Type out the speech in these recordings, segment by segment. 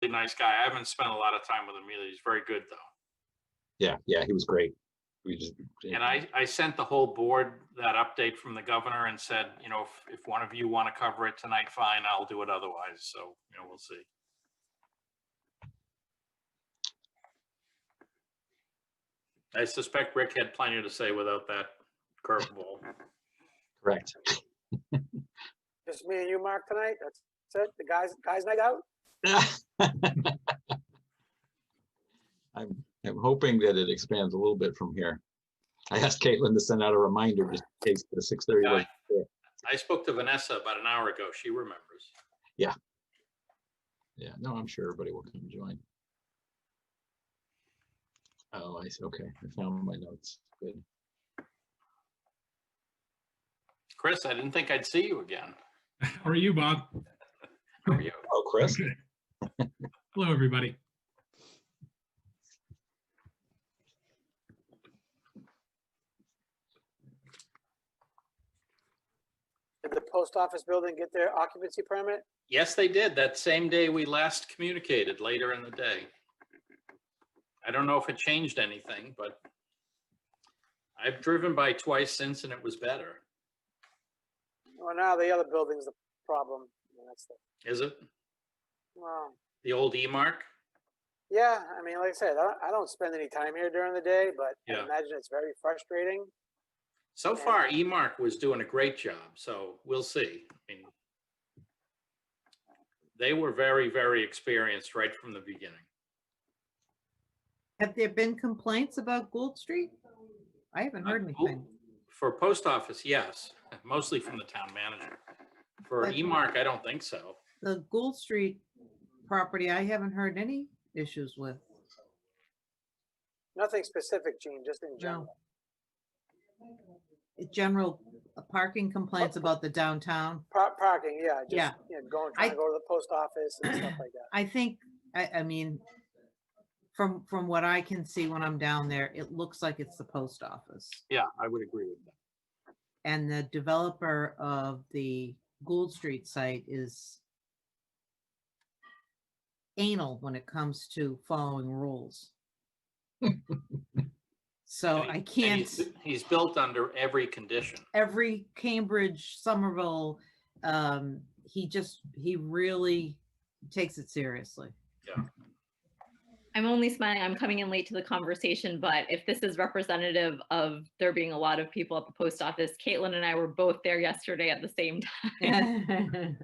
nice guy. I haven't spent a lot of time with him either. He's very good, though. Yeah, he was great. And I sent the whole board that update from the governor and said, if one of you want to cover it tonight, fine, I'll do it otherwise. So, we'll see. I suspect Rick had plenty to say without that curveball. Correct. Just me and you, Mark, tonight. That's it. The guys night out. I'm hoping that it expands a little bit from here. I asked Caitlin to send out a reminder just in case the 6:30 was there. I spoke to Vanessa about an hour ago. She remembers. Yeah. No, I'm sure everybody will come join. Oh, I see. Okay, I found my notes. Good. Chris, I didn't think I'd see you again. How are you, Bob? How are you? Oh, Chris. Okay. Hello, everybody. Did the post office building get their occupancy permit? Yes, they did. That same day we last communicated, later in the day. I don't know if it changed anything, but I've driven by twice since and it was better. Well, now the other building's the problem. That's Is it? well, The old E-Mark? yeah. I mean, like I said, I don't spend any time here during the day, but Yeah. I imagine it's very frustrating. So far, E-Mark was doing a great job, so we'll see. I mean, they were very, very experienced right from the beginning. Have there been complaints about Gould Street? I haven't heard anything. For post office, yes, mostly from the town manager. For But- E-Mark, I don't think so. The Gould Street property, I haven't heard any issues with. Nothing specific, Gene, just in general. General parking complaints about the downtown. Parking, yeah. Just, Yeah. trying to go to the post office and stuff like that. I think, I mean, from what I can see when I'm down there, it looks like it's the post office. Yeah, I would agree with that. And the developer of the Gould Street site is anal when it comes to following rules. So And I and can't, he's built under every condition. every Cambridge, Somerville, he really takes it seriously. Yeah. I'm only smiling. I'm coming in late to the conversation, but if this is representative of there being a lot of people at the post office, Caitlin and I were both there yesterday at the same time.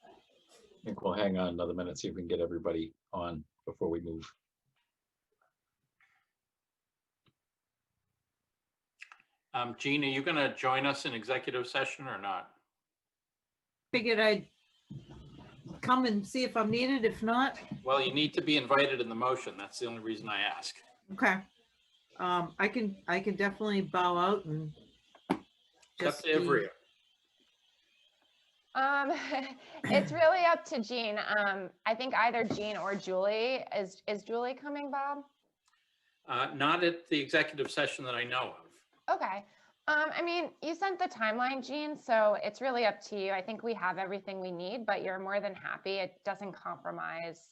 I think we'll hang on another minute, see if we can get everybody on before we move. Gene, are you going to join us in executive session or not? Figured I'd come and see if I'm needed. If not, Well, you need to be invited in the motion. That's the only reason I ask. okay. I can definitely bow out and It's up just to Ivrea. It's really up to Jean. I think either Jean or Julie. Is Julie coming, Bob? Not at the executive session that I know of. Okay. I mean, you sent the timeline, Jean, so it's really up to you. I think we have everything we need, but you're more than happy. It doesn't compromise,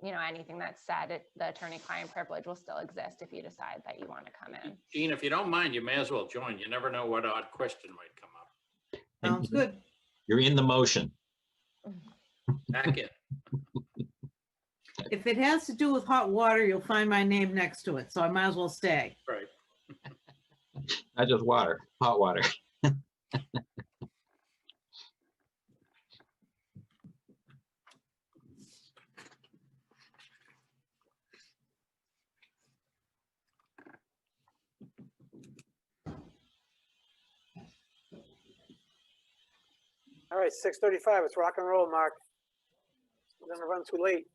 anything that's said. The attorney-client privilege will still exist if you decide that you want to come in. Gene, if you don't mind, you may as well join. You never know what odd question might come up. sounds good. You're in the motion. Back in. If it has to do with hot water, you'll find my name next to it, so I might as well stay. Right. Not just water, hot water. All right, 6:35. It's rock and roll, Mark. We're gonna run too late.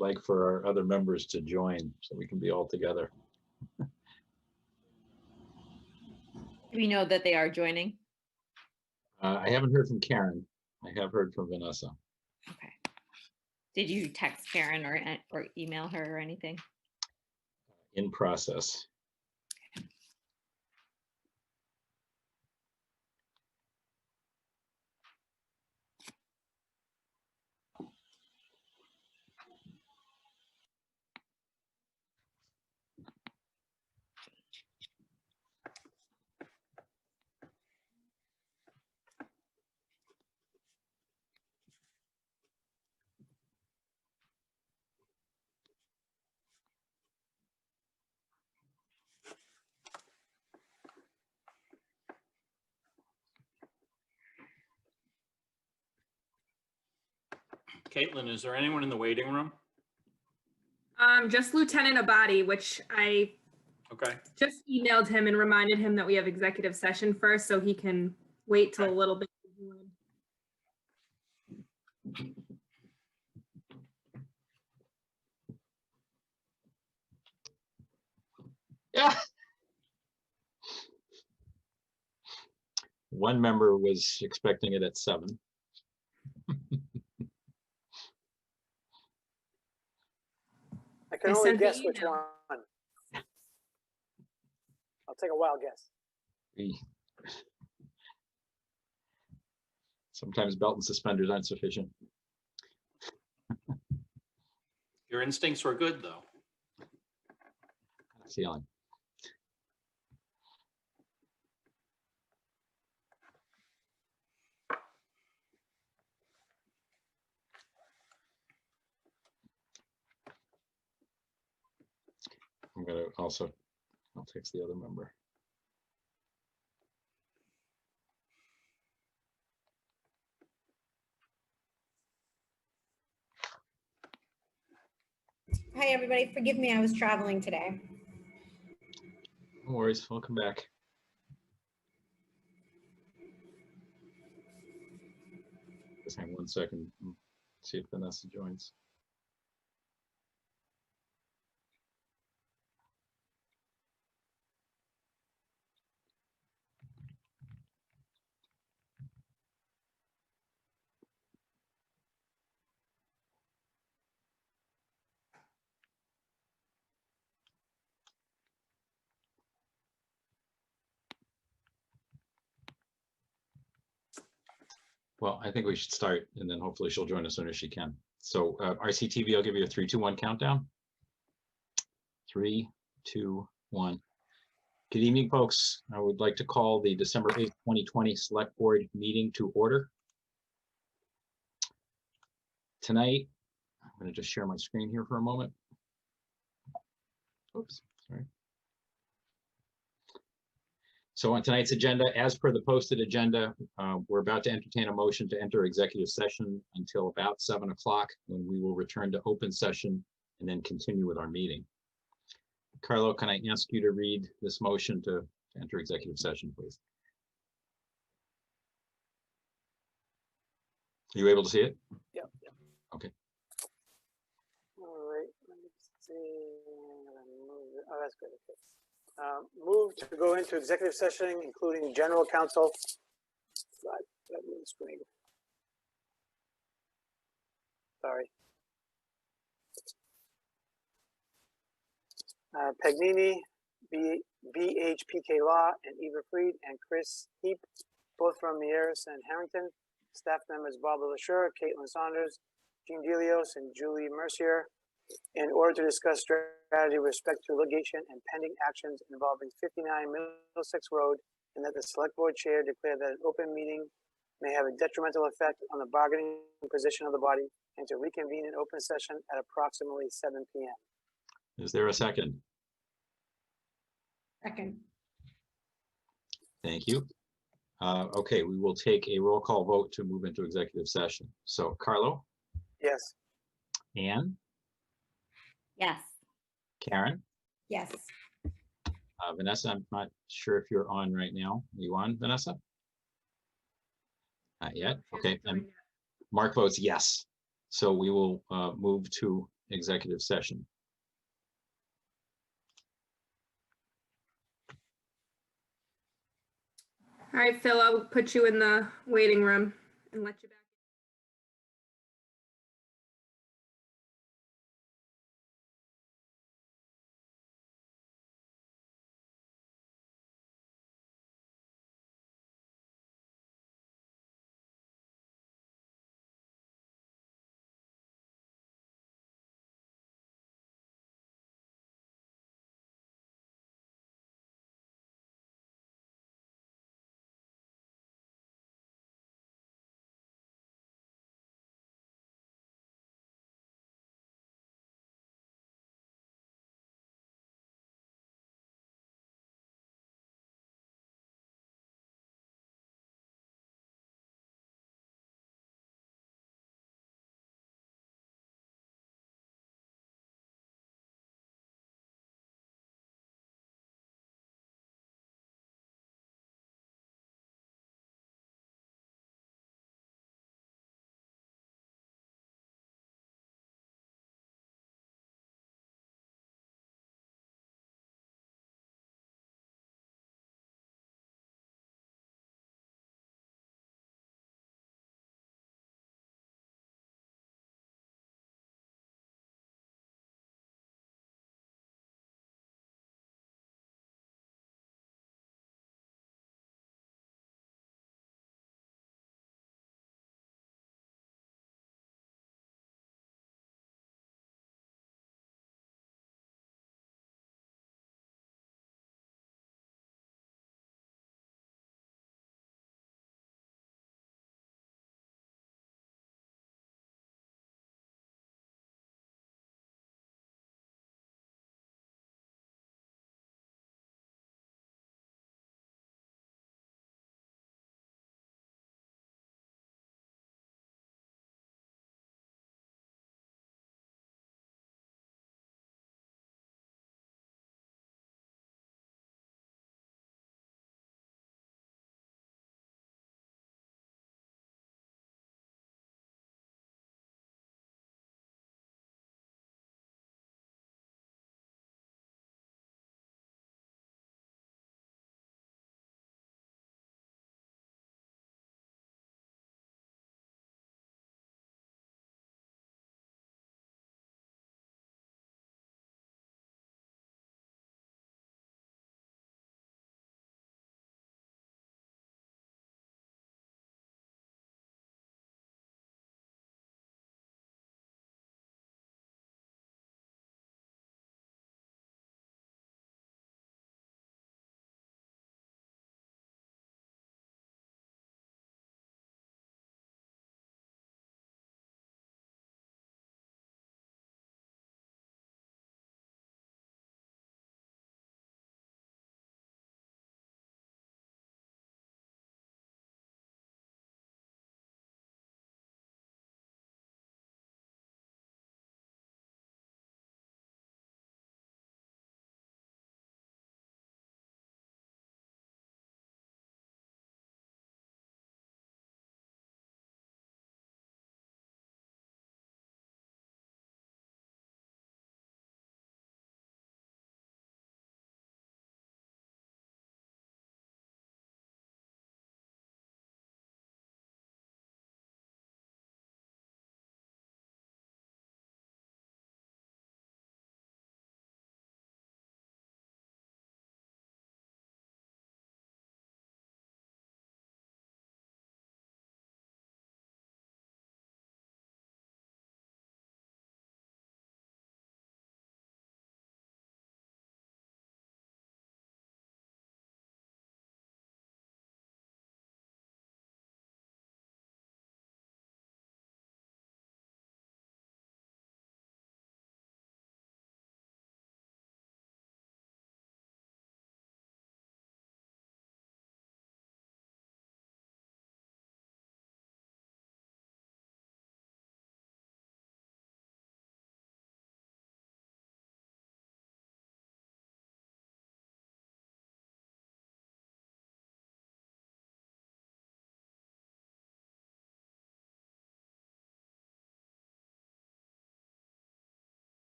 Like for our other members to join so we can be all together. We know that they are joining. I haven't heard from Karen. I have heard from Vanessa. Okay. Did you text Karen or email her or anything? In process. Caitlin, is there anyone in the waiting room? Just Lieutenant Abadi, which I Okay, just emailed him and reminded him that we have executive session first, so he can wait till a little bit. Yeah. One member was expecting it at 7. I can I only sent the guess which email. one. I'll take a wild guess. Sometimes belt and suspenders aren't sufficient. your instincts were good, though. Feeling. I'm gonna also, I'll text the other member. Hi, everybody. Forgive me, I was traveling today. No worries, welcome back. Just hang 1 second, and see if Vanessa joins. Well, I think we should start, and then hopefully she'll join as soon as she can. So RCTV, I'll give you a 3, 2, 1 countdown. 3, 2, 1. Good evening, folks. I would like to call the December 8th, 2020 Select Board meeting to order. Tonight, I'm going to just share my screen here for a moment. Oops, sorry. So on tonight's agenda, as per the posted agenda, we're about to entertain a motion to enter executive session until about 7 o'clock, when we will return to open session and then continue with our meeting. Carlo, can I ask you to read this motion to enter executive session, please? Are you able to see it? Yep. Okay. All right, let me see. I'm gonna move it. Oh, that's good. Okay. Move to go into executive session, including general counsel. God, that moved the screen. Sorry. Pagnini, BHPK Law, and Eva Fried, and Chris Heap, both from Mieres and Harrington. Staff members Bob LaSure, Caitlin Saunders, Jean Delios, and Julie Mercier, in order to discuss strategy with respect to litigation and pending actions involving 59 Middlesex Road, and that the select board chair declare that an open meeting may have a detrimental effect on the bargaining position of the body, and to reconvene in open session at approximately 7 p.m. Is there a second? Second. Thank you. Okay, we will take a roll call vote to move into executive session. So Carlo, Yes. Anne, Yes. Karen, Yes. Vanessa, I'm not sure if you're on right now. Are you on, Vanessa? Not yet. Okay, and Mark votes yes. So we will move to executive session. All right, Phil, I'll put you in the waiting room and let you back.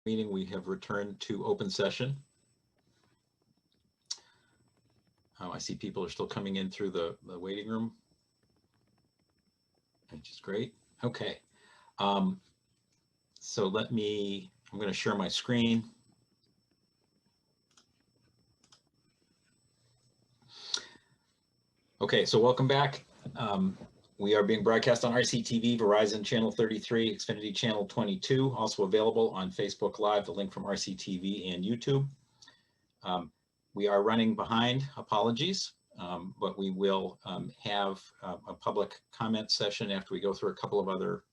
meeting, we have returned to open session. I see people are still coming in through the waiting room, which is great. Okay. So I'm going to share my screen. Okay, so welcome back. We are being broadcast on RCTV, Verizon Channel 33, Xfinity Channel 22, also available on Facebook Live, the link from RCTV and YouTube. We are running behind, apologies, but we will have a public comment session after we go through a couple of other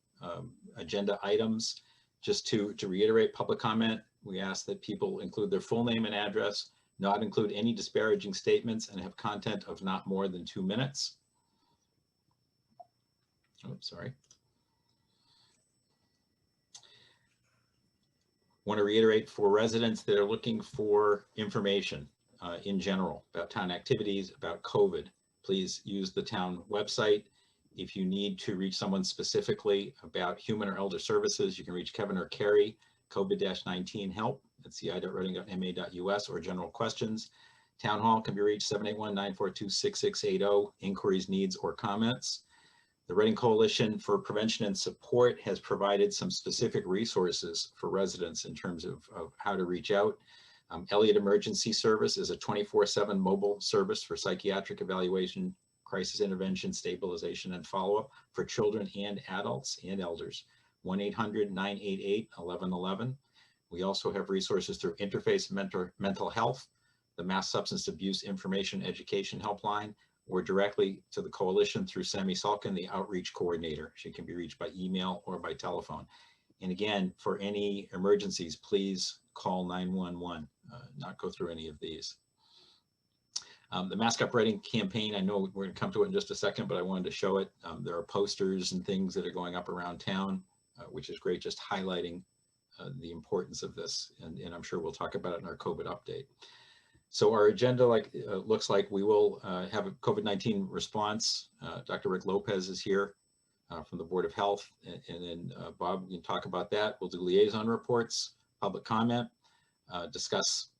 agenda items. Just to reiterate public comment, we ask that people include their full name and address, not include any disparaging statements, and have content of not more than 2 minutes. Oops, sorry. Want to reiterate for residents that are looking for information in general about town activities, about COVID, please use the town website. If you need to reach someone specifically about human or elder services, you can reach Kevin or Carrie, COVID-19 help at ci.reading.ma.us, or general questions. Town Hall can be reached 781-942-6680, inquiries, needs, or comments. The Reading Coalition for Prevention and Support has provided some specific resources for residents in terms of how to reach out. Elliott Emergency Service is a 24/7 mobile service for psychiatric evaluation, crisis intervention, stabilization, and follow-up for children and adults and elders. 1-800-988-1111. We also have resources through Interface Mental Health, the Mass Substance Abuse Information Education Helpline, or directly to the coalition through Sammy Salkin, the outreach coordinator. She can be reached by email or by telephone. And again, for any emergencies, please call 911, not go through any of these. The Mask Up Reading campaign, I know we're going to come to it in just a second, but I wanted to show it. There are posters and things that are going up around town, which is great, just highlighting the importance of this. And I'm sure we'll talk about it in our COVID update. So our agenda looks like we will have a COVID-19 response. Dr. Rick Lopez is here from the Board of Health. And then Bob, you can talk about that. We'll do liaison reports, public comment, discuss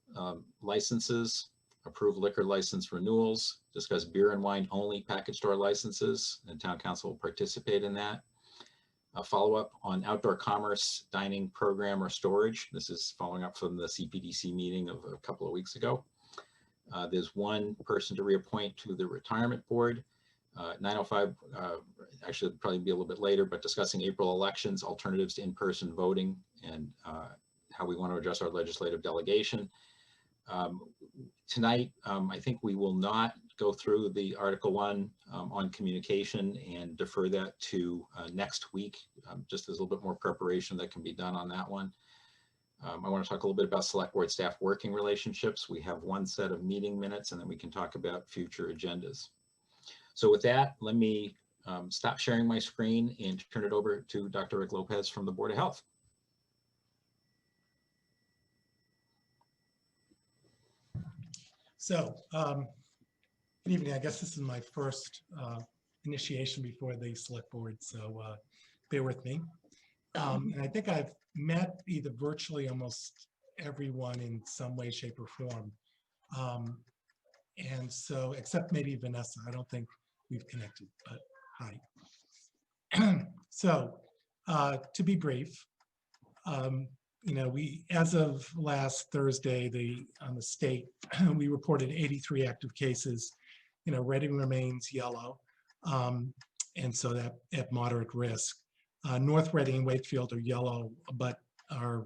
licenses, approve liquor license renewals, discuss beer and wine only package store licenses, and town council will participate in that. A follow-up on outdoor commerce dining program or storage. This is following up from the CPDC meeting of a couple of weeks ago. There's one person to reappoint to the retirement board. 905, actually it'll probably be a little bit later, but discussing April elections, alternatives to in-person voting, and how we want to address our legislative delegation. Tonight, I think we will not go through the Article 1 on communication and defer that to next week, just as a little bit more preparation that can be done on that one. I want to talk a little bit about select board staff working relationships. We have one set of meeting minutes, and then we can talk about future agendas. So with that, let me stop sharing my screen and turn it over to Dr. Rick Lopez from the Board of Health. So, good evening. I guess this is my first initiation before the select board, so bear with me. And I think I've met either virtually almost everyone in some way, shape, or form. And so, except maybe Vanessa, I don't think we've connected, but hi. So, to be brief, you know, as of last Thursday, on the state, we reported 83 active cases. You know, Reading remains yellow, and so that at moderate risk. North Reading and Wakefield are yellow, but our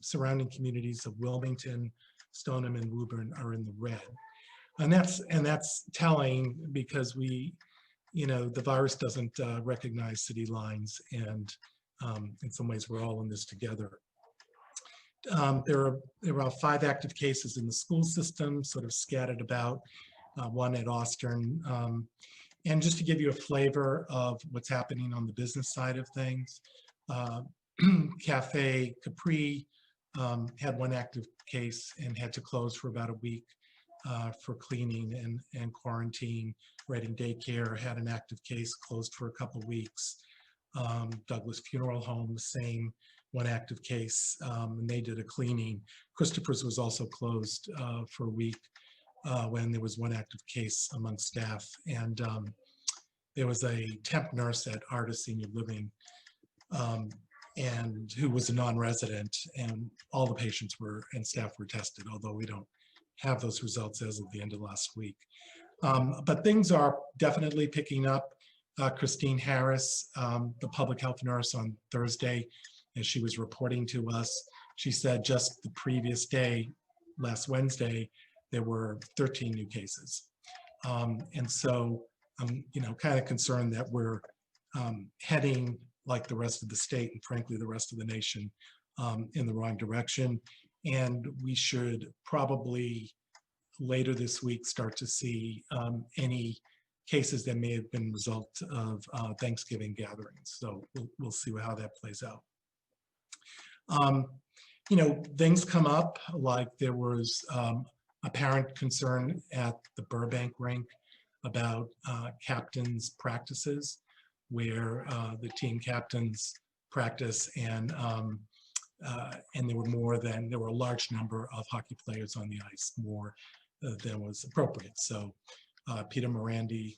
surrounding communities of Wilmington, Stoneham, and Woburn are in the red. And that's telling because you know, the virus doesn't recognize city lines, and in some ways we're all in this together. There are about 5 active cases in the school system, sort of scattered about, one at Austin. And just to give you a flavor of what's happening on the business side of things, Cafe Capri had 1 active case and had to close for about a week for cleaning and quarantine. Reading Daycare had an active case, closed for a couple weeks. Douglas Funeral Home, the same. one active case, and they did a cleaning. Christopher's was also closed for a week when there was one active case among staff. And there was a temp nurse at Artis Senior Living and who was a non-resident, and all the patients were and staff were tested, although we don't have those results as of the end of last week. But things are definitely picking up. Christine Harris, the public health nurse, on Thursday, as she was reporting to us, she said just the previous day, last Wednesday, there were 13 new cases. And so I'm, kind of concerned that we're heading, like the rest of the state and frankly the rest of the nation, in the wrong direction. And we should probably later this week start to see any cases that may have been result of Thanksgiving gatherings. So we'll see how that plays out. Things come up, like there was apparent concern at the Burbank rink about captains' practices, where the team captains practice, and there were a large number of hockey players on the ice, more than was appropriate. So Peter Morandi,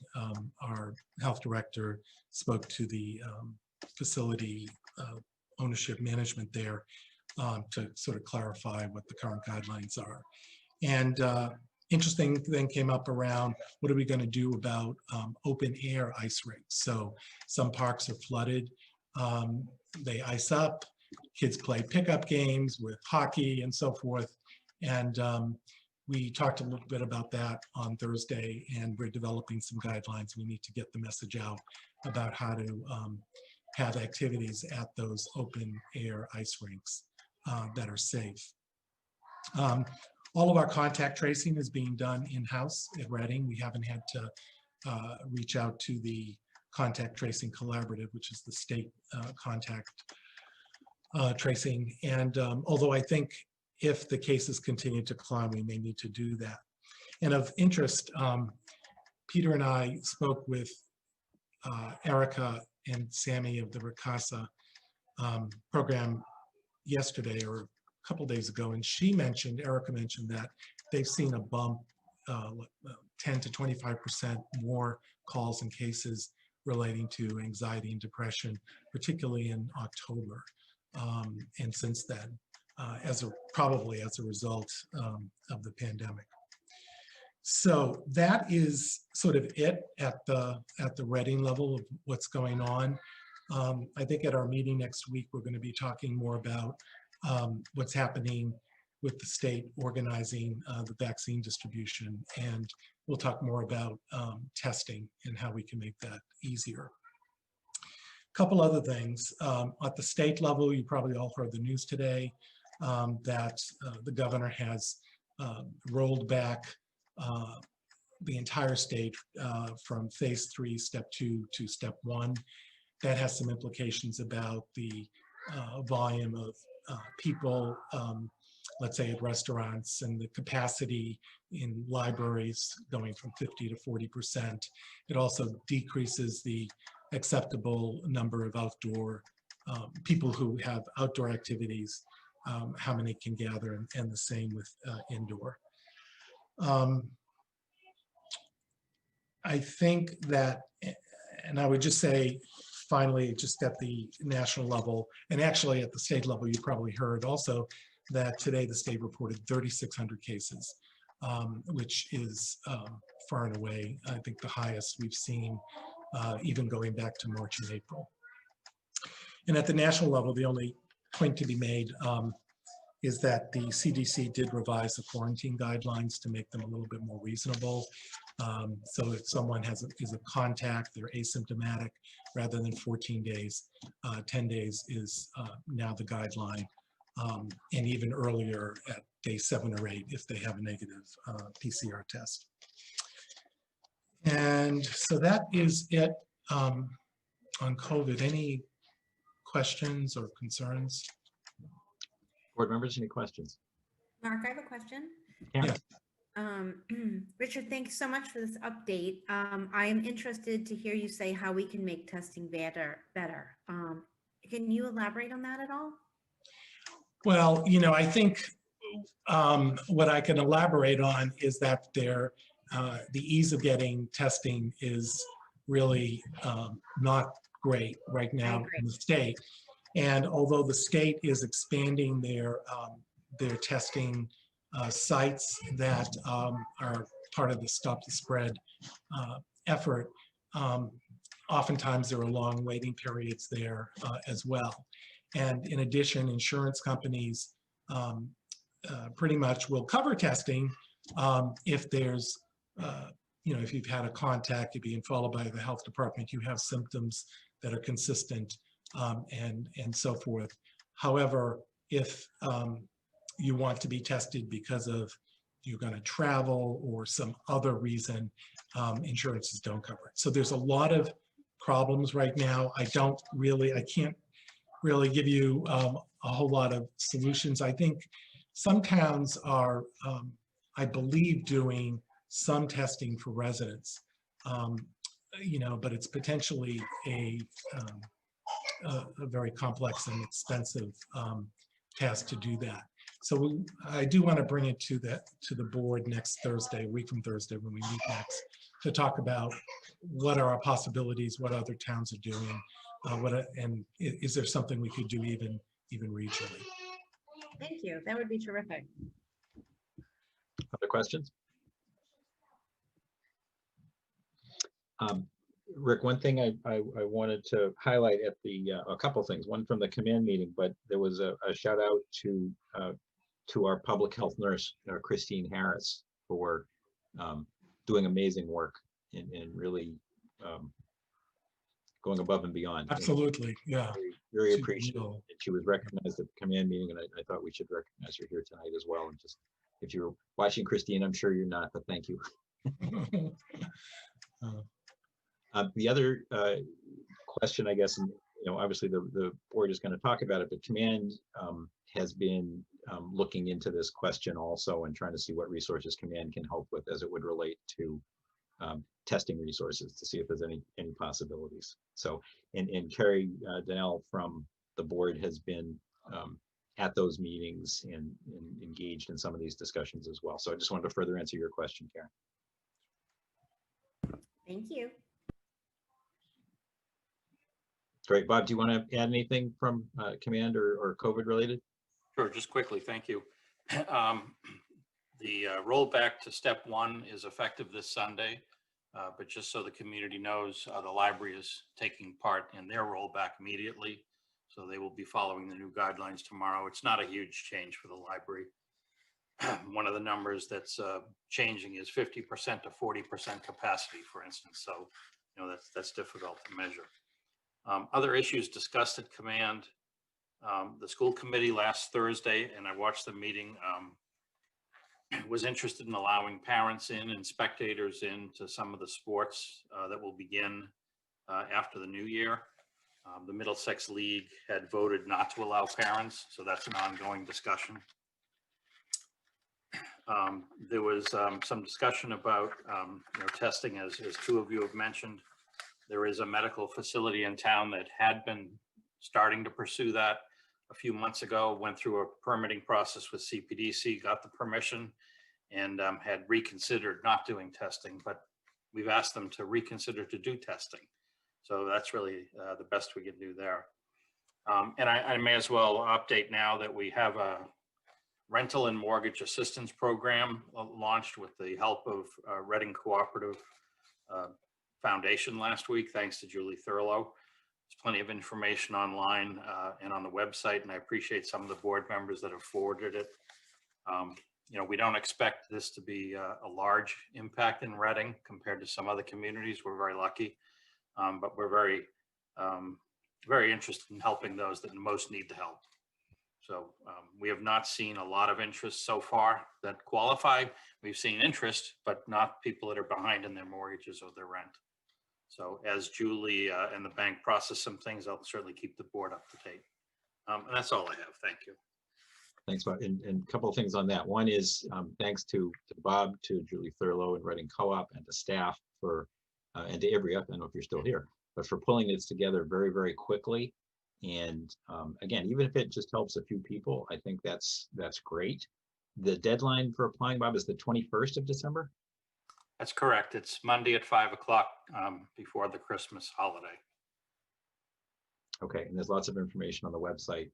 our health director, spoke to the facility ownership management there to sort of clarify what the current guidelines are. And interesting thing came up around what are we going to do about open air ice rinks. So some parks are flooded, they ice up, kids play pickup games with hockey and so forth. And we talked a little bit about that on Thursday, and we're developing some guidelines. We need to get the message out about how to have activities at those open air ice rinks that are safe. All of our contact tracing is being done in-house at Reading. We haven't had to reach out to the Contact Tracing Collaborative, which is the state contact tracing. And although I think if the cases continue to climb, we may need to do that. And of interest, Peter and I spoke with Erica and Sammy of the RICASA program yesterday or a couple days ago, and Erica mentioned that they've seen a bump, 10 to 25% more calls and cases relating to anxiety and depression, particularly in October. And since then, probably as a result of the pandemic. So that is sort of it at the Reading level of what's going on. I think at our meeting next week, we're going to be talking more about what's happening with the state organizing the vaccine distribution, and we'll talk more about testing and how we can make that easier. A couple other things. At the state level, you probably all heard the news today that the governor has rolled back the entire state from phase 3, step 2 to step 1. That has some implications about the volume of people, let's say at restaurants, and the capacity in libraries going from 50 to 40%. It also decreases the acceptable number of outdoor people who have outdoor activities, how many can gather, and the same with indoor. I think that, and I would just say, finally, just at the national level, and actually at the state level, you probably heard also that today the state reported 3,600 cases, which is far and away, I think, the highest we've seen, even going back to March and April. And at the national level, the only point to be made is that the CDC did revise the quarantine guidelines to make them a little bit more reasonable. So if someone is a contact, they're asymptomatic, rather than 14 days, 10 days is now the guideline. And even earlier at day 7 or 8 if they have a negative PCR test. And so that is it on COVID. Any questions or concerns? Board members, any questions? Mark, I have a question. Yeah. Richard, thanks so much for this update. I am interested to hear you say how we can make testing better. Can you elaborate on that at all? Well, I think what I can elaborate on is that the ease of getting testing is really not great right now agree. in the state. And although the state is expanding their testing sites that are part of the Stop the Spread effort, oftentimes there are long waiting periods there as well. And in addition, insurance companies pretty much will cover testing if there's, if you've had a contact, you're being followed by the health department, you have symptoms that are consistent and so forth. However, if you want to be tested because of you're going to travel or some other reason, insurances don't cover it. So there's a lot of problems right now. I can't really give you a whole lot of solutions. I think some towns are, I believe, doing some testing for residents, but it's potentially a very complex and expensive task to do that. So I do want to bring it to the board next Thursday, a week from Thursday when we meet next, to talk about what are our possibilities, what other towns are doing, and is there something we could do even regionally? Thank you. That would be terrific. Other questions? Rick, one thing I wanted to highlight at a couple things, one from the command meeting, but there was a shout out to our public health nurse, Christine Harris, for doing amazing work and really going above and beyond. Absolutely, yeah. Very She's appreciative. real. And she was recognized at the command meeting, and I thought we should recognize her here tonight as well. And just, if you're watching, Christine, I'm sure you're not, but thank you. The other question, I guess, and obviously the board is going to talk about it, but command has been looking into this question also and trying to see what resources command can help with as it would relate to testing resources, to see if there's any possibilities. So, and Carrie Donnell from the board has been at those meetings and engaged in some of these discussions as well. So I just wanted to further answer your question, Karen. Thank you. Great. Bob, do you want to add anything from command or COVID related? Sure, just quickly, thank you. The rollback to step 1 is effective this Sunday, but just so the community knows, the library is taking part in their rollback immediately. So they will be following the new guidelines tomorrow. It's not a huge change for the library. One of the numbers that's changing is 50% to 40% capacity, for instance. So, that's difficult to measure. Other issues discussed at command, the school committee last Thursday, and I watched the meeting, was interested in allowing parents in and spectators into some of the sports that will begin after the new year. The Middlesex League had voted not to allow parents, so that's an ongoing discussion. There was some discussion about testing, as two of you have mentioned. There is a medical facility in town that had been starting to pursue that a few months ago, went through a permitting process with CPDC, got the permission, and had reconsidered not doing testing, but we've asked them to reconsider to do testing. So that's really the best we can do there. And I may as well update now that we have a rental and mortgage assistance program launched with the help of Reading Cooperative Foundation last week, thanks to Julie Thurlow. There's plenty of information online and on the website, and I appreciate some of the board members that have forwarded it. We don't expect this to be a large impact in Reading compared to some other communities. We're very lucky, but we're very, very interested in helping those that most need the help. So we have not seen a lot of interest so far that qualify. We've seen interest, but not people that are behind in their mortgages or their rent. So as Julie and the bank process some things, I'll certainly keep the board up to date. And that's all I have. Thank you. Thanks, Bob. And a couple of things on that. One is thanks to Bob, to Julie Thurlow and Reading Co-op, and to staff for, and to Ivrea, I don't know if you're still here, but for pulling this together very, very quickly And again, even if it just helps a few people, I think that's great. The deadline for applying, Bob, is the 21st of December? That's correct. It's Monday at 5 o'clock before the Christmas holiday. Okay, and there's lots of information on the website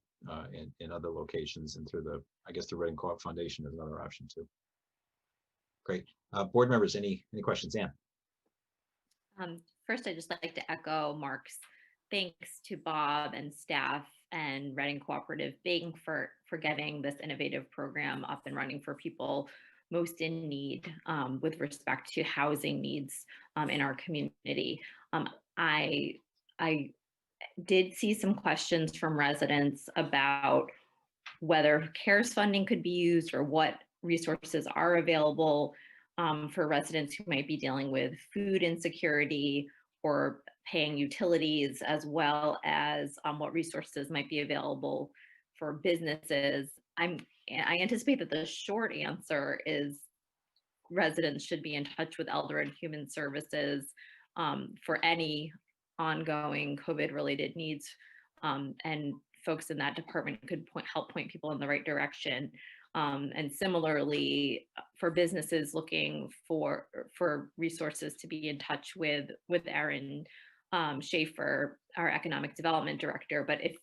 in other locations and through the, I guess the Reading Co-op Foundation is another option too. Great. Board members, any questions? Ann? First, I'd just like to echo Mark's thanks to Bob and staff and Reading Cooperative Bank for getting this innovative program up and running for people most in need with respect to housing needs in our community. I did see some questions from residents about whether CARES funding could be used or what resources are available for residents who might be dealing with food insecurity or paying utilities, as well as what resources might be available for businesses. I anticipate that the short answer is residents should be in touch with Elder and Human Services for any ongoing COVID-related needs, and folks in that department could help point people in the right direction. And similarly, for businesses looking for resources, to be in touch with Erin Schaefer, our Economic Development Director. But if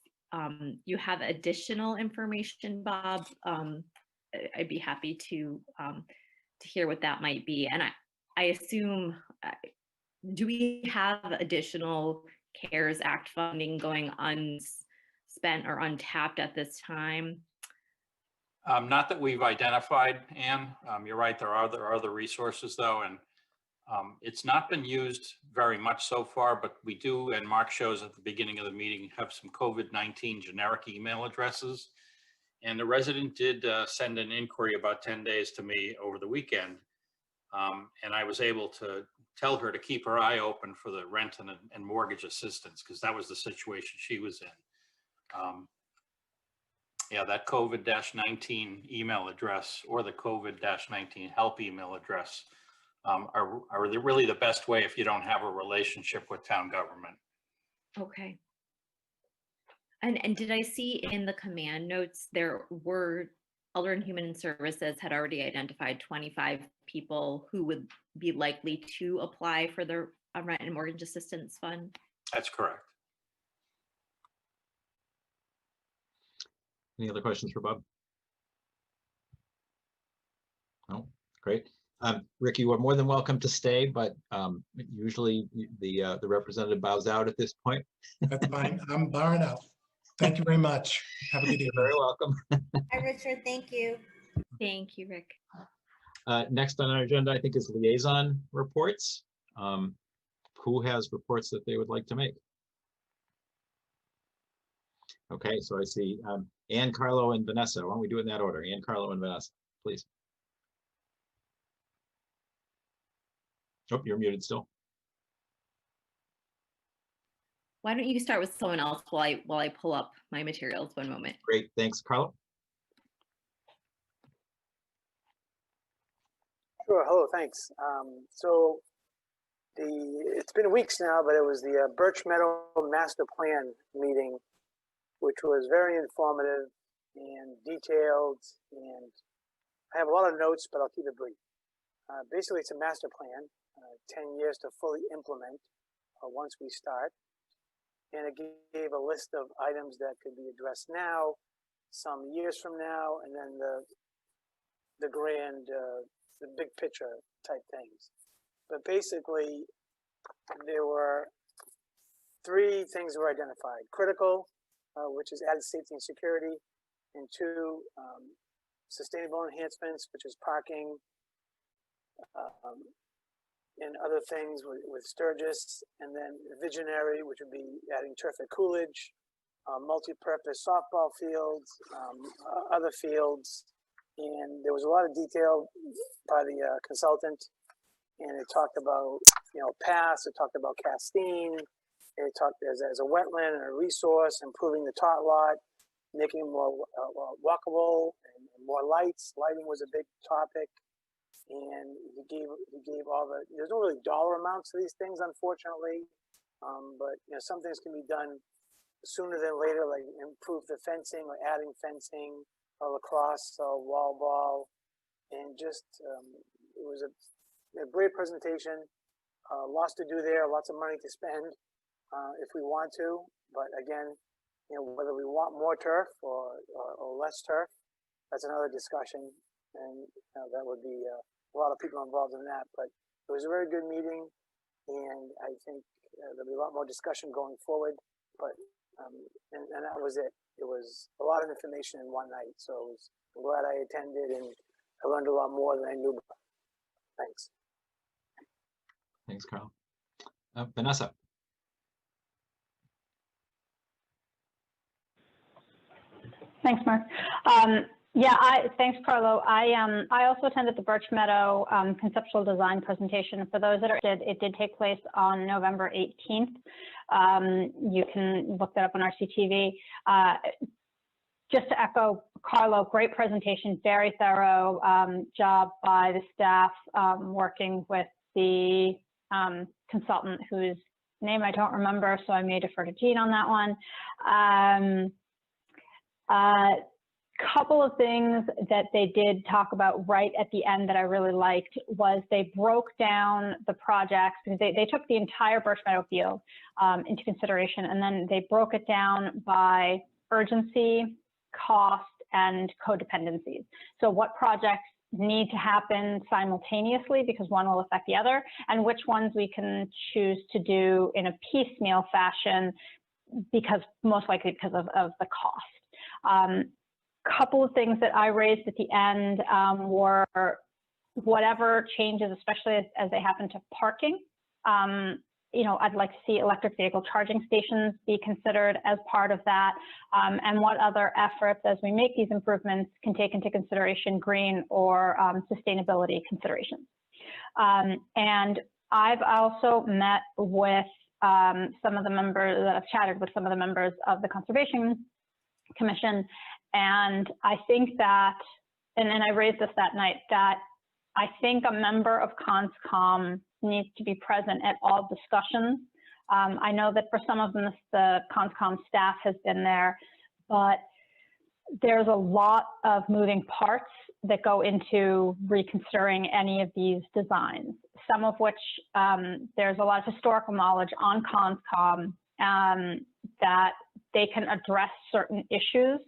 you have additional information, Bob, I'd be happy to hear what that might be. And I assume, do we have additional CARES Act funding going unspent or untapped at this time? Not that we've identified, Ann. You're right, there are other resources though, and it's not been used very much so far, but we do, and Mark shows at the beginning of the meeting, have some COVID-19 generic email addresses. And the resident did send an inquiry about 10 days to me over the weekend. And I was able to tell her to keep her eye open for the rent and mortgage assistance, because that was the situation she was in. Yeah, that COVID-19 email address or the COVID-19 help email address are really the best way if you don't have a relationship with town government. Okay. And did I see in the command notes, there were Elder and Human Services had already identified 25 people who would be likely to apply for the rent and mortgage assistance fund? That's correct. Any other questions for Bob? No, great. Rick, you are more than welcome to stay, but usually the representative bows out at this point. That's fine. I'm bowing out. Thank you very much. Have a good evening. You're very welcome. Hi, Richard. Thank you. Thank you, Rick. Next on our agenda, I think, is liaison reports. Who has reports that they would like to make? Okay, so I see Ann, Carlo, and Vanessa. Why don't we do it in that order? Ann, Carlo, and Vanessa, please. Oh, you're muted still. Why don't you start with someone else while I pull up my materials? One moment. Great, thanks, Carlo. Sure. Hello. Thanks. So it's been weeks now, but it was the Birch Meadow Master Plan meeting, which was very informative and detailed. And I have a lot of notes, but I'll keep it brief. Basically, it's a master plan, 10 years to fully implement once we start. And it gave a list of items that could be addressed now, some years from now, and then the grand, the big picture type things. But basically, there were 3 things were identified: critical, which is added safety and security, and 2, sustainable enhancements, which is parking, and other things with Sturgis, and then visionary, which would be adding turf at Coolidge, multi-purpose softball fields, other fields. And there was a lot of detail by the consultant, and it talked about, paths, it talked about Castine, it talked as a wetland and a resource, improving the tot lot, making it more walkable, and more lights. Lighting was a big topic. And he gave all there's no really dollar amounts to these things, unfortunately, but some things can be done sooner than later, like improve the fencing or adding fencing, or lacrosse, or wall ball, and just it was a great presentation. Lots to do there, lots of money to spend if we want to. But again, you know, whether we want more turf or less turf, that's another discussion, and that would be a lot of people involved in that. But it was a very good meeting, and I think there'll be a lot more discussion going forward. But and that was it. It was a lot of information in one night, so I'm glad I attended, and I learned a lot more than I knew. Thanks. Thanks, Carl. Vanessa. Thanks, Mark. Yeah, thanks, Carlo. I also attended the Birch Meadow conceptual design presentation. For those that are interested, it did take place on November 18th. You can look that up on RCTV. Just to echo Carlo, great presentation, very thorough job by the staff working with the consultant whose name I don't remember, so I may defer to Jean on that one. Couple of things that they did talk about right at the end that I really liked was they broke down the projects, because they took the entire Birch Meadow field into consideration, and then they broke it down by urgency, cost, and codependencies. So what projects need to happen simultaneously because one will affect the other, and which ones we can choose to do in a piecemeal fashion because most likely because of the cost. Couple of things that I raised at the end were whatever changes, especially as they happen to parking. You know, I'd like to see electric vehicle charging stations be considered as part of that, and what other efforts as we make these improvements can take into consideration green or sustainability considerations. And I've also met with some of the members, I've chatted with some of the members of the Conservation Commission, and I think that, and then I raised this that night, that I think a member of CONSCOM needs to be present at all discussions. I know that for some of them, the CONSCOM staff has been there, but there's a lot of moving parts that go into reconsidering any of these designs, some of which there's a lot of historical knowledge on CONSCOM that they can address certain issues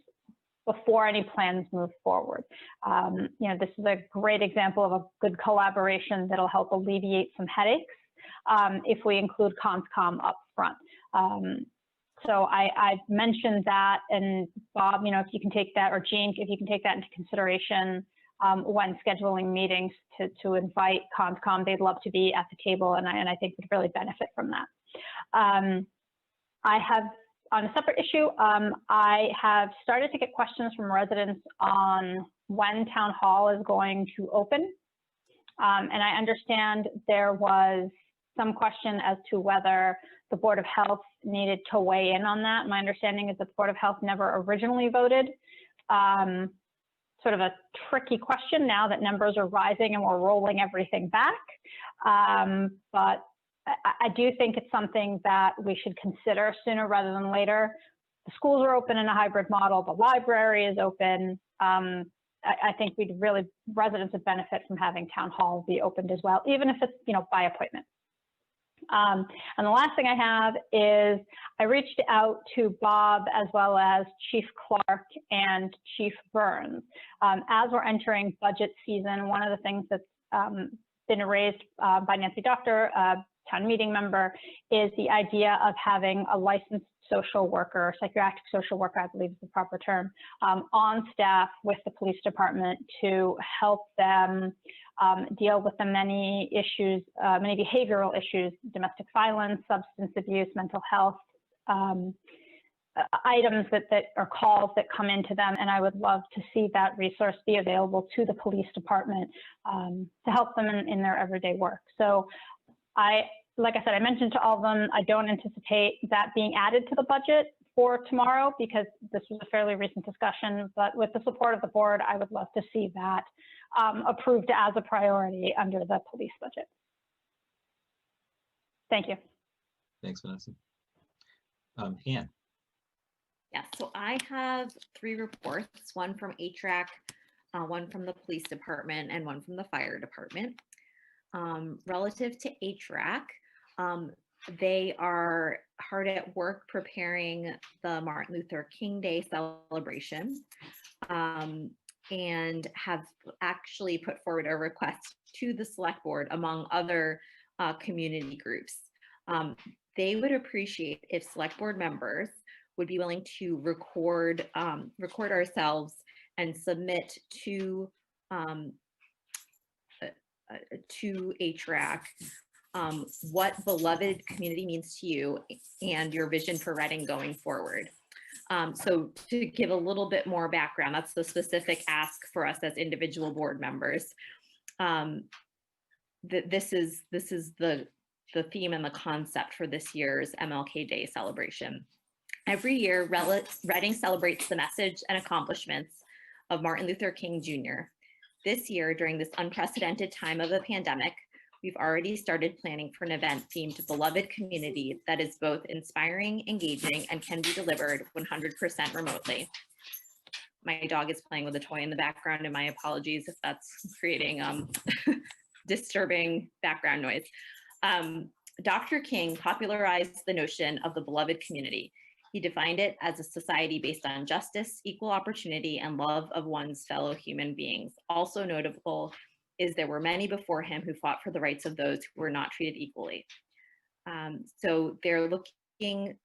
before any plans move forward. You know, this is a great example of a good collaboration that'll help alleviate some headaches if we include CONSCOM up front. So I mentioned that, and Bob, you know, if you can take that, or Jean, if you can take that into consideration when scheduling meetings to invite CONSCOM, they'd love to be at the table, and I think would really benefit from that. I have, on a separate issue, I have started to get questions from residents on when Town Hall is going to open. And I understand there was some question as to whether the Board of Health needed to weigh in on that. My understanding is that the Board of Health never originally voted. Sort of a tricky question now that numbers are rising and we're rolling everything back. But I do think it's something that we should consider sooner rather than later. The schools are open in a hybrid model. The library is open. I think residents would benefit from having Town Hall be opened as well, even if it's, you know, by appointment. And the last thing I have is I reached out to Bob as well as Chief Clark and Chief Burns. As we're entering budget season, one of the things that's been raised by Nancy Doctor, town meeting member, is the idea of having a licensed social worker, psychiatric social worker, I believe is the proper term, on staff with the police department to help them deal with the many issues, many behavioral issues, domestic violence, substance abuse, mental health, items that are calls that come into them. And I would love to see that resource be available to the police department to help them in their everyday work. So like I said, I mentioned to all of them, I don't anticipate that being added to the budget for tomorrow because this was a fairly recent discussion, but with the support of the board, I would love to see that approved as a priority under the police budget. Thank you. Thanks, Vanessa. Ann. Yes, so I have 3 reports, one from HRAC, one from the police department, and one from the fire department. Relative to HRAC, they are hard at work preparing the Martin Luther King Day celebration, and have actually put forward a request to the select board among other community groups. They would appreciate if select board members would be willing to record ourselves and submit to HRAC what beloved community means to you and your vision for Reading going forward. So to give a little bit more background, that's the specific ask for us as individual board members. This is the theme and the concept for this year's MLK Day celebration. Every year, Reading celebrates the message and accomplishments of Martin Luther King Jr. This year, during this unprecedented time of a pandemic, we've already started planning for an event themed Beloved Community that is both inspiring, engaging, and can be delivered 100% remotely. My dog is playing with a toy in the background, and my apologies if that's creating disturbing background noise. Dr. King popularized the notion of the beloved community. He defined it as a society based on justice, equal opportunity, and love of one's fellow human beings. Also notable is there were many before him who fought for the rights of those who were not treated equally. So they're looking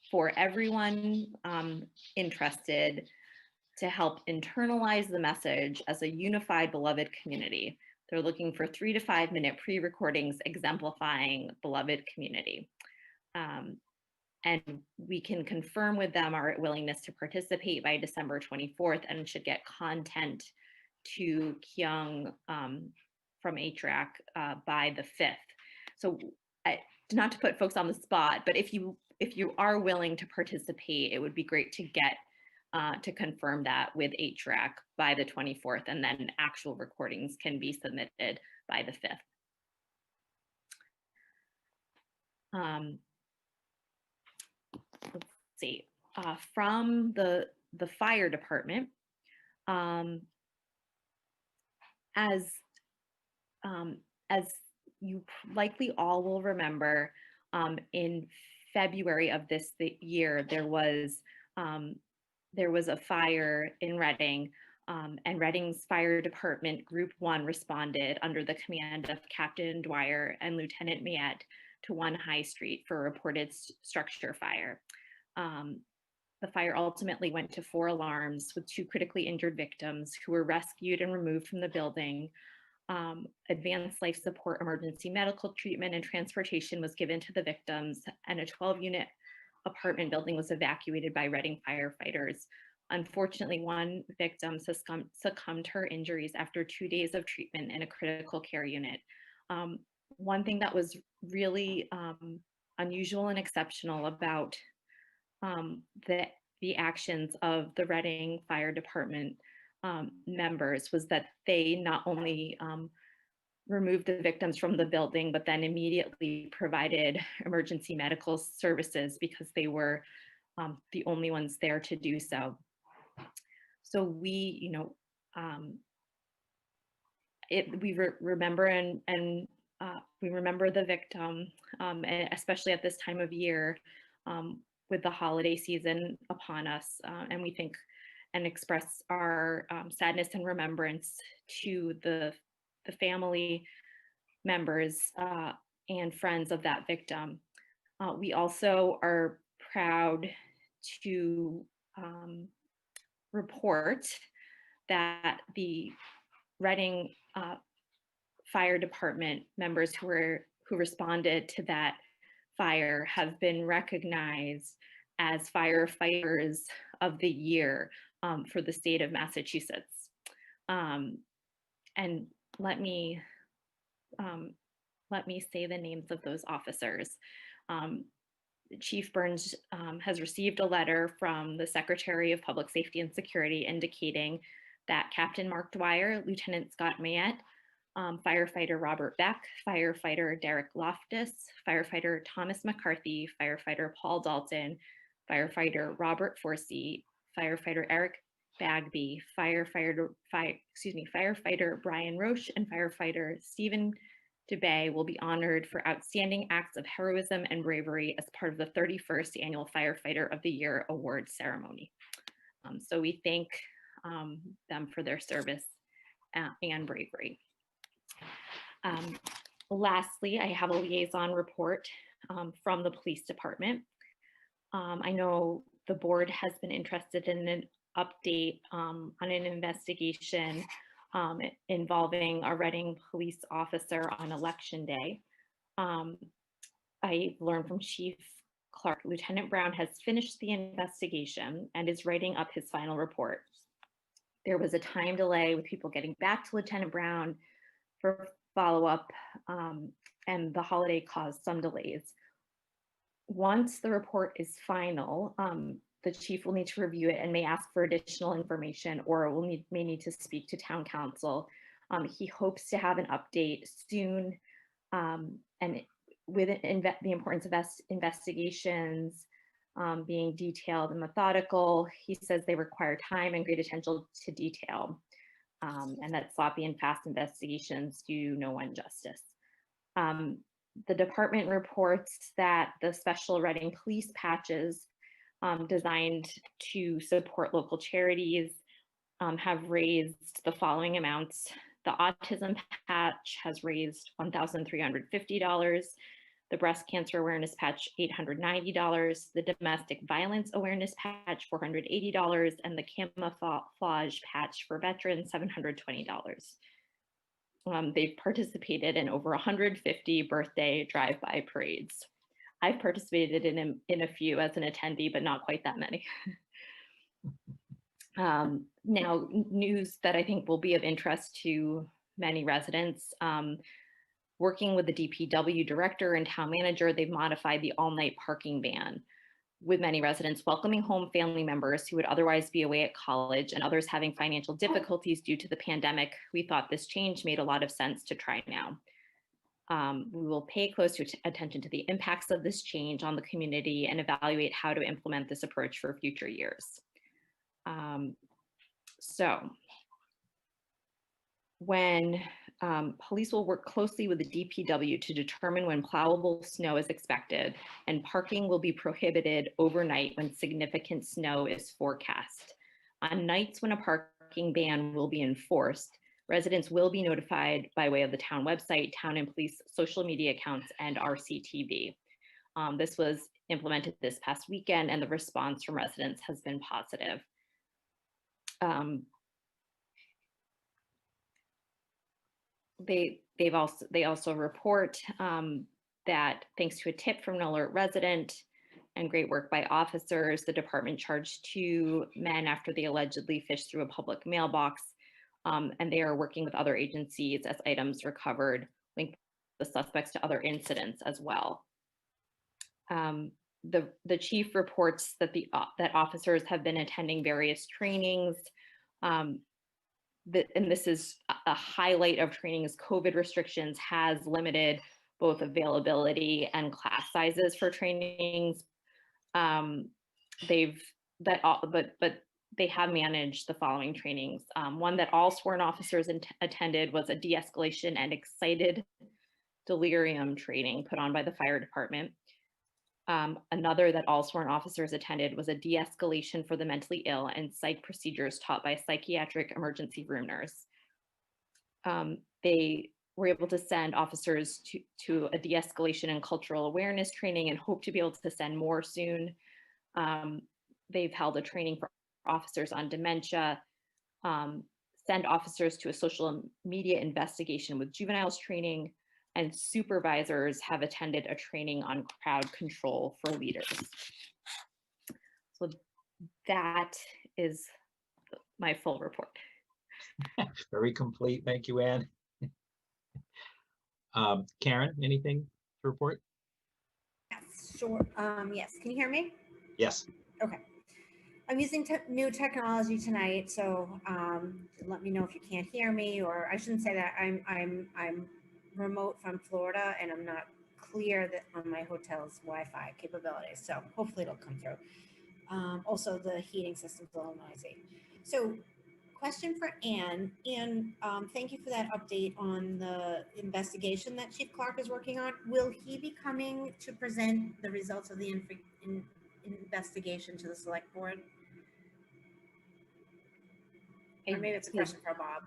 for everyone interested to help internalize the message as a unified beloved community. They're looking for 3 to 5 minute pre-recordings exemplifying beloved community. And we can confirm with them our willingness to participate by December 24th and should get content to Kyung from HRAC by the 5th. So not to put folks on the spot, but if you are willing to participate, it would be great to get to confirm that with HRAC by the 24th, and then actual recordings can be submitted by the 5th. Let's see, from the fire department, as you likely all will remember, in February of this year, there was a fire in Reading, and Reading's fire department Group 1 responded under the command of Captain Dwyer and Lieutenant Mayette to 1 High Street for a reported structure fire. The fire ultimately went to 4 alarms with 2 critically injured victims who were rescued and removed from the building. Advanced life support, emergency medical treatment, and transportation was given to the victims, and a 12-unit apartment building was evacuated by Reading firefighters. Unfortunately, 1 victim succumbed to her injuries after 2 days of treatment in a critical care unit. One thing that was really unusual and exceptional about the actions of the Reading Fire Department members was that they not only removed the victims from the building, but then immediately provided emergency medical services because they were the only ones there to do so. So we, remember and we remember the victim, and especially at this time of year with the holiday season upon us, and we think and express our sadness and remembrance to the family members and friends of that victim. We also are proud to report that the Reading Fire Department members who responded to that fire have been recognized as firefighters of the year for the state of Massachusetts. And let me say the names of those officers. Chief Burns has received a letter from the Secretary of Public Safety and Security indicating that Captain Mark Dwyer, Lieutenant Scott Mayette, firefighter Robert Beck, firefighter Derek Loftus, firefighter Thomas McCarthy, firefighter Paul Dalton, firefighter Robert Forsey, firefighter Eric Bagby, firefighter Brian Roche, and firefighter Stephen DeBay will be honored for outstanding acts of heroism and bravery as part of the 31st Annual Firefighter of the Year Award ceremony. So we thank them for their service and bravery. Lastly, I have a liaison report from the police department. I know the board has been interested in an update on an investigation involving a Reading police officer on election day. I learned from Chief Clark, Lieutenant Brown has finished the investigation and is writing up his final report. There was a time delay with people getting back to Lieutenant Brown for follow-up, and the holiday caused some delays. Once the report is final, the chief will need to review it and may ask for additional information, or may need to speak to town council. He hopes to have an update soon, and with the importance of investigations being detailed and methodical, he says they require time and great attention to detail, and that sloppy and fast investigations do no one justice. The department reports that the special Reading police patches designed to support local charities have raised the following amounts. The autism patch has raised $1,350, the breast cancer awareness patch $890, the domestic violence awareness patch $480, and the camouflage patch for veterans $720. They've participated in over 150 birthday drive-by parades. I've participated in a few as an attendee, but not quite that many. Now, news that I think will be of interest to many residents. Working with the DPW director and town manager, they've modified the all-night parking ban, with many residents welcoming home family members who would otherwise be away at college and others having financial difficulties due to the pandemic. We thought this change made a lot of sense to try now. We will pay close attention to the impacts of this change on the community and evaluate how to implement this approach for future years. So when police will work closely with the DPW to determine when plowable snow is expected, and parking will be prohibited overnight when significant snow is forecast. On nights when a parking ban will be enforced, residents will be notified by way of the town website, town and police social media accounts, and RCTV. This was implemented this past weekend, and the response from residents has been positive. They also report that thanks to a tip from an alert resident and great work by officers, the department charged 2 men after they allegedly fished through a public mailbox, and they are working with other agencies as items recovered link the suspects to other incidents as well. The chief reports that that officers have been attending various trainings. And this is a highlight of trainings. COVID restrictions has limited both availability and class sizes for trainings. But they have managed the following trainings. One that all sworn officers attended was a de-escalation and excited delirium training put on by the fire department. Another that all sworn officers attended was a de-escalation for the mentally ill and psych procedures taught by a psychiatric emergency room nurse. They were able to send officers to a de-escalation and cultural awareness training and hope to be able to send more soon. They've held a training for officers on dementia, send officers to a social media investigation with juveniles training, and supervisors have attended a training on crowd control for leaders. So that is my full report. Very complete. Thank you, Ann. Karen, anything to report? Yes, sure. Yes, can you hear me? Yes. Okay. I'm using new technology tonight, so let me know if you can't hear me, or I shouldn't say that. I'm remote from Florida, and I'm not clear that on my hotel's Wi-Fi capabilities, so hopefully it'll come through. Also, the heating system's a little noisy. So, question for Anne. Anne, thank you for that update on the investigation that Chief Clark is working on. Will he be coming to present the results of the investigation to the select board? Or maybe it's a question for Bob.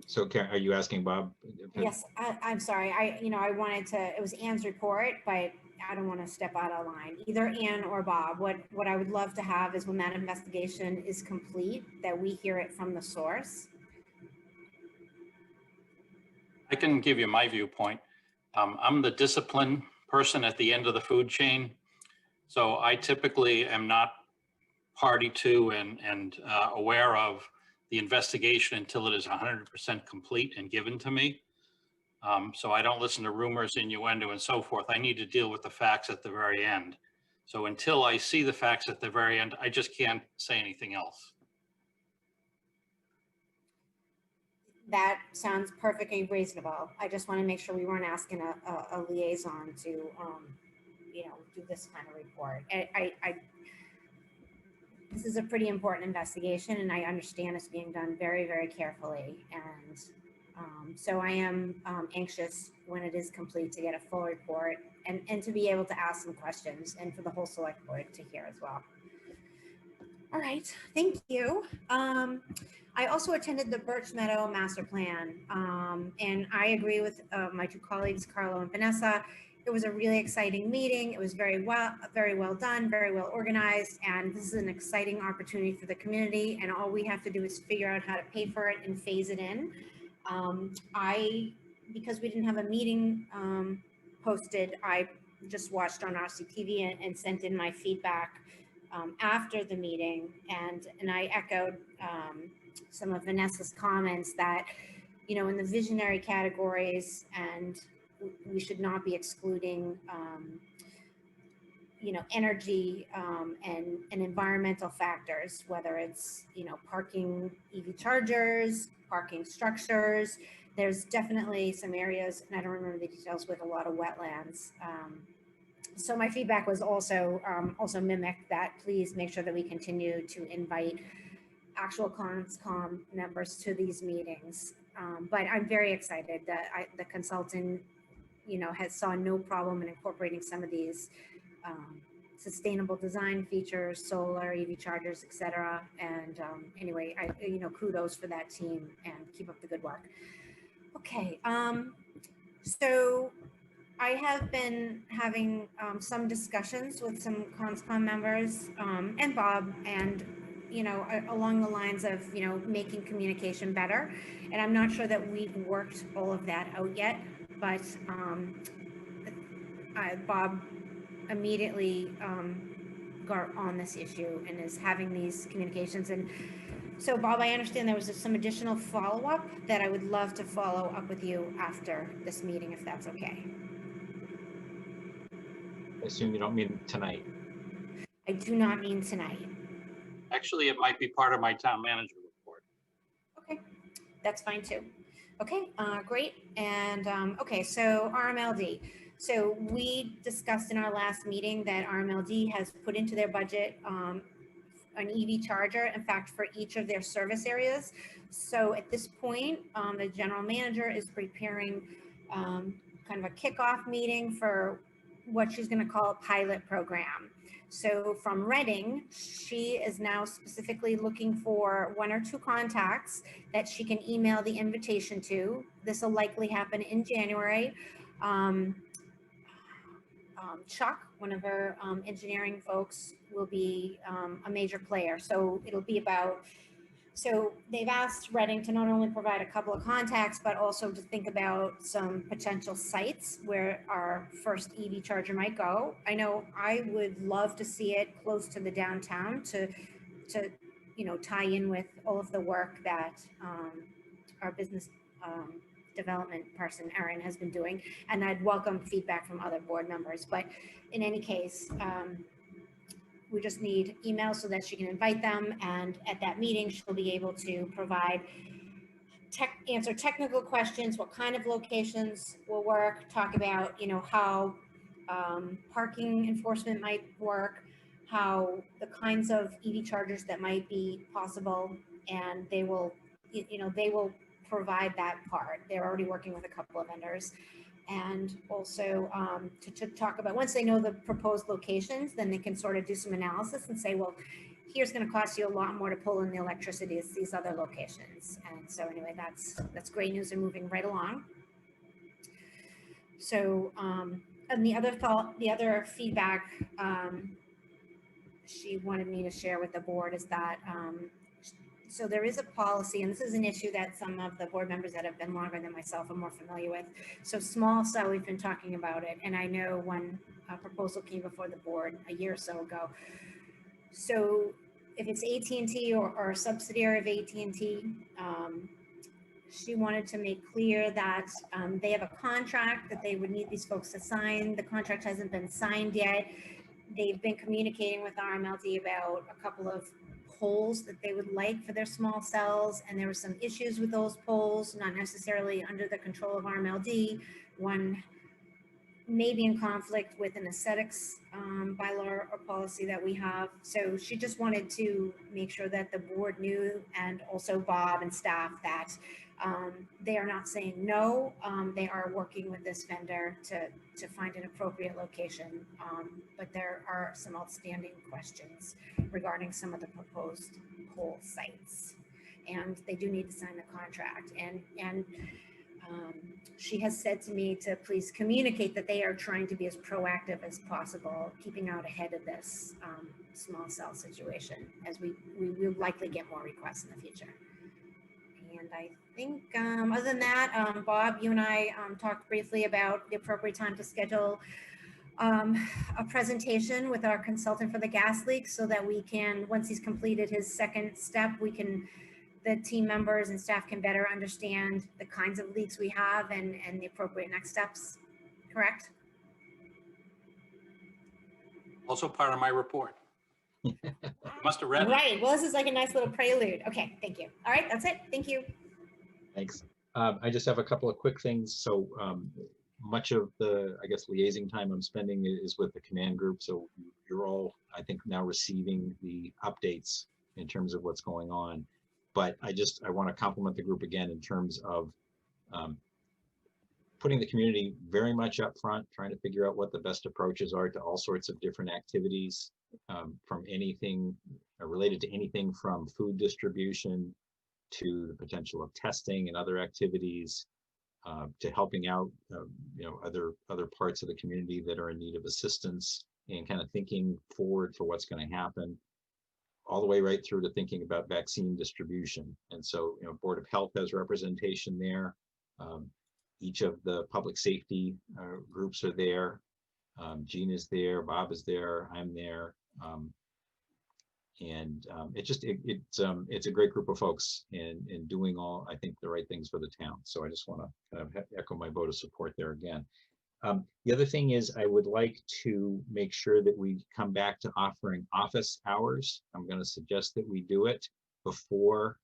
So are you asking Bob? Yes, I'm sorry. I wanted to, it was Anne's report, but I don't want to step out of line. Either Anne or Bob. What I would love to have is when that investigation is complete, that we hear it from the source. I can give you my viewpoint. I'm the discipline person at the end of the food chain. So I typically am not party to and aware of the investigation until it is 100% complete and given to me. So I don't listen to rumors, innuendo, and so forth. I need to deal with the facts at the very end. So until I see the facts at the very end, I just can't say anything else. That sounds perfectly reasonable. I just want to make sure we weren't asking a liaison to, do this kind of report. This is a pretty important investigation, and I understand it's being done very, very carefully. And so I am anxious when it is complete to get a full report and to be able to ask some questions, and for the whole select board to hear as well. All right, thank you. I also attended the Birch Meadow Master Plan, and I agree with my two colleagues, Carlo and Vanessa. It was a really exciting meeting. It was very well done, very well organized, and this is an exciting opportunity for the community, and all we have to do is figure out how to pay for it and phase it in. Because we didn't have a meeting posted, I just watched on RCTV and sent in my feedback after the meeting, and I echoed some of Vanessa's comments that, in the visionary categories, and we should not be excluding, energy and environmental factors, whether it's, parking EV chargers, parking structures. There's definitely some areas, and I don't remember the details, with a lot of wetlands. So my feedback was also mimic that. Please make sure that we continue to invite actual CONSCOM members to these meetings. But I'm very excited that the consultant, has saw no problem in incorporating some of these sustainable design features, solar, EV chargers, etc. And anyway, kudos for that team and keep up the good work. Okay, so I have been having some discussions with some CONSCOM members and Bob, and along the lines of making communication better. And I'm not sure that we've worked all of that out yet, but Bob immediately got on this issue and is having these communications. And so, Bob, I understand there was some additional follow-up that I would love to follow up with you after this meeting, if that's okay. I assume you don't mean tonight. I do not mean tonight. Actually, it might be part of my town manager report. Okay, that's fine too. Okay, great. And okay, so RMLD. So we discussed in our last meeting that RMLD has put into their budget an EV charger, in fact, for each of their service areas. So at this point, the general manager is preparing kind of a kickoff meeting for what she's going to call a pilot program. So from Reading, she is now specifically looking for 1 or 2 contacts that she can email the invitation to. This will likely happen in January. Chuck, one of our engineering folks, will be a major player. So it'll be about, so they've asked Reading to not only provide a couple of contacts, but also to think about some potential sites where our first EV charger might go. I know I would love to see it close to the downtown to tie in with all of the work that our business development person, Erin, has been doing. And I'd welcome feedback from other board members. But in any case, we just need emails so that she can invite them. And at that meeting, she'll be able to provide answer technical questions, what kind of locations will work, talk about, how parking enforcement might work, how the kinds of EV chargers that might be possible, and they will provide that part. They're already working with a couple of vendors. And also to talk about, once they know the proposed locations, then they can sort of do some analysis and say, well, here's going to cost you a lot more to pull in the electricity as these other locations. And so anyway, that's great news. They're moving right along. So, and the other feedback she wanted me to share with the board is that, so there is a policy, and this is an issue that some of the board members that have been longer than myself are more familiar with. So small cell, we've been talking about it. And I know when a proposal came before the board a year or so ago. So if it's AT&T or a subsidiary of AT&T, she wanted to make clear that they have a contract that they would need these folks to sign. The contract hasn't been signed yet. They've been communicating with RMLD about a couple of poles that they would like for their small cells, and there were some issues with those poles, not necessarily under the control of RMLD. One may be in conflict with an aesthetics bylaw or policy that we have. So she just wanted to make sure that the board knew, and also Bob and staff, that they are not saying no. They are working with this vendor to find an appropriate location, but there are some outstanding questions regarding some of the proposed pole sites, and they do need to sign the contract. And she has said to me to please communicate that they are trying to be as proactive as possible, keeping out ahead of this small cell situation, as we will likely get more requests in the future. And I think other than that, Bob, you and I talked briefly about the appropriate time to schedule a presentation with our consultant for the gas leaks, so that we can, once he's completed his second step, the team members and staff can better understand the kinds of leaks we have and the appropriate next steps, correct? Also part of my report. Must have read it. Right, well, this is like a nice little prelude. Okay, thank you. All right, that's it, thank you. Thanks. I just have a couple of quick things. So much of the, I guess, liaising time I'm spending is with the command group. So you're all, I think, now receiving the updates in terms of what's going on. But I want to compliment the group again in terms of putting the community very much up front, trying to figure out what the best approaches are to all sorts of different activities, from anything related to anything from food distribution to the potential of testing and other activities, to helping out other parts of the community that are in need of assistance, and kind of thinking forward for what's going to happen, all the way right through to thinking about vaccine distribution. And so, Board of Health has representation there. Each of the public safety groups are there. Jean is there, Bob is there, I'm there. It's a great group of folks and doing all, I think, the right things for the town. So I just want to kind of echo my vote of support there again. The other thing is, I would like to make sure that we come back to offering office hours. I'm going to suggest that we do it before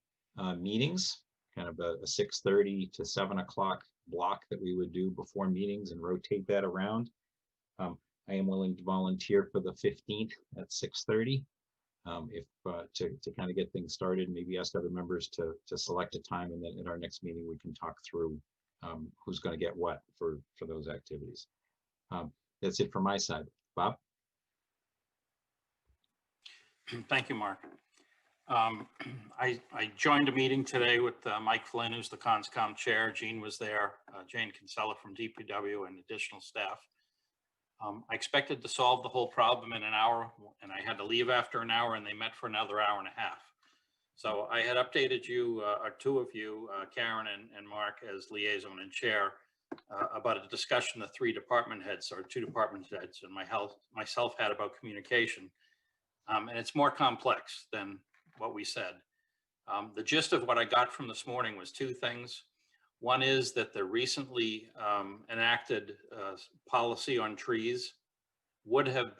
meetings, kind of a 6:30 to 7 o'clock block that we would do before meetings, and rotate that around. I am willing to volunteer for the 15th at 6:30. To kind of get things started, maybe ask other members to select a time, and then at our next meeting we can talk through who's going to get what for those activities. That's it from my side. Bob? Thank you, Mark. I joined a meeting today with Mike Flynn, who's the CONSCOM chair. Jean was there, Jane Kinsella from DPW, and additional staff. I expected to solve the whole problem in an hour, and I had to leave after an hour, and they met for another hour and a half. So I had updated you, or two of you, Karen and Mark, as liaison and chair, about a discussion the three department heads, or two department heads, and myself had about communication. And it's more complex than what we said. The gist of what I got from this morning was two things. One is that the recently enacted policy on trees would have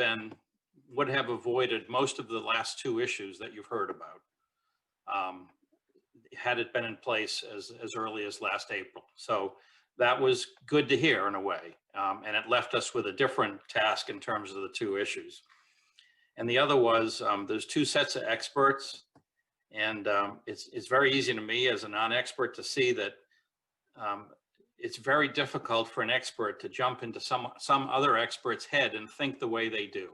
avoided most of the last two issues that you've heard about. had it been in place as early as last April. So that was good to hear in a way. And it left us with a different task in terms of the two issues. And the other was, there's two sets of experts. And it's very easy to me as a non-expert to see that it's very difficult for an expert to jump into some other expert's head and think the way they do.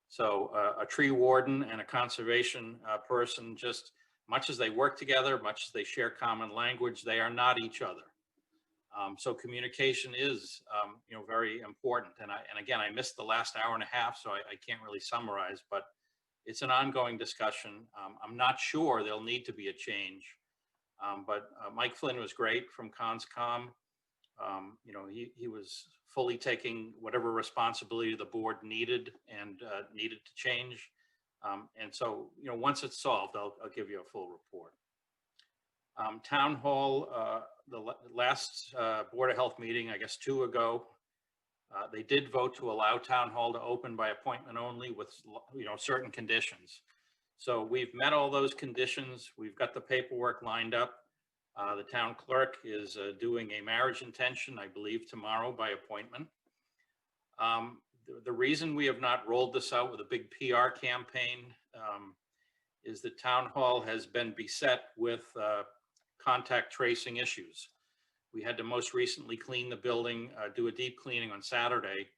So a tree warden and a conservation person, just much as they work together, much as they share common language, they are not each other. So communication is, very important. And again, I missed the last hour and a half, so I can't really summarize, but it's an ongoing discussion. I'm not sure there'll need to be a change, but Mike Flynn was great from CONSCOM. He was fully taking whatever responsibility the board needed and needed to change. And so, once it's solved, I'll give you a full report. Town Hall, the last Board of Health meeting, I guess 2 ago, they did vote to allow Town Hall to open by appointment only with, certain conditions. So we've met all those conditions. We've got the paperwork lined up. The town clerk is doing a marriage intention, I believe, tomorrow by appointment. The reason we have not rolled this out with a big PR campaign is that Town Hall has been beset with contact tracing issues. We had to most recently clean the building, do a deep cleaning on Saturday,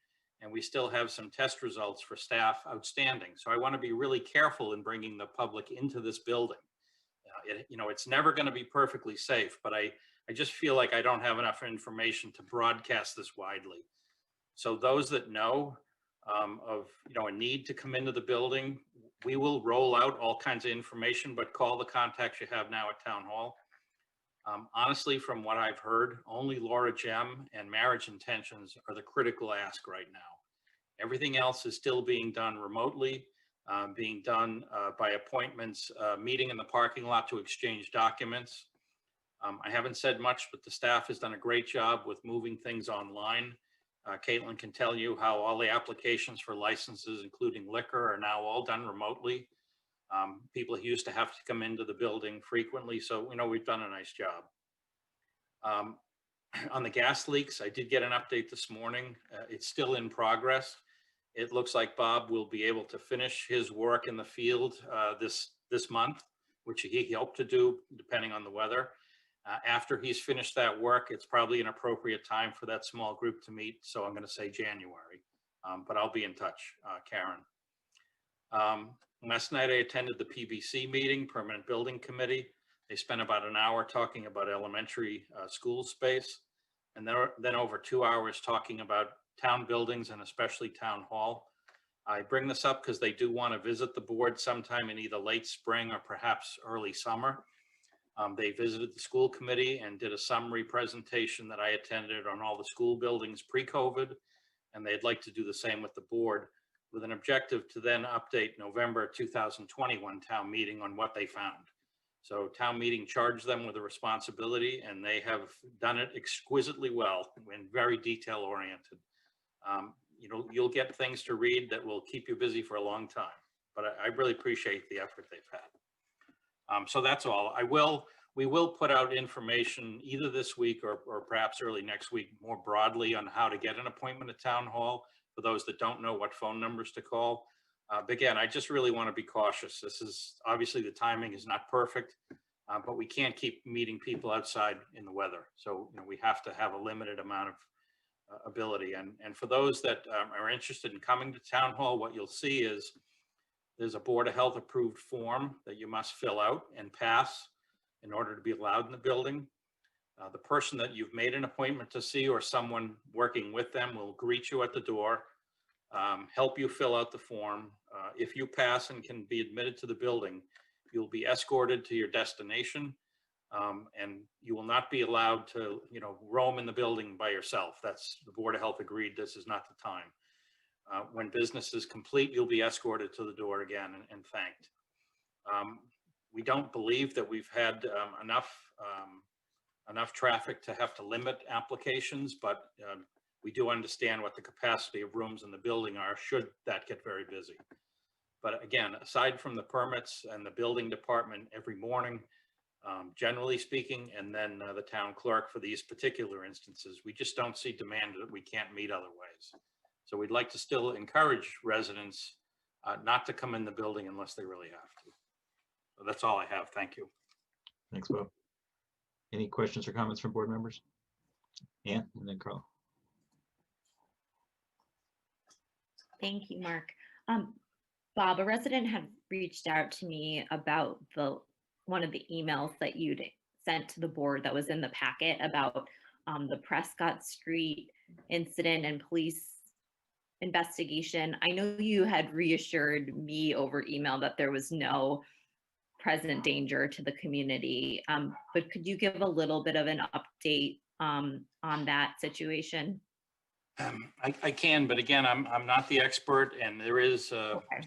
and we still have some test results for staff outstanding. So I want to be really careful in bringing the public into this building. It's never going to be perfectly safe, but I just feel like I don't have enough information to broadcast this widely. So those that know of a need to come into the building, we will roll out all kinds of information, but call the contacts you have now at Town Hall. Honestly, from what I've heard, only Laura Gem and marriage intentions are the critical ask right now. Everything else is still being done remotely, being done by appointments, meeting in the parking lot to exchange documents. I haven't said much, but the staff has done a great job with moving things online. Caitlin can tell you how all the applications for licenses, including liquor, are now all done remotely. People used to have to come into the building frequently, so we've done a nice job. On the gas leaks, I did get an update this morning. It's still in progress. It looks like Bob will be able to finish his work in the field this month, which he hoped to do depending on the weather. After he's finished that work, it's probably an appropriate time for that small group to meet. So I'm going to say January, but I'll be in touch, Karen. Last night I attended the PBC meeting, Permanent Building Committee. They spent about an hour talking about elementary school space, and then over 2 hours talking about town buildings and especially Town Hall. I bring this up because they do want to visit the board sometime in either late spring or perhaps early summer. They visited the school committee and did a summary presentation that I attended on all the school buildings pre-COVID, and they'd like to do the same with the board, with an objective to then update November 2021 town meeting on what they found. So town meeting charged them with a responsibility, and they have done it exquisitely well and very detail oriented. You'll get things to read that will keep you busy for a long time, but I really appreciate the effort they've had. So that's all. We will put out information either this week or perhaps early next week more broadly on how to get an appointment at Town Hall for those that don't know what phone numbers to call. But again, I just really want to be cautious. This is obviously the timing is not perfect, but we can't keep meeting people outside in the weather. So we have to have a limited amount of ability. And for those that are interested in coming to Town Hall, what you'll see is there's a Board of Health approved form that you must fill out and pass in order to be allowed in the building. The person that you've made an appointment to see or someone working with them will greet you at the door, help you fill out the form. If you pass and can be admitted to the building, you'll be escorted to your destination, and you will not be allowed to, roam in the building by yourself. That's the Board of Health agreed this is not the time. When business is complete, you'll be escorted to the door again and thanked. We don't believe that we've had enough traffic to have to limit applications, but we do understand what the capacity of rooms in the building are should that get very busy. But again, aside from the permits and the building department every morning, generally speaking, and then the town clerk for these particular instances. We just don't see demand that we can't meet otherwise. So we'd like to still encourage residents not to come in the building unless they really have to. So that's all I have. Thank you. Thanks, Bob. Any questions or comments from board members? Ann, and then Carl. Thank you, Mark. Bob, a resident had reached out to me about one of the emails that you'd sent to the board that was in the packet about the Prescott Street incident and police investigation. I know you had reassured me over email that there was no present danger to the community, but could you give a little bit of an update on that situation? I can, but again, I'm not the expert, and there is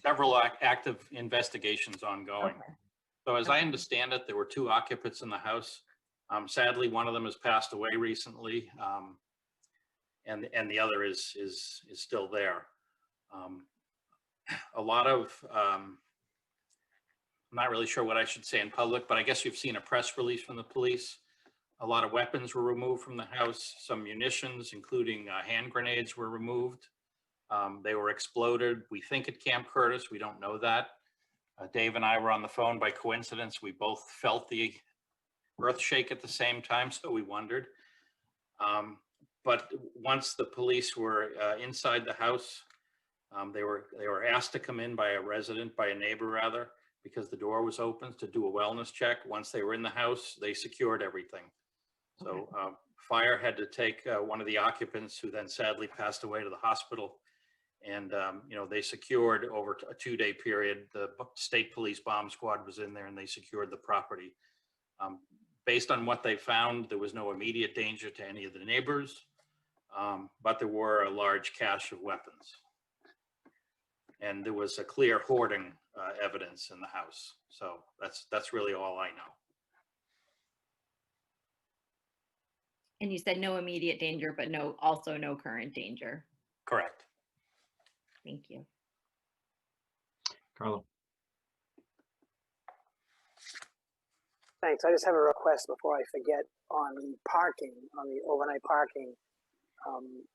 several active investigations ongoing. Okay. So as I understand it, there were 2 occupants in the house. Sadly, one of them has passed away recently, and the other is still there. A lot of, I'm not really sure what I should say in public, but I guess you've seen a press release from the police. A lot of weapons were removed from the house. Some munitions, including hand grenades, were removed. They were exploded. We think at Camp Curtis. We don't know that. Dave and I were on the phone by coincidence. We both felt the earth shake at the same time, so we wondered. But once the police were inside the house, they were asked to come in by a neighbor rather, because the door was open to do a wellness check. Once they were in the house, they secured everything. So fire had to take one of the occupants, who then sadly passed away, to the hospital. And, they secured over a 2-day period. The state police bomb squad was in there, and they secured the property. Based on what they found, there was no immediate danger to any of the neighbors, but there were a large cache of weapons. And there was a clear hoarding evidence in the house. So that's really all I know. And you said no immediate danger, but also no current danger. Correct. Thank you. Carlo. Thanks. I just have a request before I forget on the parking, on the overnight parking.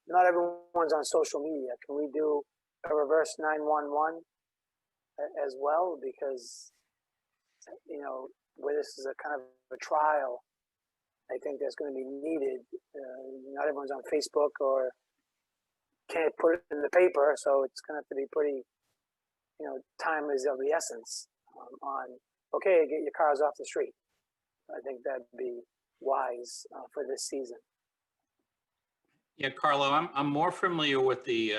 Not everyone's on social media. Can we do a reverse 911 as well? Because, where this is a kind of a trial, I think that's going to be needed. Not everyone's on Facebook or can't put it in the paper, so it's going to have to be pretty, time is of the essence okay, get your cars off the street. I think that'd be wise for this season. Yeah, Carlo, I'm more familiar with the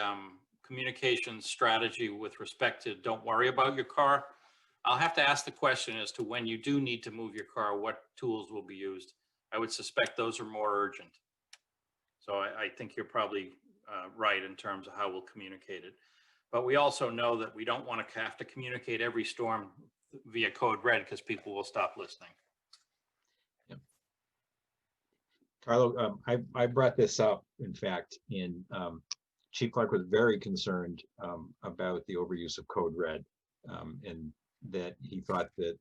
communication strategy with respect to don't worry about your car. I'll have to ask the question as to when you do need to move your car, what tools will be used. I would suspect those are more urgent. So I think you're probably right in terms of how we'll communicate it. But we also know that we don't want to have to communicate every storm via code red, because people will stop listening. Yep. Carlo, I brought this up, in fact, Chief Clark was very concerned about the overuse of code red, and that he thought that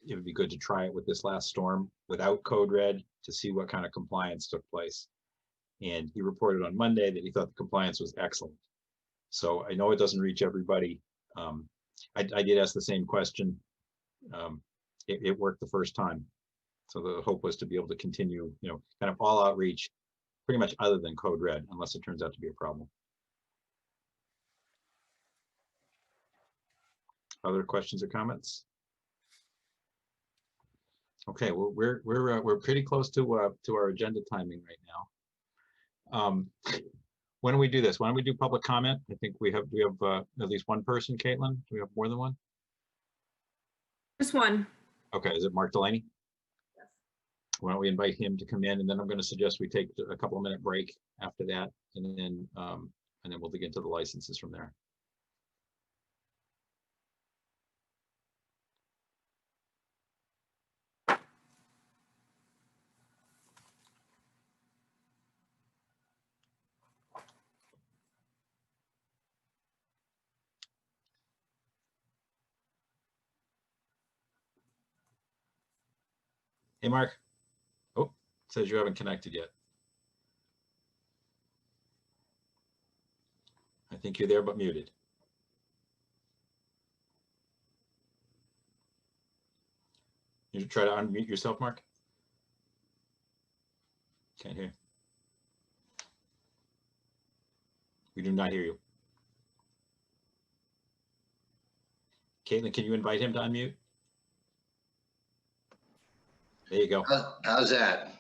it would be good to try it with this last storm without code red to see what kind of compliance took place. And he reported on Monday that he thought the compliance was excellent. So I know it doesn't reach everybody. I did ask the same question. It worked the first time. So the hope was to be able to continue, kind of all outreach, pretty much other than code red, unless it turns out to be a problem. Other questions or comments? Okay, well, we're pretty close to our agenda timing right now. When do we do this? Why don't we do public comment? I think we have at least one person. Caitlin, do we have more than one? Just one. Okay, is it Mark Delaney? Yes. Why don't we invite him to come in, and then I'm going to suggest we take a couple of minute break after that, and then we'll dig into the licenses from there. Hey, Mark. Oh, it says you haven't connected yet. I think you're there, but muted. You should try to unmute yourself, Mark. Can't hear. We do not hear you. Caitlin, can you invite him to unmute? There you go. How's that?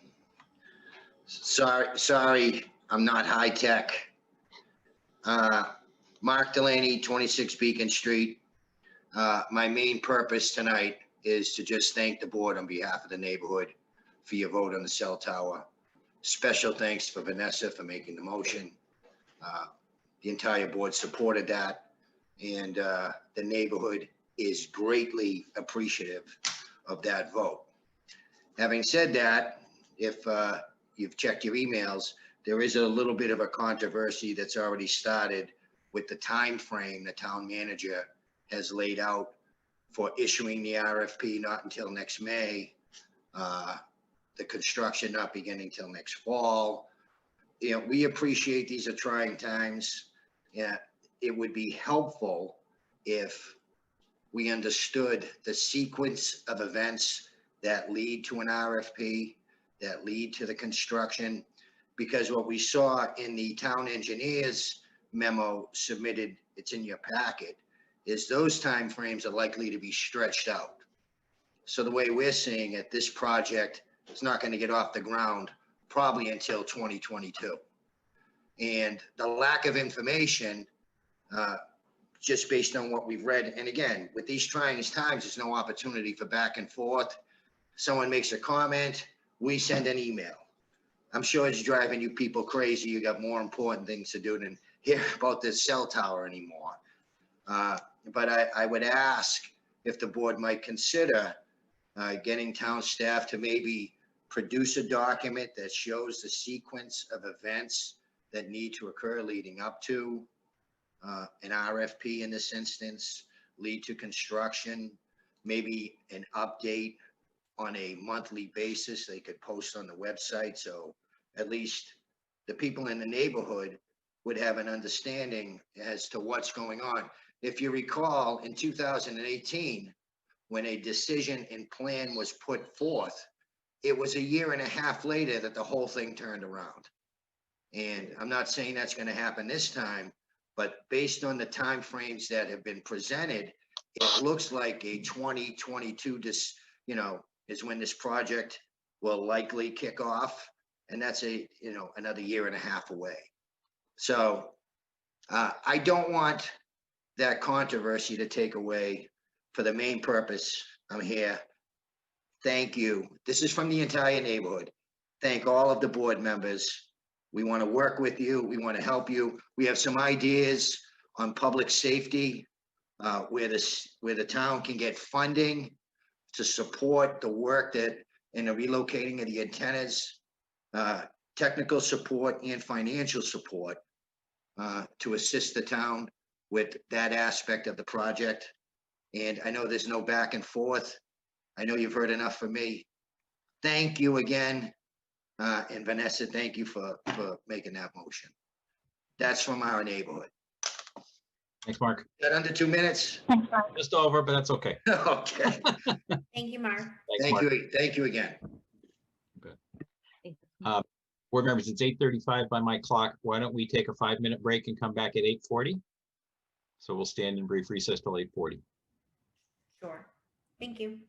Sorry, I'm not high tech. Mark Delaney, 26 Beacon Street. My main purpose tonight is to just thank the board on behalf of the neighborhood for your vote on the cell tower. Special thanks for Vanessa for making the motion. The entire board supported that, and the neighborhood is greatly appreciative of that vote. Having said that, if you've checked your emails, there is a little bit of a controversy that's already started with the time frame the town manager has laid out for issuing the RFP, not until next May, the construction not beginning till next fall. You know, we appreciate these are trying times. Yeah, it would be helpful if we understood the sequence of events that lead to an RFP, that lead to the construction, because what we saw in the town engineer's memo submitted, it's in your packet, is those timeframes are likely to be stretched out. So the way we're seeing it, this project is not going to get off the ground probably until 2022. And the lack of information, just based on what we've read, and again, with these trying times, there's no opportunity for back and forth. Someone makes a comment, we send an email. I'm sure it's driving you people crazy. You got more important things to do than hear about this cell tower anymore. But I would ask if the board might consider getting town staff to maybe produce a document that shows the sequence of events that need to occur leading up to an RFP in this instance, lead to construction, maybe an update on a monthly basis they could post on the website. So at least the people in the neighborhood would have an understanding as to what's going on. If you recall, in 2018, when a decision and plan was put forth, it was 1.5 years later that the whole thing turned around. And I'm not saying that's going to happen this time, but based on the timeframes that have been presented, it looks like a 2022, is when this project will likely kick off. And that's another 1.5 years away. So I don't want that controversy to take away for the main purpose. I'm here. Thank you. This is from the entire neighborhood. Thank all of the board members. We want to work with you. We want to help you. We have some ideas on public safety, where the town can get funding to support the work that in the relocating of the antennas, technical support and financial support to assist the town with that aspect of the project. And I know there's no back and forth. I know you've heard enough from me. Thank you again. And Vanessa, thank you for making that motion. That's from our neighborhood. Thanks, Mark. Is that under 2 minutes? Thanks, Mark. Just over, but that's okay. Okay. Thank you, Mark. Thanks, Thank Mark. you. Thank you again. Board members, it's 8:35 by my clock. Why don't we take a 5-minute break and come back at 8:40? So we'll stand in brief recess till 8:40. Sure. Thank you.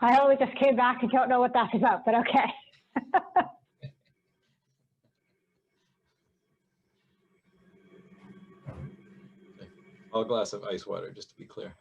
I only just came back and don't know what that's about, but okay. A glass of ice water, just to be clear.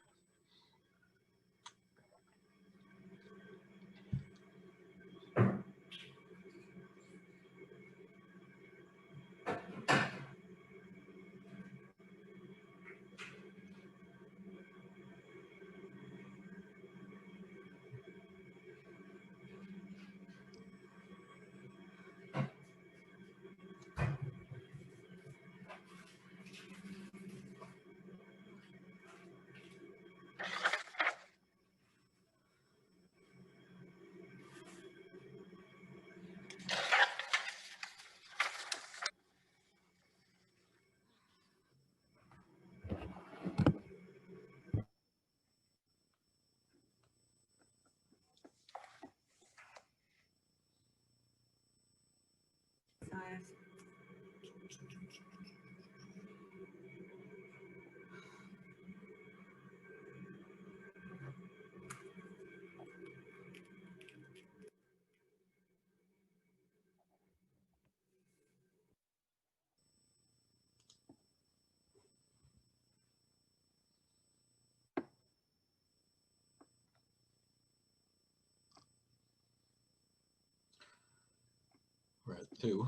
We're at 2.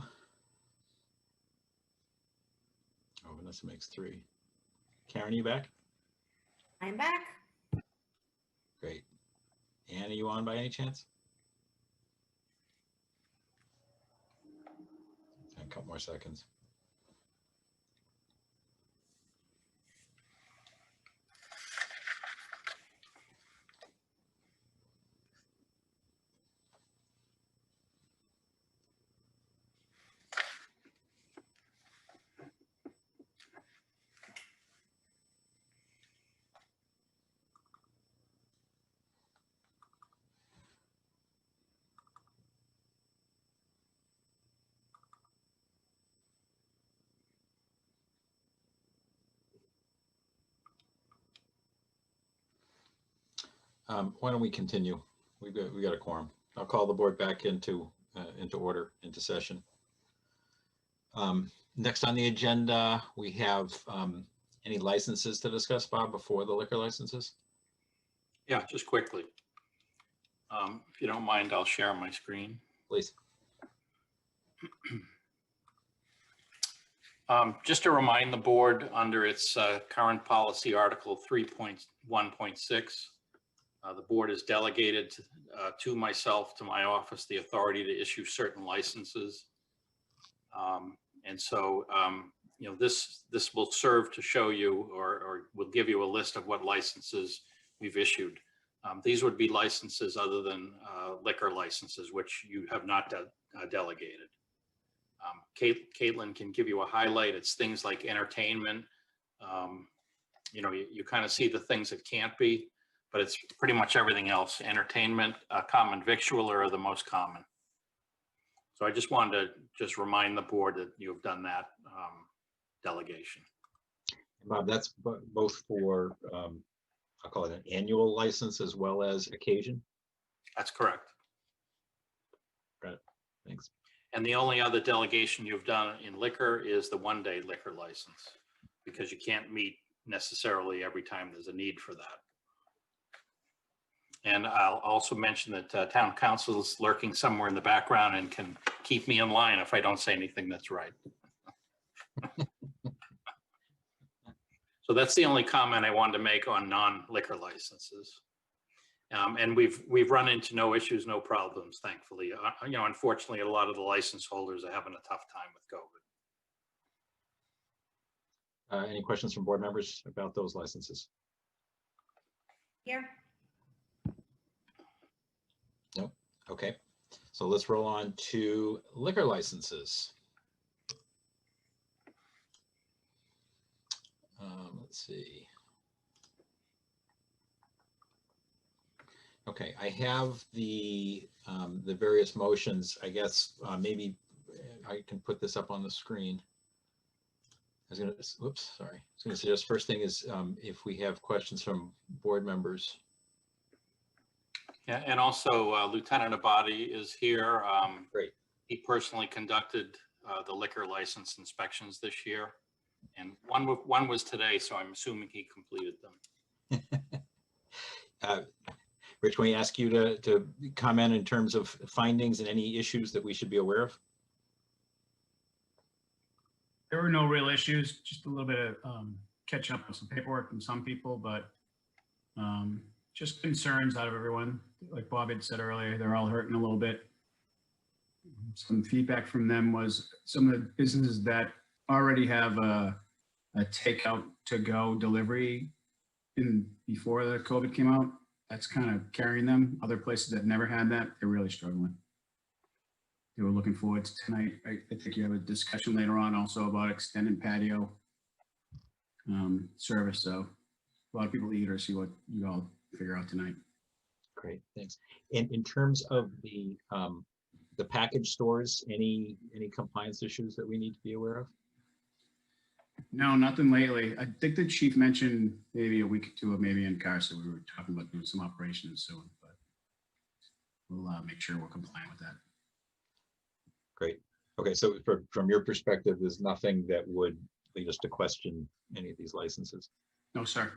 Oh, Vanessa makes 3. Karen, you back? I'm back. Great. Anne, are you on by any chance? A couple more seconds. Why don't we continue? We got a quorum. I'll call the board back into order, into session. Next on the agenda, we have any licenses to discuss, Bob, before the liquor licenses? Yeah, just quickly. If you don't mind, I'll share my screen. Please. Just to remind the board, under its current policy, Article 3.1.6, the board has delegated to myself, to my office, the authority to issue certain licenses. And so, you know, this will serve to show you, or will give you a list of what licenses we've issued. These would be licenses other than liquor licenses, which you have not delegated. Caitlin can give you a highlight. It's things like entertainment. You know, you kind of see the things that can't be, but it's pretty much everything else. Entertainment, common victualler are the most common. So I just wanted to remind the board that you have done that delegation. Bob, that's both for, I'll call it an annual license as well as occasion? That's correct. Got it. Thanks. And the only other delegation you've done in liquor is the one-day liquor license, because you can't meet necessarily every time there's a need for that. And I'll also mention that town council is lurking somewhere in the background and can keep me in line if I don't say anything that's right. So that's the only comment I wanted to make on non-liquor licenses. And we've run into no issues, no problems, thankfully. You know, unfortunately, a lot of the license holders are having a tough time with COVID. Any questions from board members about those licenses? Here. Nope. Okay. So let's roll on to liquor licenses. Let's see. Okay, I have the various motions. I guess maybe I can put this up on the screen. I was gonna, whoops, sorry. I was gonna suggest first thing is if we have questions from board members. Yeah, and also Lieutenant Abadi is here. Great. He personally conducted the liquor license inspections this year. And one was today, so I'm assuming he completed them. Rich, can we ask you to comment in terms of findings and any issues that we should be aware of? There were no real issues, just a little bit of catch up with some paperwork from some people, but just concerns out of everyone. Like Bob had said earlier, they're all hurting a little bit. Some feedback from them was some of the businesses that already have a takeout to go delivery before the COVID came out, that's kind of carrying them. Other places that never had that, they're really struggling. They were looking forward to tonight. I think you have a discussion later on also about extended patio service. So a lot of people eager to see what you all figure out tonight. Great, thanks. And in terms of the package stores, any compliance issues that we need to be aware of? No, nothing lately. I think the chief mentioned maybe a week or two of maybe in Carson, we were talking about doing some operations soon, but we'll make sure we're compliant with that. Great. Okay, so from your perspective, there's nothing that would lead us to question any of these licenses? No, sir.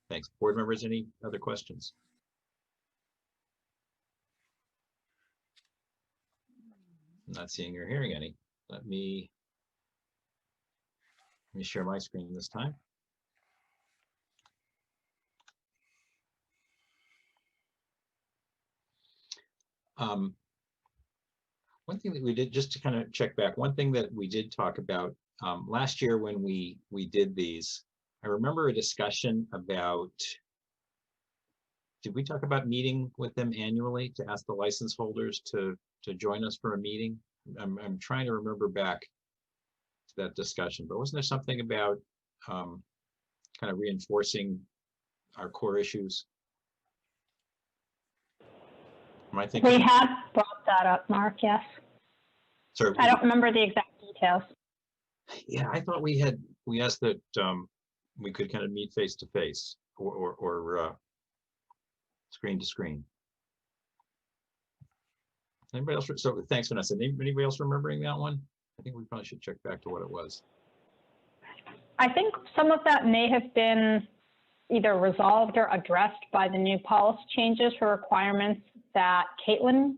Thanks. Board members, any other questions? I'm not seeing or hearing any. Let me share my screen this time. One thing that we did, just to kind of check back, one thing that we did talk about last year when we did these, I remember a discussion about, did we talk about meeting with them annually to ask the license holders to join us for a meeting? I'm trying to remember back to that discussion, but wasn't there something about kind of reinforcing our core issues? Am I thinking? We have brought that up, Mark, yes. Sorry, I don't remember the exact details. yeah, I thought we asked that we could kind of meet face to face or screen to screen. Anybody else? So thanks, Vanessa. Anybody else remembering that one? I think we probably should check back to what it was. I think some of that may have been either resolved or addressed by the new policy changes for requirements that Caitlin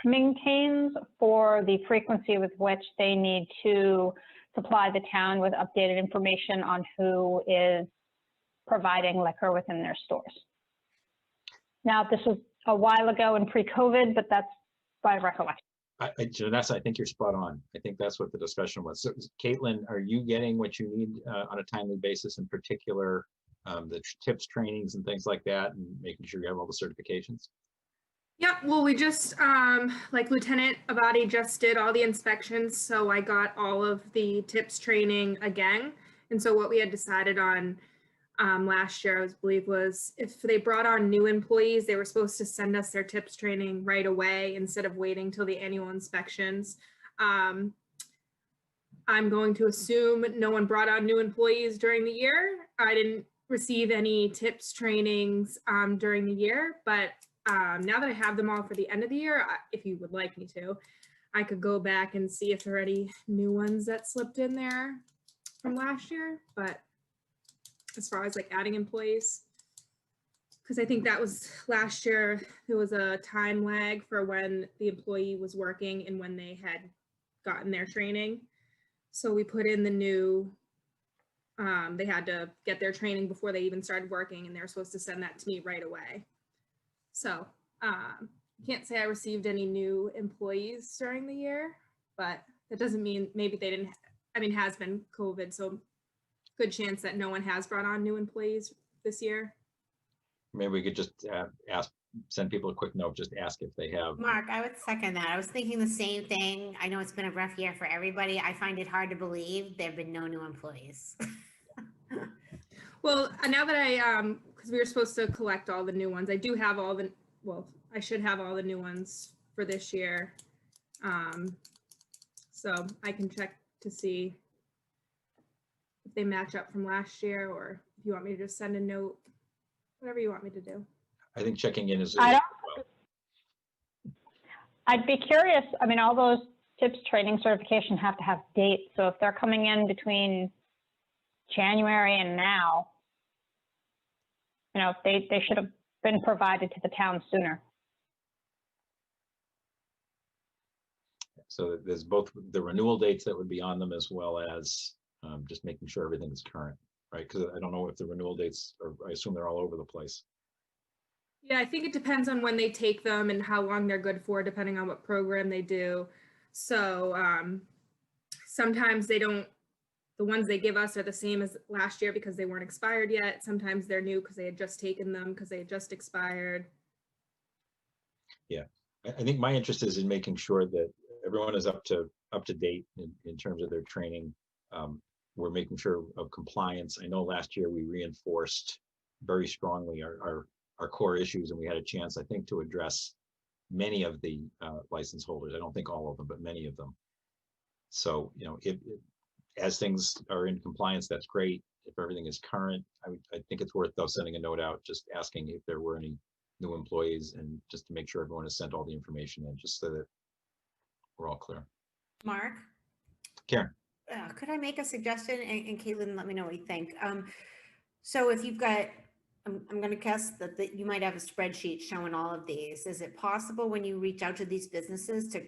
maintains for the frequency with which they need to supply the town with updated information on who is providing liquor within their stores. Now, this was a while ago and pre-COVID, but that's by recollection. I think you're spot on. I think that's what the discussion was. So, Caitlin, are you getting what you need on a timely basis, in particular, the tips trainings and things like that, and making sure you have all the certifications? Yeah, well, we just, like Lieutenant Abadi just did all the inspections, so I got all of the tips training again. And so what we had decided on last year, I believe, was if they brought on new employees, they were supposed to send us their tips training right away instead of waiting till the annual inspections. I'm going to assume no one brought on new employees during the year. I didn't receive any tips trainings during the year, but now that I have them all for the end of the year, if you would like me to, I could go back and see if there are any new ones that slipped in there from last year. But as far as like adding employees, because I think that was last year, there was a time lag for when the employee was working and when they had gotten their training. So we put in the new, they had to get their training before they even started working, and they were supposed to send that to me right away. So can't say I received any new employees during the year, but that doesn't mean maybe they didn't, I mean, has been COVID, so good chance that no one has brought on new employees this year. Maybe we could just send people a quick note, just ask if they have. Mark, I would second that. I was thinking the same thing. I know it's been a rough year for everybody. I find it hard to believe there have been no new employees. Well, now that I, because we were supposed to collect all the new ones, I do have all the, well, I should have all the new ones for this year. So I can check to see if they match up from last year, or if you want me to just send a note, whatever you want me to do. I think checking in is. I don't, I'd be curious, I mean, all those tips training certification have to have dates. So if they're coming in between January and now, you know, they should have been provided to the town sooner. So there's both the renewal dates that would be on them as well as just making sure everything is current, right? Because I don't know if the renewal dates are, I assume they're all over the place. Yeah, I think it depends on when they take them and how long they're good for, depending on what program they do. So sometimes they don't, the ones they give us are the same as last year because they weren't expired yet. Sometimes they're new because they had just taken them because they had just expired. Yeah, I think my interest is in making sure that everyone is up to date in terms of their training. We're making sure of compliance. I know last year we reinforced very strongly our core issues, and we had a chance, I think, to address many of the license holders. I don't think all of them, but many of them. So, you know, as things are in compliance, that's great. If everything is current, I think it's worth though sending a note out, just asking if there were any new employees, and just to make sure everyone has sent all the information in, just so that we're all clear. Mark, Karen. could I make a suggestion? And Caitlin, let me know what you think. So if you've got, I'm going to guess that you might have a spreadsheet showing all of these. Is it possible when you reach out to these businesses to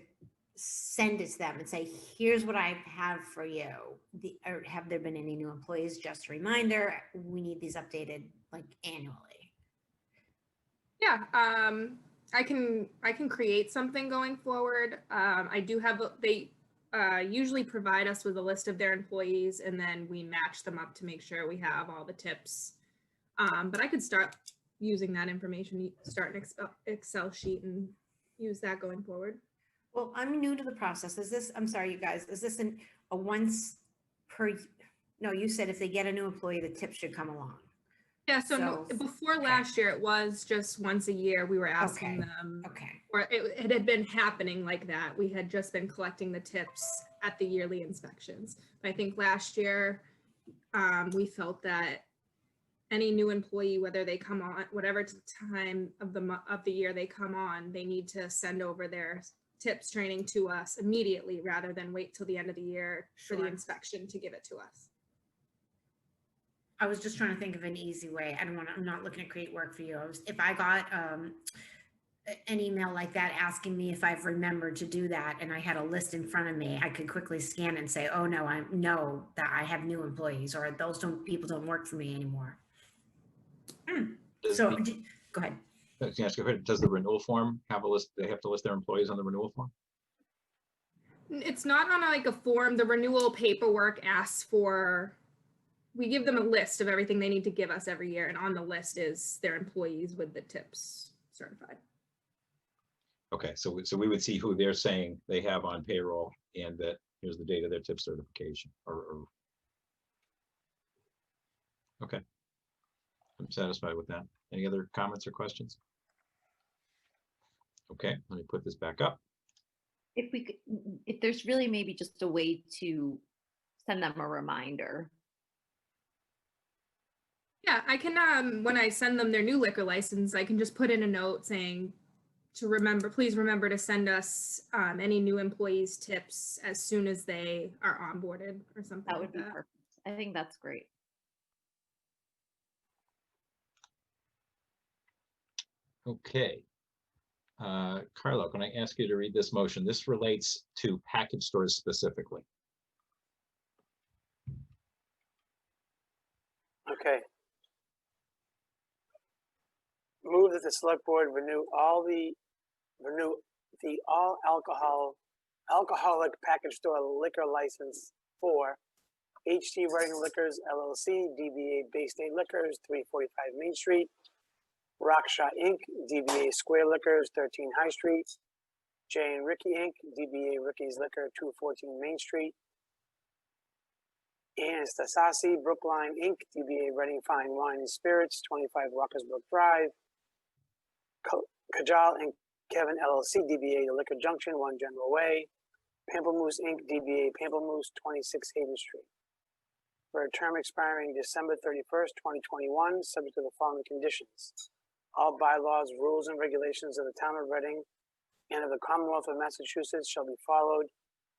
send it to them and say, here's what I have for you? Or have there been any new employees? Just a reminder, we need these updated like annually. Yeah, I can create something going forward. I do have, they usually provide us with a list of their employees, and then we match them up to make sure we have all the tips. But I could start using that information, start an Excel sheet and use that going forward. Well, I'm new to the process. Is this, I'm sorry, you guys, is this a once per, no, you said if they get a new employee, the tips should come along. Yeah, so before last year, it was just once a year we were asking them. Okay. Or it had been happening like that. We had just been collecting the tips at the yearly inspections. But I think last year we felt that any new employee, whether they come on, whatever time of the year they come on, they need to send over their tips training to us immediately rather than wait till the end of the year for the inspection to give it to us. I was just trying to think of an easy way. I'm not looking to create work for you. If I got an email like that asking me if I've remembered to do that, and I had a list in front of me, I could quickly scan and say, oh no, I know that I have new employees, or those people don't work for me anymore. So go ahead. Does the renewal form have a list? They have to list their employees on the renewal form? It's not on like a form. The renewal paperwork asks for, we give them a list of everything they need to give us every year, and on the list is their employees with the tips certified. Okay, so we would see who they're saying they have on payroll, and that here's the date of their tip certification. Okay, I'm satisfied with that. Any other comments or questions? Okay, let me put this back up. If there's really maybe just a way to send them a reminder. Yeah, I can, when I send them their new liquor license, I can just put in a note saying to remember, please remember to send us any new employees tips as soon as they are onboarded or something. That would be perfect. I think that's great. Okay. Carlo, can I ask you to read this motion? This relates to package stores specifically. Okay. Move that the select board renew the all alcoholic package store liquor license for HT Writing Liquors LLC, DBA Bay State Liquors, 345 Main Street, Rockshot Inc., DBA Square Liquors, 13 High Street, Jay and Ricky Inc., DBA Ricky's Liquor, 214 Main Street, and Stasasi Brookline Inc., DBA Reading Fine Wine and Spirits, 25 Walkersbrook Drive, Kajal and Kevin LLC, DBA The Liquor Junction, 1 General Way, Pamplemousse Inc., DBA Pamplemousse, 26 Hayden Street, for a term expiring December 31st, 2021, subject to the following conditions. all bylaws, rules, and regulations of the town of Reading and of the Commonwealth of Massachusetts shall be followed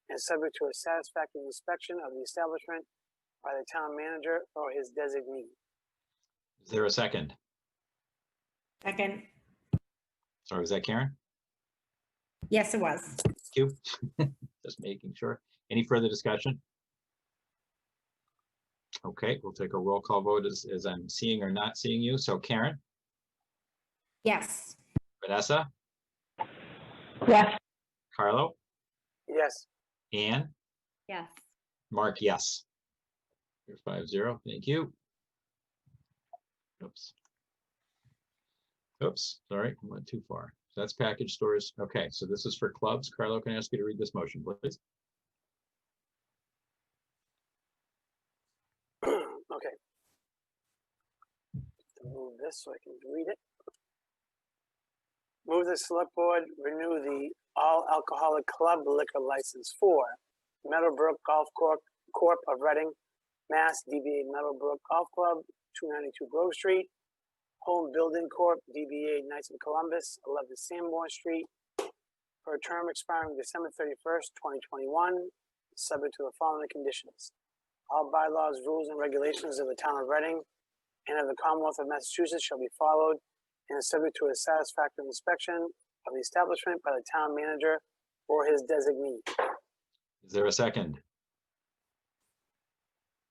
and subject to a satisfactory inspection of the establishment by the town manager or his designee. Is there a second? Second. Sorry, was that Karen? Yes, it was. Thank you. Just making sure. Any further discussion? Okay, we'll take a roll call vote as I'm seeing or not seeing you. So Karen, Yes. Vanessa, Yes. Carlo, Yes. Ann, Yes. Mark, yes. You're 5-0. Thank you. Oops. Oops, sorry, I went too far. So that's package stores. Okay, so this is for clubs. Carlo, can I ask you to read this motion, please? Okay. Move this so I can read it. Move the select board renew the all alcoholic club liquor license for Meadowbrook Golf Corp of Reading, Mass, DBA Meadowbrook Golf Club, 292 Grove Street, Home Building Corp, DBA Knights of Columbus, 11 Sanborn Street, for a term expiring December 31st, 2021, subject to the following conditions. All bylaws, rules, and regulations of the town of Reading and of the Commonwealth of Massachusetts shall be followed and is subject to a satisfactory inspection of the establishment by the town manager or his designee. Is there a second?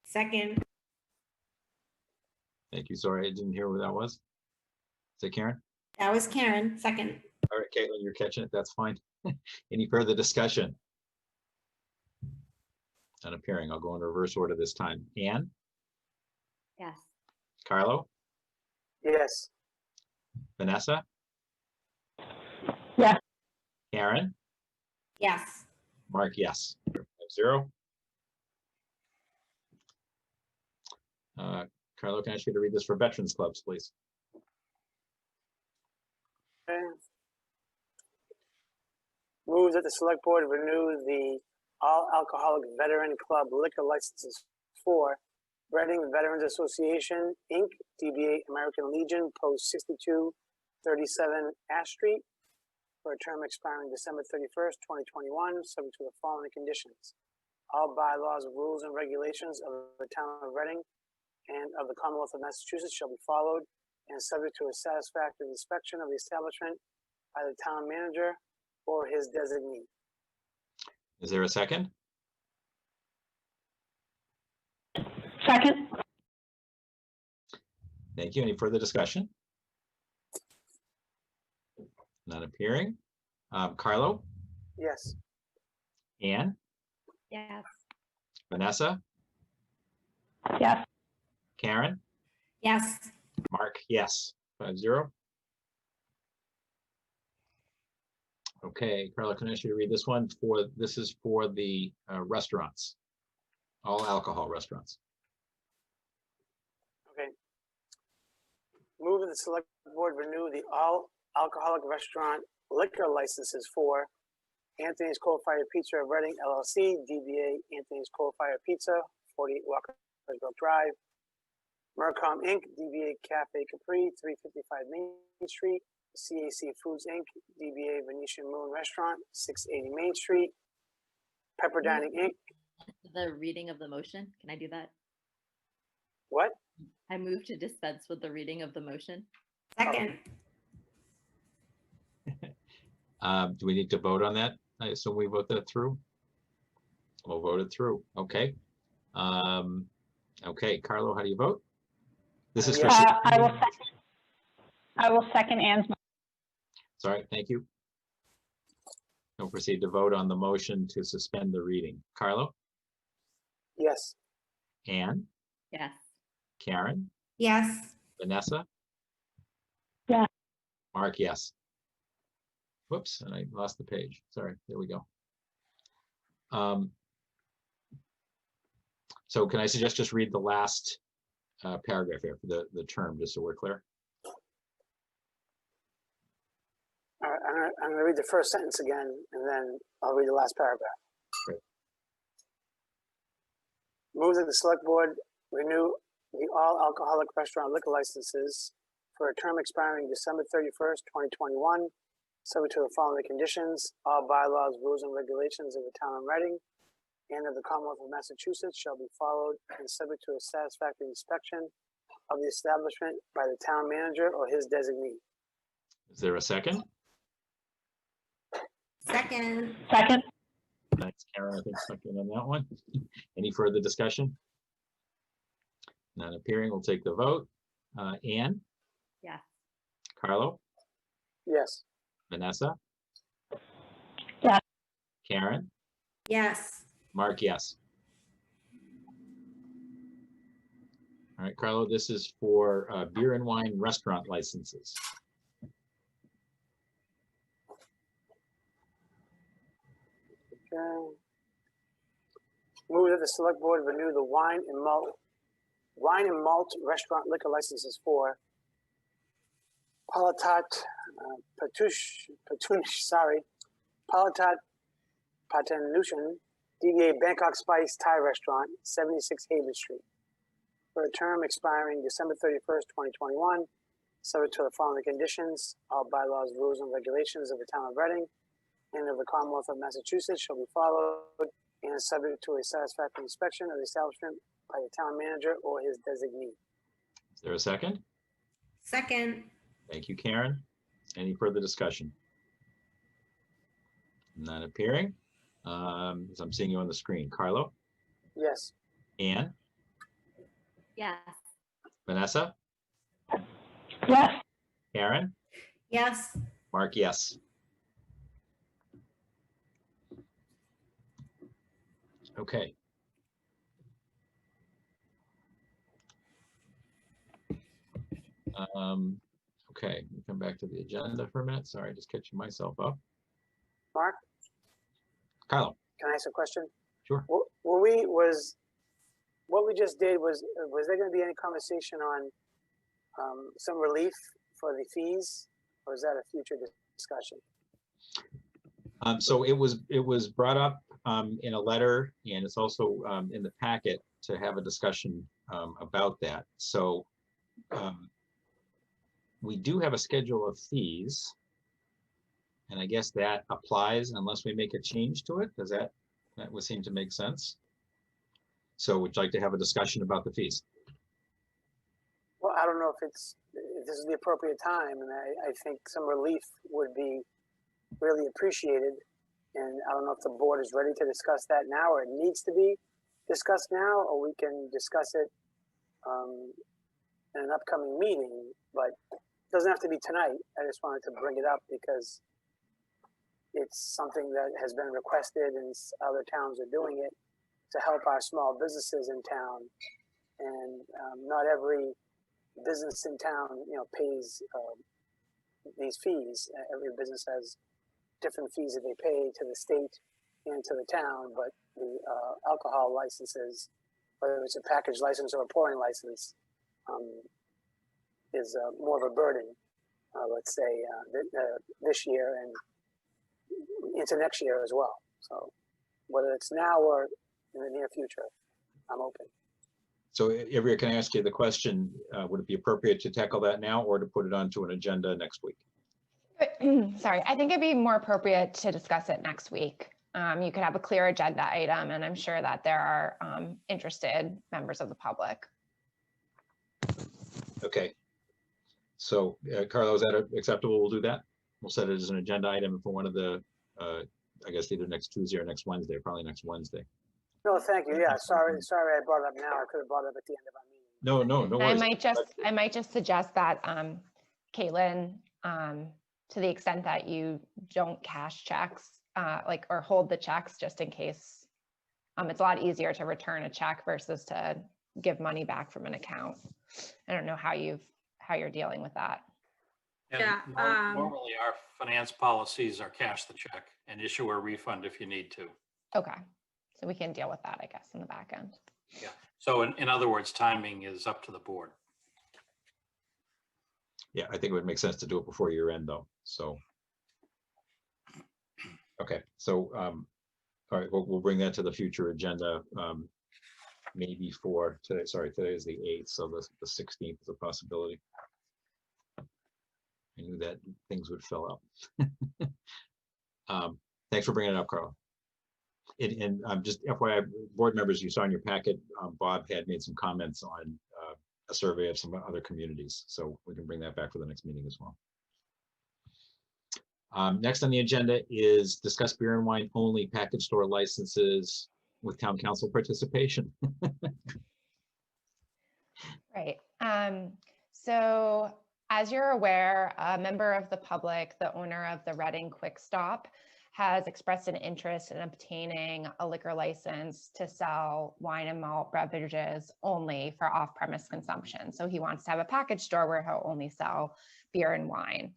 Second. Thank you. Sorry, I didn't hear what that was. Is it Karen? That was Karen. Second. All right, Caitlin, you're catching it. That's fine. Any further discussion? Not appearing. I'll go in reverse order this time. Ann, Yes. Carlo, Yes. Vanessa, Yes. Karen, Yes. Mark, yes. 5-0. Carlo, can I ask you to read this for veterans clubs, please? Okay. Move that the select board renew the all alcoholic veteran club liquor licenses for Reading Veterans Association, Inc., DBA American Legion, Post 6237 Ash Street, for a term expiring December 31st, 2021, subject to the following conditions. All bylaws, rules, and regulations of the town of Reading and of the Commonwealth of Massachusetts shall be followed and subject to a satisfactory inspection of the establishment by the town manager or his designee. Is there a second? Second. Thank you. Any further discussion? Not appearing. Carlo, Yes. Ann, Yes. Vanessa, Yes. Karen, Yes. Mark, yes. 5-0. Okay, Carlo, can I ask you to read this one this is for the restaurants, all alcohol restaurants. Okay. Move that the select board renew the all alcoholic restaurant liquor licenses for Anthony's Coal Fire Pizza of Reading LLC, DBA Anthony's Coal Fire Pizza, 48 Walkersville Drive, Mercom Inc., DBA Cafe Capri, 355 Main Street, CAC Foods Inc., DBA Venetian Moon Restaurant, 680 Main Street, Pepper Dining Inc. The reading of the motion. Can I do that? What? I move to dispense with the reading of the motion. Second. Do we need to vote on that? I assume we vote that through. We'll vote it through. Okay. Okay, Carlo, how do you vote? This is for. I will second Ann's. Sorry, thank you. We'll proceed to vote on the motion to suspend the reading. Carlo, Yes. Ann, Yes. Karen, Yes. Vanessa? Yeah. Mark, yes. Whoops, and I lost the page. Sorry, there we go. So can I suggest just read the last paragraph here for the term, just so we're clear? All right, I'm gonna read the first sentence again, and then I'll read the last paragraph. Great. Move that the select board renew the all alcoholic restaurant liquor licenses for a term expiring December 31st, 2021, subject to the following conditions. All bylaws, rules, and regulations of the town of Reading and of the Commonwealth of Massachusetts shall be followed and subject to a satisfactory inspection of the establishment by the town manager or his designee. Is there a second? Second. Second. Thanks, Karen. I think second on that one. Any further discussion? None appearing. We'll take the vote. Anne, Yes. Carlo, Yes. Vanessa? Yes. Karen? Yes. Mark, yes. All right, Carlo, this is for beer and wine restaurant licenses. Okay. Move that the select board renew the wine and malt restaurant liquor licenses for Palatat Palatat Patanushan, DBA Bangkok Spice Thai Restaurant, 76 Haven Street, for a term expiring December 31st, 2021, subject to the following conditions. All bylaws, rules, and regulations of the town of Reading and of the Commonwealth of Massachusetts shall be followed and is subject to a satisfactory inspection of the establishment by the town manager or his designee. Is there a second? Second. Thank you, Karen. Any further discussion? Not appearing. As I'm seeing you on the screen. Carlo, Yes. Anne, Yes. Vanessa, Yes. Karen, Yes. Mark, yes. Okay. Okay, we come back to the agenda for a minute. Sorry, just catching myself up. Mark, Carlo, can I ask a question? Sure. What we just did was there going to be any conversation on some relief for the fees, or is that a future discussion? so it was brought up in a letter, and it's also in the packet to have a discussion about that. So we do have a schedule of fees, and I guess that applies unless we make a change to it. Does that would seem to make sense? So would you like to have a discussion about the fees? Well, I don't know if this is the appropriate time, and I think some relief would be really appreciated. And I don't know if the board is ready to discuss that now, or it needs to be discussed now, or we can discuss it in an upcoming meeting, but it doesn't have to be tonight. I just wanted to bring it up because it's something that has been requested and other towns are doing it to help our small businesses in town. And not every business in town, pays these fees. Every business has different fees that they pay to the state and to the town, but the alcohol licenses, whether it's a package license or a pouring license, is more of a burden, let's say, this year and into next year as well. So whether it's now or in the near future, I'm open. So Ivrea, can I ask you the question, would it be appropriate to tackle that now or to put it onto an agenda next week? Sorry, I think it'd be more appropriate to discuss it next week. You could have a clear agenda item, and I'm sure that there are interested members of the public. Okay. So Carlo, is that acceptable? We'll do that. We'll set it as an agenda item for one of the, I guess either next Tuesday or next Wednesday, probably next Wednesday. No, thank you. Yeah, sorry I brought it up now. I could have brought it up at the end of our meeting. No worries. I might just suggest that, Caitlin, to the extent that you don't cash checks, or hold the checks just in case, it's a lot easier to return a check versus to give money back from an account. I don't know how you're dealing with that. And Yeah, normally our finance policies are cash the check and issue a refund if you need to. Okay, so we can deal with that, I guess, in the back end. Yeah. So in other words, timing is up to the board. Yeah, I think it would make sense to do it before year end though. So. Okay, so, all right, we'll bring that to the future agenda. Maybe for today, sorry, today is the 8th, so the 16th is a possibility. I knew that things would fill up. Thanks for bringing it up, Carla. And just FYI, board members, you saw in your packet, Bob had made some comments on a survey of some other communities, so we can bring that back for the next meeting as well. Next on the agenda is discuss beer and wine only package store licenses with town council participation. Right. So as you're aware, a member of the public, the owner of the Reading Quick Stop, has expressed an interest in obtaining a liquor license to sell wine and malt beverages only for off-premise consumption. So he wants to have a package store where he'll only sell beer and wine.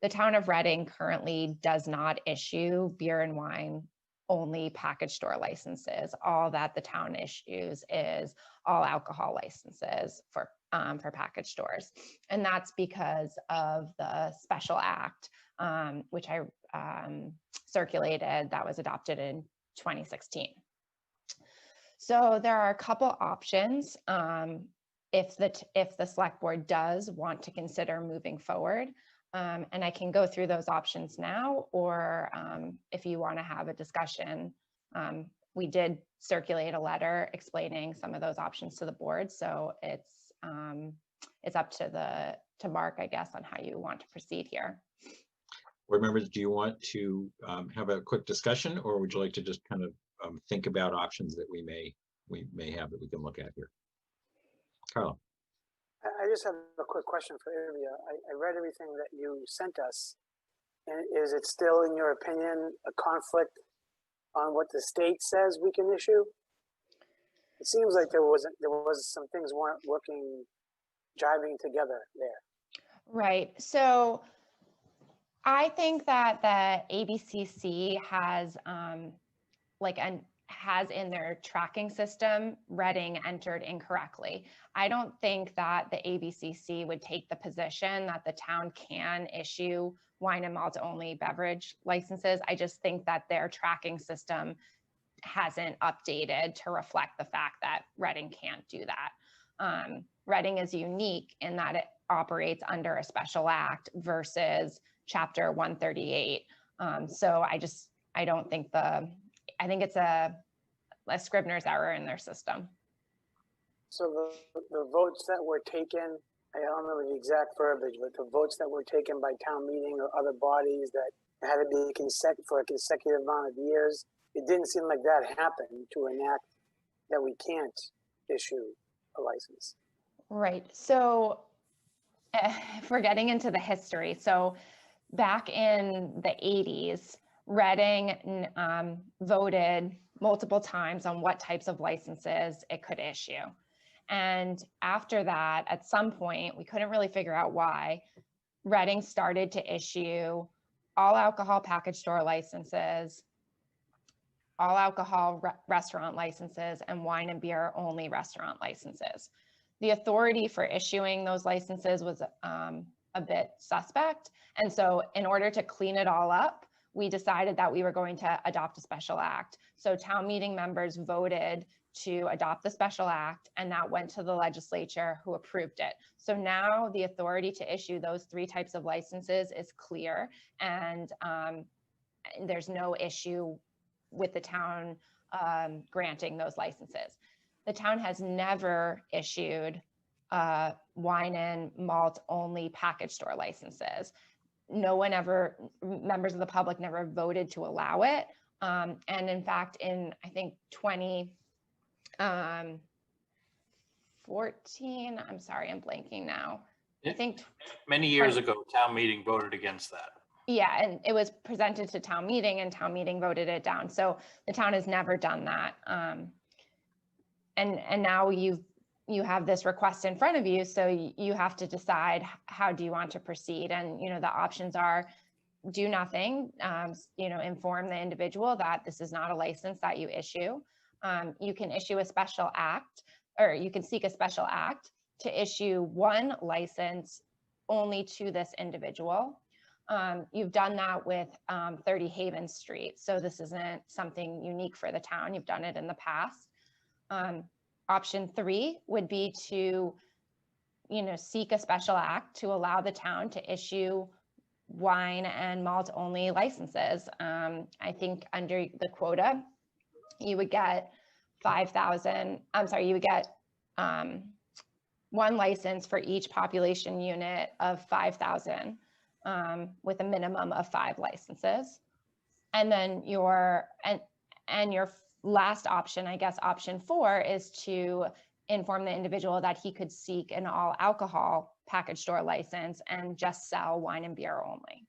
The town of Reading currently does not issue beer and wine only package store licenses. All that the town issues is all alcohol licenses for package stores. And that's because of the special act, which I circulated, that was adopted in 2016. So there are a couple options if the select board does want to consider moving forward. And I can go through those options now, or if you want to have a discussion, we did circulate a letter explaining some of those options to the board. So it's up to Mark, I guess, on how you want to proceed here. Board members, do you want to have a quick discussion, or would you like to just kind of think about options that we may have that we can look at here? Carla. I just have a quick question for Ivia. I read everything that you sent us. And is it still, in your opinion, a conflict on what the state says we can issue? It seems like there was some things weren't jiving together there. Right. So I think that the ABCC has has in their tracking system, Reading entered incorrectly. I don't think that the ABCC would take the position that the town can issue wine and malt only beverage licenses. I just think that their tracking system hasn't updated to reflect the fact that Reading can't do that. Reading is unique in that it operates under a special act versus Chapter 138. So I don't think I think it's a Scribner's error in their system. So the votes that were taken, I don't remember the exact verbiage, but the votes that were taken by town meeting or other bodies that had to be for a consecutive amount of years, it didn't seem like that happened to enact that we can't issue a license. Right. So if we're getting into the history, so back in the 80s, Reading voted multiple times on what types of licenses it could issue. And after that, at some point, we couldn't really figure out why, Reading started to issue all alcohol package store licenses, all alcohol restaurant licenses, and wine and beer only restaurant licenses. The authority for issuing those licenses was a bit suspect. And so in order to clean it all up, we decided that we were going to adopt a special act. So town meeting members voted to adopt the special act, and that went to the legislature, who approved it. So now the authority to issue those 3 types of licenses is clear, and there's no issue with the town granting those licenses. The town has never issued wine and malt only package store licenses. No one ever, members of the public never voted to allow it. And in fact, in I think 2014, I'm sorry, I'm blanking now. I think many years ago, town meeting voted against that. Yeah, and it was presented to town meeting, and town meeting voted it down. So the town has never done that. And now you have this request in front of you, so you have to decide how do you want to proceed. And the options are do nothing, inform the individual that this is not a license that you issue. You can issue a special act, or you can seek a special act to issue one license only to this individual. You've done that with 30 Haven Street, so this isn't something unique for the town. You've done it in the past. Option 3 would be to, seek a special act to allow the town to issue wine and malt only licenses. I think under the quota, you would get 5,000, I'm sorry, you would get one license for each population unit of 5,000 with a minimum of 5 licenses. And then your last option, I guess, option 4 is to inform the individual that he could seek an all alcohol package store license and just sell wine and beer only.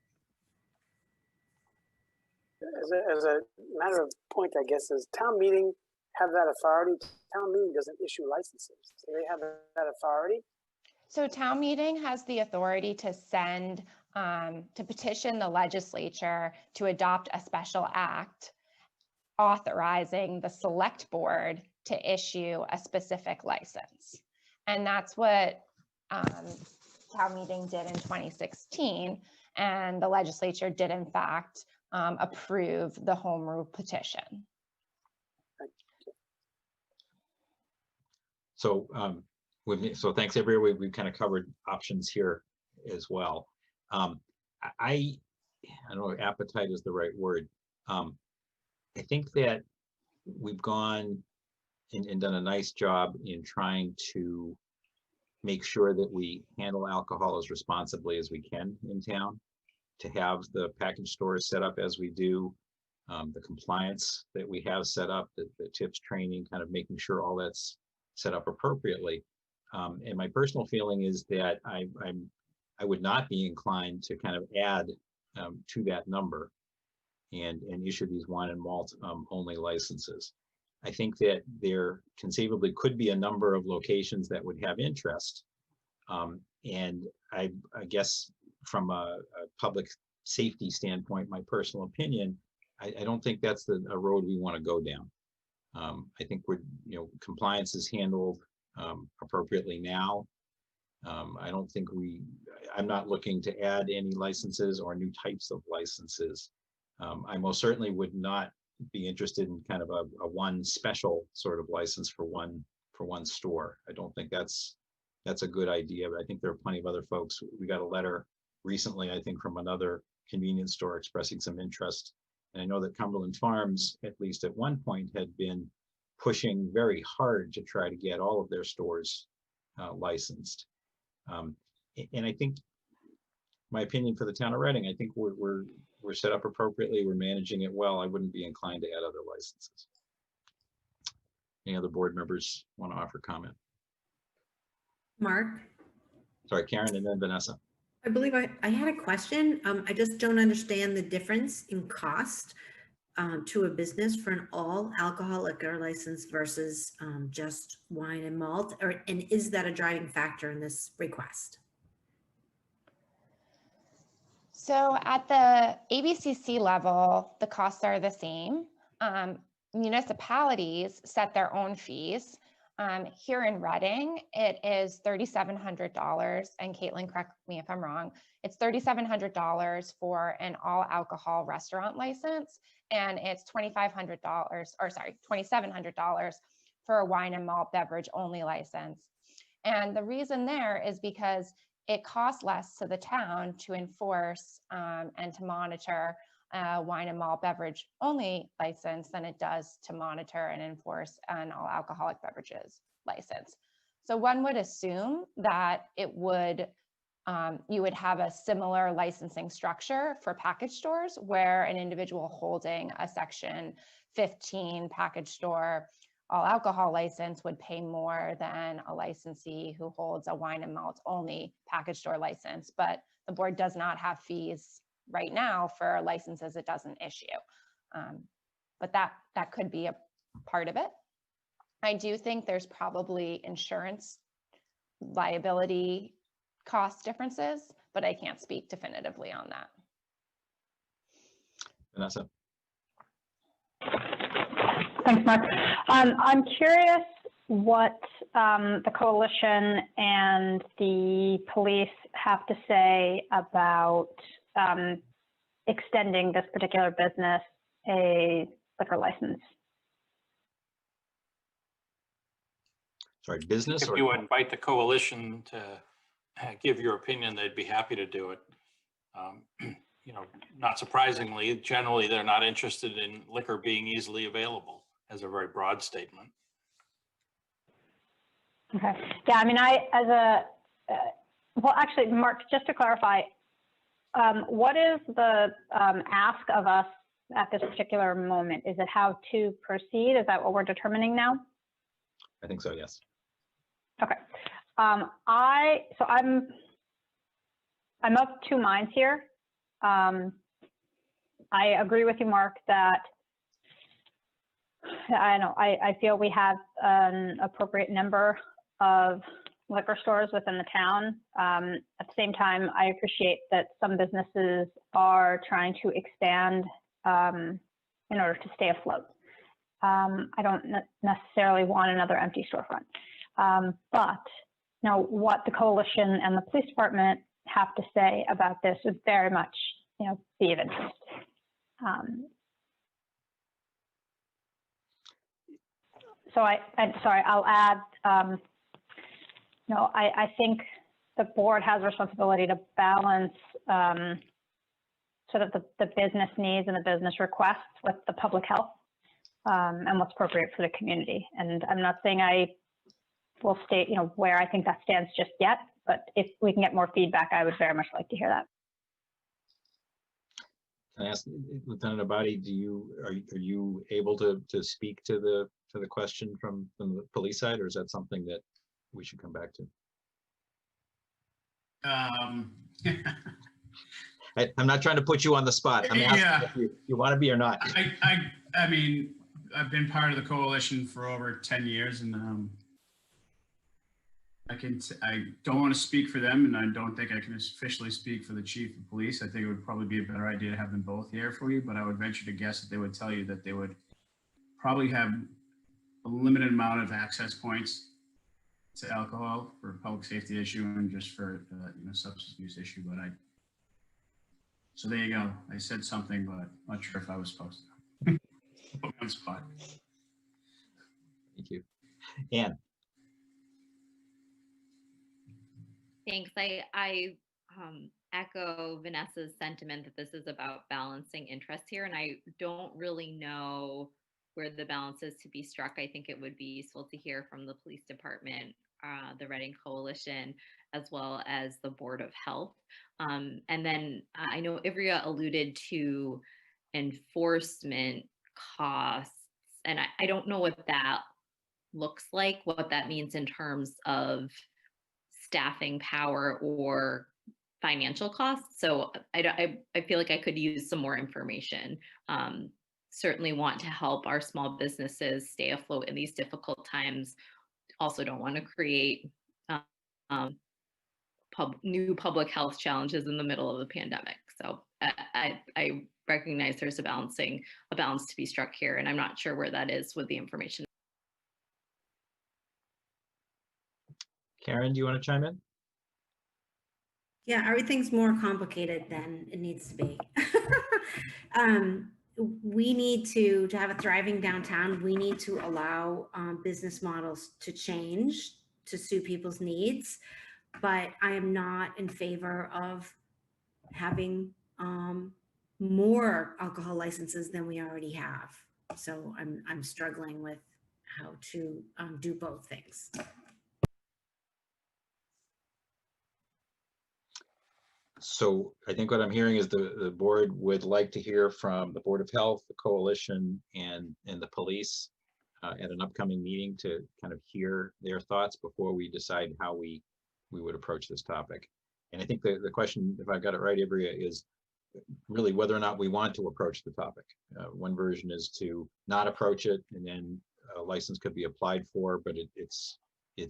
As a matter of point, I guess, does town meeting have that authority? Town meeting doesn't issue licenses. Do they have that authority? So town meeting has the authority to send, to petition the legislature to adopt a special act authorizing the select board to issue a specific license. And that's what town meeting did in 2016. And the legislature did in fact approve the home rule petition. So so thanks everyone. We've kind of covered options here as well. I don't know if appetite is the right word. I think that we've gone and done a nice job in trying to make sure that we handle alcohol as responsibly as we can in town, to have the package stores set up as we do, the compliance that we have set up, the tips training, kind of making sure all that's set up appropriately. And my personal feeling is that I would not be inclined to kind of add to that number and issue these wine and malt only licenses. I think that there conceivably could be a number of locations that would have interest. And I guess from a public safety standpoint, my personal opinion, I don't think that's a road we want to go down. I think compliance is handled appropriately now. I don't think I'm not looking to add any licenses or new types of licenses. I most certainly would not be interested in kind of a one special sort of license for one store. I don't think that's a good idea, but I think there are plenty of other folks. We got a letter recently, I think, from another convenience store expressing some interest. And I know that Cumberland Farms, at least at one point, had been pushing very hard to try to get all of their stores licensed. And I think, my opinion for the town of Reading, I think we're set up appropriately. We're managing it well. I wouldn't be inclined to add other licenses. Any other board members want to offer comment? Mark? Sorry, Karen, and then Vanessa. I believe I had a question. I just don't understand the difference in cost to a business for an all alcohol liquor license versus just wine and malt, and is that a driving factor in this request? So at the ABCC level, the costs are the same. Municipalities set their own fees. Here in Reading, it is $3,700, and Caitlin, correct me if I'm wrong, it's $3,700 for an all alcohol restaurant license, and it's $2,700 for a wine and malt beverage only license. And the reason there is because it costs less to the town to enforce and to monitor wine and malt beverage only license than it does to monitor and enforce an all alcoholic beverages license. So one would assume that it would, you would have a similar licensing structure for package stores, where an individual holding a Section 15 package store all alcohol license would pay more than a licensee who holds a wine and malt only package store license. But the board does not have fees right now for licenses it doesn't issue. But that could be a part of it. I do think there's probably insurance liability cost differences, but I can't speak definitively on that. Vanessa. Thanks, Mark. I'm curious what the coalition and the police have to say about extending this particular business a liquor license. Sorry, business? If you invite the coalition to give your opinion, they'd be happy to do it. Not surprisingly, generally, they're not interested in liquor being easily available, as a very broad statement. Okay. Yeah, I mean, well, actually, Mark, just to clarify, what is the ask of us at this particular moment? Is it how to proceed? Is that what we're determining now? I think so, yes. Okay. I'm of two minds here. I agree with you, Mark, that I feel we have an appropriate number of liquor stores within the town. At the same time, I appreciate that some businesses are trying to expand in order to stay afloat. I don't necessarily want another empty storefront. But what the coalition and the police department have to say about this would very much, be of interest. So I'm sorry, I'll add, I think the board has a responsibility to balance sort of the business needs and the business requests with the public health and what's appropriate for the community. And I'm not saying I will state, where I think that stands just yet, but if we can get more feedback, I would very much like to hear that. Can I ask Lieutenant Abadi, are you able to speak to the question from the police side, or is that something that we should come back to? I'm not trying to put you on the spot. I'm asking if you want to be or not. I mean, I've been part of the coalition for over 10 years, and I don't want to speak for them, and I don't think I can officially speak for the chief of police. I think it would probably be a better idea to have them both here for you, but I would venture to guess that they would tell you that they would probably have a limited amount of access points to alcohol for a public safety issue and just for substance abuse issue. But so there you go. I said something, but I'm not sure if I was supposed to. Put me on the spot. Thank you. Anne. Thanks. I echo Vanessa's sentiment that this is about balancing interests here, and I don't really know where the balance is to be struck. I think it would be useful to hear from the police department, the Reading Coalition, as well as the Board of Health. And then I know Ivrea alluded to enforcement costs, and I don't know what that looks like, what that means in terms of staffing power or financial costs. So I feel like I could use some more information. Certainly want to help our small businesses stay afloat in these difficult times. Also don't want to create new public health challenges in the middle of the pandemic. So I recognize there's a balance to be struck here, and I'm not sure where that is with the information. Karen, do you want to chime in? Yeah, everything's more complicated than it needs to be. We need to have a thriving downtown. We need to allow business models to change to suit people's needs. But I am not in favor of having more alcohol licenses than we already have. So I'm struggling with how to do both things. So I think what I'm hearing is the board would like to hear from the Board of Health, the coalition, and the police at an upcoming meeting to kind of hear their thoughts before we decide how we would approach this topic. And I think the question, if I've got it right, Ivrea, is really whether or not we want to approach the topic. One version is to not approach it, and then a license could be applied for, but it's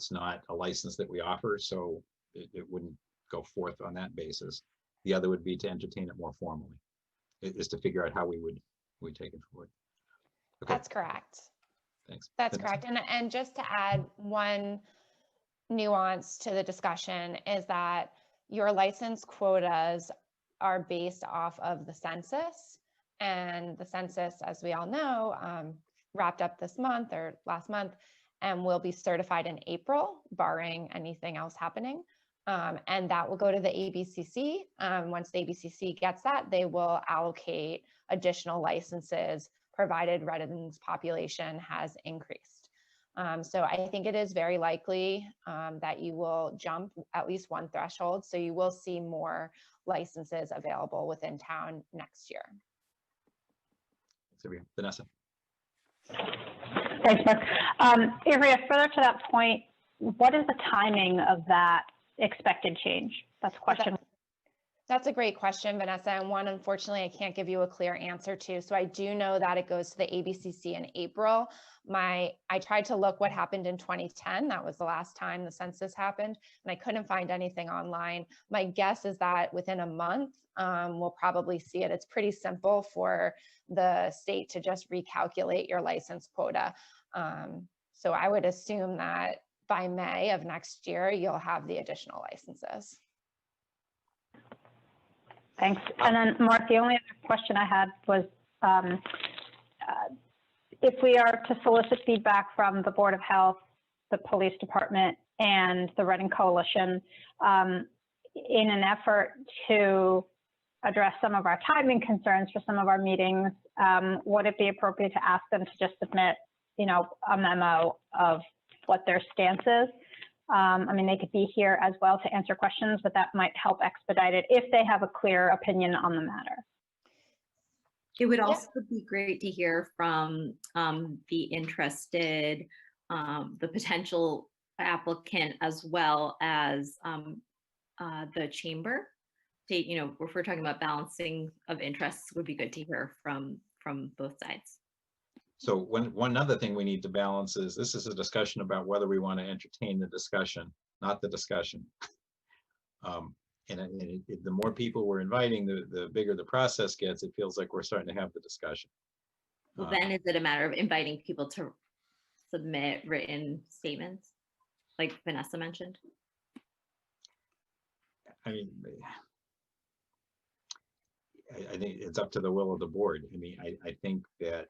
not a license that we offer, so it wouldn't go forth on that basis. The other would be to entertain it more formally, is to figure out how we would take it forward. Okay. That's correct. Thanks. That's correct. And just to add one nuance to the discussion is that your license quotas are based off of the census, and the census, as we all know, wrapped up this month or last month and will be certified in April, barring anything else happening. And that will go to the ABCC. Once the ABCC gets that, they will allocate additional licenses provided Redden's population has increased. So I think it is very likely that you will jump at least one threshold. So you will see more licenses available within town next year. Vanessa. Thanks, Mark. Avery, further to that point, what is the timing of that expected change? That's question. That's a great question, Vanessa, and one, unfortunately, I can't give you a clear answer to. So I do know that it goes to the ABCC in April. I tried to look what happened in 2010. That was the last time the census happened, and I couldn't find anything online. My guess is that within a month, we'll probably see it. It's pretty simple for the state to just recalculate your license quota. So I would assume that by May of next year, you'll have the additional licenses. Thanks. And then Mark, the only other question I had was if we are to solicit feedback from the Board of Health, the Police Department, and the Reading Coalition in an effort to address some of our timing concerns for some of our meetings, would it be appropriate to ask them to just submit, a memo of what their stance is? I mean, they could be here as well to answer questions, but that might help expedite it if they have a clear opinion on the matter. It would also be great to hear from the interested, the potential applicant, as well as the chamber. If we're talking about balancing of interests, would be good to hear from both sides. So one other thing we need to balance is this is a discussion about whether we want to entertain the discussion, not the discussion. The more people we're inviting, the bigger the process gets. It feels like we're starting to have the discussion. Well, then is it a matter of inviting people to submit written statements, like Vanessa mentioned? I mean, I think it's up to the will of the board. I mean, I think that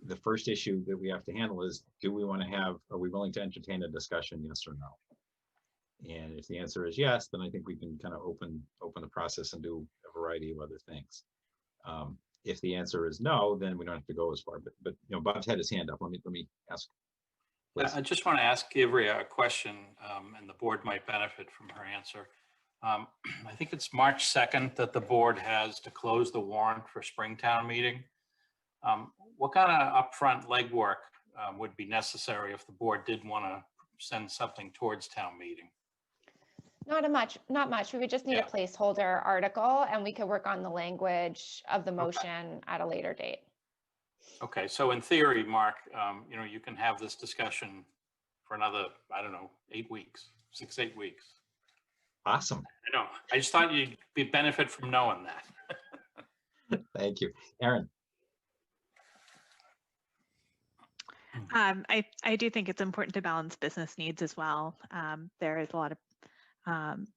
the first issue that we have to handle is, are we willing to entertain a discussion, yes or no? And if the answer is yes, then I think we can kind of open the process and do a variety of other things. If the answer is no, then we don't have to go as far. But Bob's had his hand up. Let me ask. I just want to ask Avery a question, and the board might benefit from her answer. I think it's March 2nd that the board has to close the warrant for Springtown meeting. What kind of upfront legwork would be necessary if the board did want to send something towards town meeting? Not much. We would just need a placeholder article, and we could work on the language of the motion at a later date. Okay, so in theory, Mark, you can have this discussion for another, 8 weeks, 6-8 weeks. Awesome. I know. I just thought you'd benefit from knowing that. Thank you. Erin. I do think it's important to balance business needs as well. There is a lot of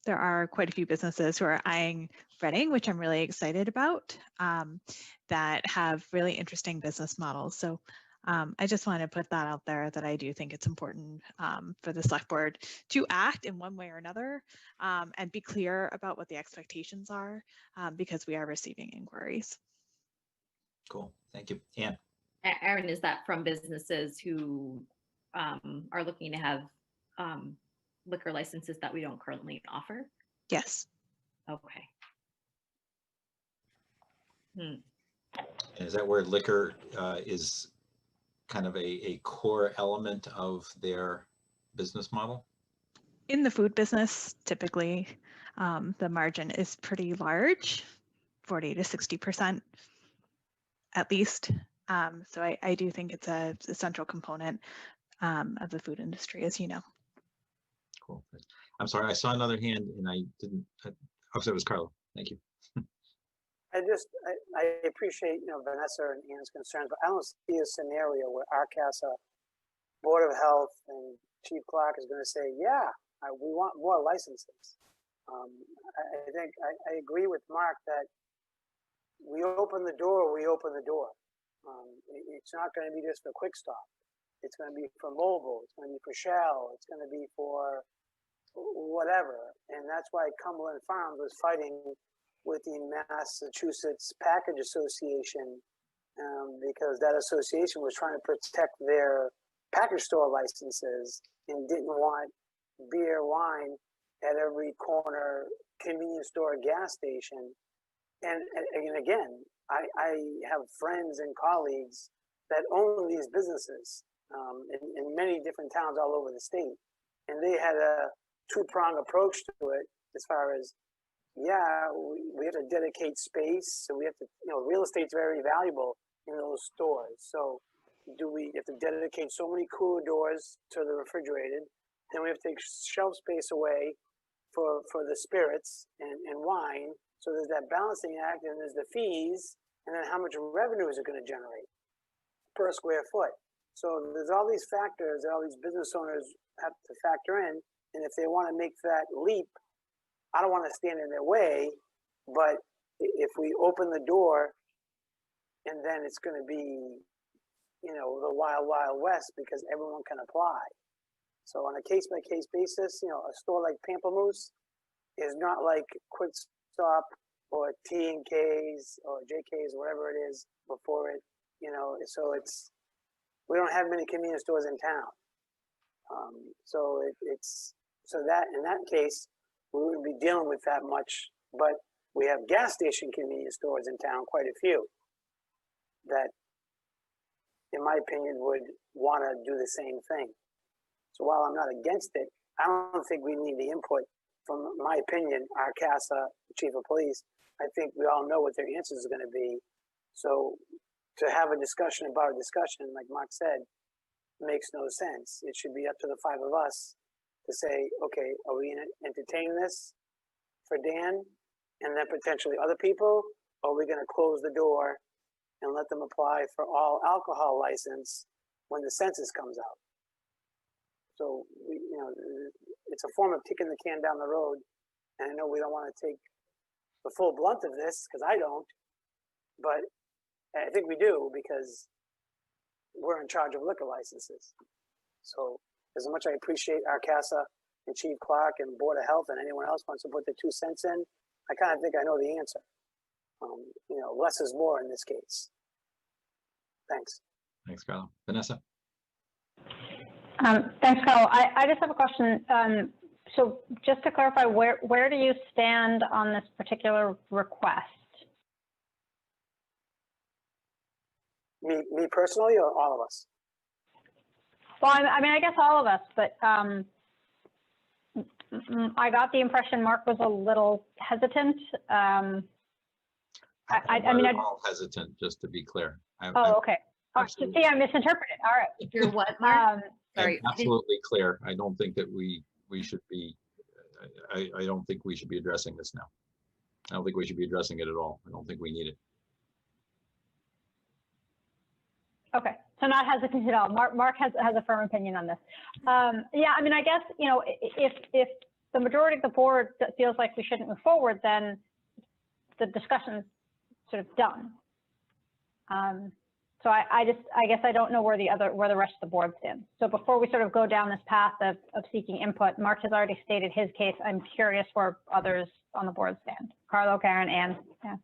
there are quite a few businesses who are eyeing Reading, which I'm really excited about, that have really interesting business models. So I just want to put that out there, that I do think it's important for the select board to act in one way or another and be clear about what the expectations are, because we are receiving inquiries. Cool. Thank you. Ann. Erin, is that from businesses who are looking to have liquor licenses that we don't currently offer? Yes. Okay. And is that where liquor is kind of a core element of their business model? In the food business, typically, the margin is pretty large, 40 to 60% at least. So I do think it's a central component of the food industry, as you know. Cool. I'm sorry, I saw another hand and I didn't. Oh, so it was Carlo. Thank you. I appreciate, Vanessa and Ann's concerns, but I don't see a scenario where RCASA, Board of Health, and Chief Clark is going to say, yeah, we want more licenses. I think I agree with Mark that we open the door, It's not going to be just for Quick Stop. It's going to be for mobile. It's going to be for Shell. It's going to be for whatever. And that's why Cumberland Farms was fighting with the Massachusetts Package Association, because that association was trying to protect their package store licenses and didn't want beer, wine at every corner convenience store, gas station. And again, I have friends and colleagues that own these businesses in many different towns all over the state. And they had a two-pronged approach to it as far as, yeah, we have to dedicate space. So we have to, real estate's very valuable in those stores. So do we have to dedicate so many cooler doors to the refrigerated? Then we have to take shelf space away for the spirits and wine. So there's that balancing act, and there's the fees, and then how much revenue is it going to generate per square foot? So there's all these factors that all these business owners have to factor in. And if they want to make that leap, I don't want to stand in their way, but if we open the door, and then it's going to be, the wild, wild west, because everyone can apply. So on a case-by-case basis, a store like Pamplemousse is not like Quick Stop or T&K's or JK's, whatever it is before it, so we don't have many convenience stores in town. So so that in that case, we wouldn't be dealing with that much, but we have gas station convenience stores in town, quite a few, that, in my opinion, would want to do the same thing. So while I'm not against it, I don't think we need the input from, my opinion, our CASA, chief of police. I think we all know what their answers are going to be. So to have a discussion about a discussion, like Mark said, makes no sense. It should be up to the five of us to say, okay, are we going to entertain this for Dan and then potentially other people? Or are we going to close the door and let them apply for all alcohol license when the census comes out? So, it's a form of kicking the can down the road. And I know we don't want to take the full blunt of this, because I don't, but I think we do, because we're in charge of liquor licenses. So as much I appreciate our CASA and Chief Clark and Board of Health and anyone else wants to put their 2 cents in, I kind of think I know the answer. Less is more in this case. Thanks. Thanks, Carlo. Vanessa? Thanks, Carl. I just have a question. So just to clarify, where do you stand on this particular request? Me personally, or all of us? Well, I mean, I guess all of us, but I got the impression Mark was a little hesitant. I mean, I'm hesitant, just to be clear. Okay. See, I misinterpreted. All right. You're what, Mark? Sorry. Absolutely clear. I don't think that we should be, I don't think we should be addressing this now. I don't think we should be addressing it at all. I don't think we need it. Okay, so not hesitant at all. Mark has a firm opinion on this. Yeah, I mean, I guess, if the majority of the board feels like we shouldn't move forward, then the discussion's sort of done. So I guess I don't know where the rest of the board stands. So before we sort of go down this path of seeking input, Mark has already stated his case. I'm curious where others on the board stand. Carlo, Karen, Ann. Yeah.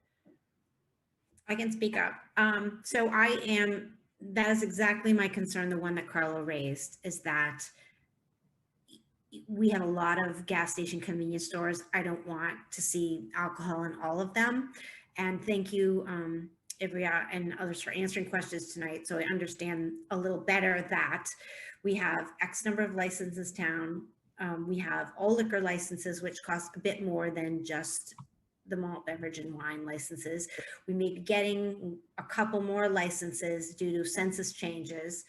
I can speak up. So that is exactly my concern. The one that Carlo raised is that we have a lot of gas station convenience stores. I don't want to see alcohol in all of them. And thank you, Ivrea and others, for answering questions tonight. So I understand a little better that we have X number of licenses town. We have all liquor licenses, which cost a bit more than just the malt, beverage, and wine licenses. We may be getting a couple more licenses due to census changes.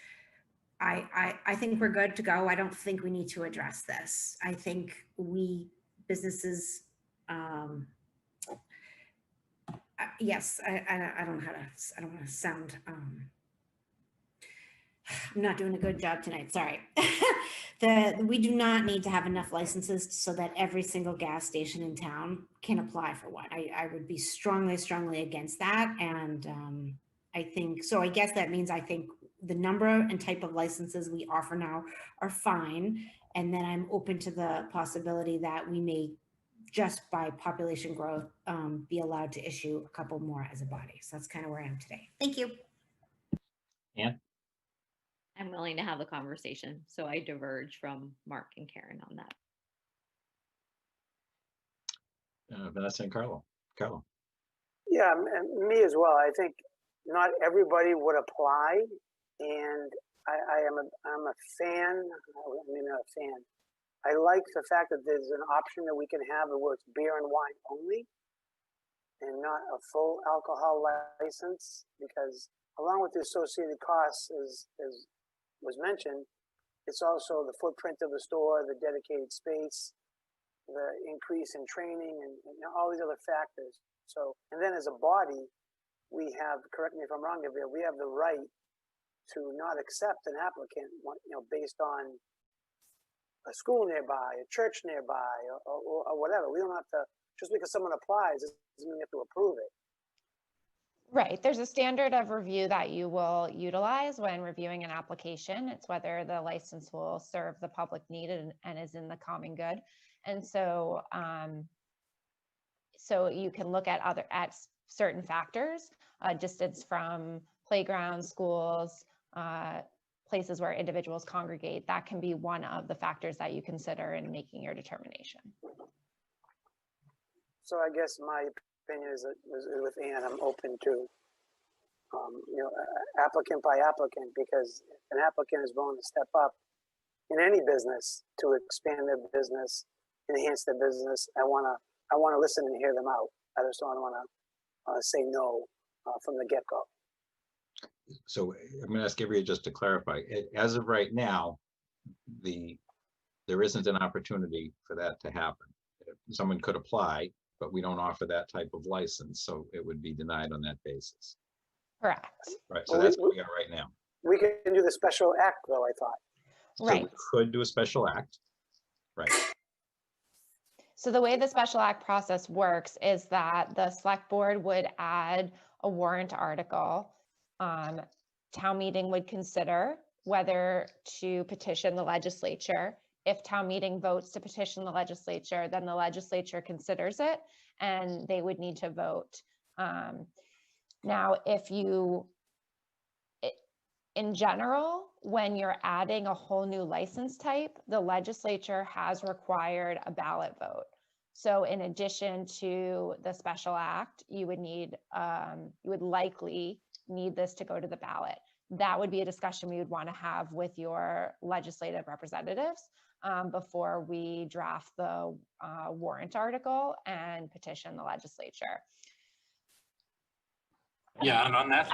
I think we're good to go. I don't think we need to address this. I think businesses, yes, I don't want to sound, I'm not doing a good job tonight, sorry. We do not need to have enough licenses so that every single gas station in town can apply for one. I would be strongly, strongly against that. And I think, so I guess that means I think the number and type of licenses we offer now are fine. And then I'm open to the possibility that we may, just by population growth, be allowed to issue a couple more as a body. So that's kind of where I am today. Thank you. Ann? I'm willing to have the conversation, so I diverge from Mark and Karen on that. Vanessa and Carlo. Carlo? Yeah, and me as well. I think not everybody would apply, and I'm a fan. Maybe not a fan. I like the fact that there's an option that we can have where it's beer and wine only, and not a full alcohol license, because along with the associated costs, as was mentioned, it's also the footprint of the store, the dedicated space, the increase in training, and all these other factors. So, and then as a body, we have, correct me if I'm wrong, Gabriel, we have the right to not accept an applicant, based on a school nearby, a church nearby, or whatever. We don't have to, just because someone applies, doesn't mean we have to approve it. Right. There's a standard of review that you will utilize when reviewing an application. It's whether the license will serve the public need and is in the common good. And so, so you can look at certain factors, distance from playgrounds, schools, places where individuals congregate. That can be one of the factors that you consider in making your determination. So I guess my opinion is with Ann, I'm open to, applicant by applicant, because if an applicant is willing to step up in any business to expand their business, enhance their business, I want to listen and hear them out. I just don't want to say no from the get-go. So I'm going to ask Gabriel just to clarify. As of right now, there isn't an opportunity for that to happen. Someone could apply, but we don't offer that type of license, so it would be denied on that basis. Correct. Right. So that's where we are right now. We can do the special act, though, I thought. Right. So we could do a special act. Right. So the way the special act process works is that the select board would add a warrant article. Town meeting would consider whether to petition the legislature. If town meeting votes to petition the legislature, then the legislature considers it and they would need to vote. Now, in general, when you're adding a whole new license type, the legislature has required a ballot vote. So in addition to the special act, you would likely need this to go to the ballot. That would be a discussion we would want to have with your legislative representatives before we draft the warrant article and petition the legislature. Yeah, and on that,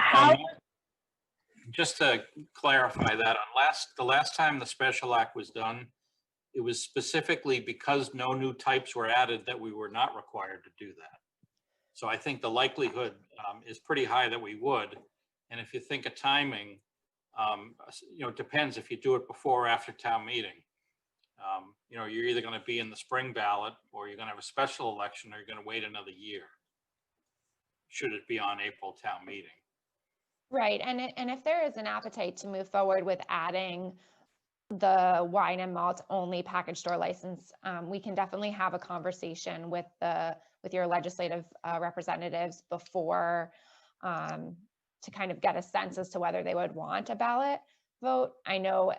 just to clarify that, the last time the special act was done, it was specifically because no new types were added that we were not required to do that. So I think the likelihood is pretty high that we would. And if you think of timing, it depends if you do it before or after town meeting. You're either going to be in the spring ballot, or you're going to have a special election, or you're going to wait another year, should it be on April town meeting. Right, and if there is an appetite to move forward with adding the wine and malt only package store license, we can definitely have a conversation with your legislative representatives before to kind of get a sense as to whether they would want a ballot vote. I know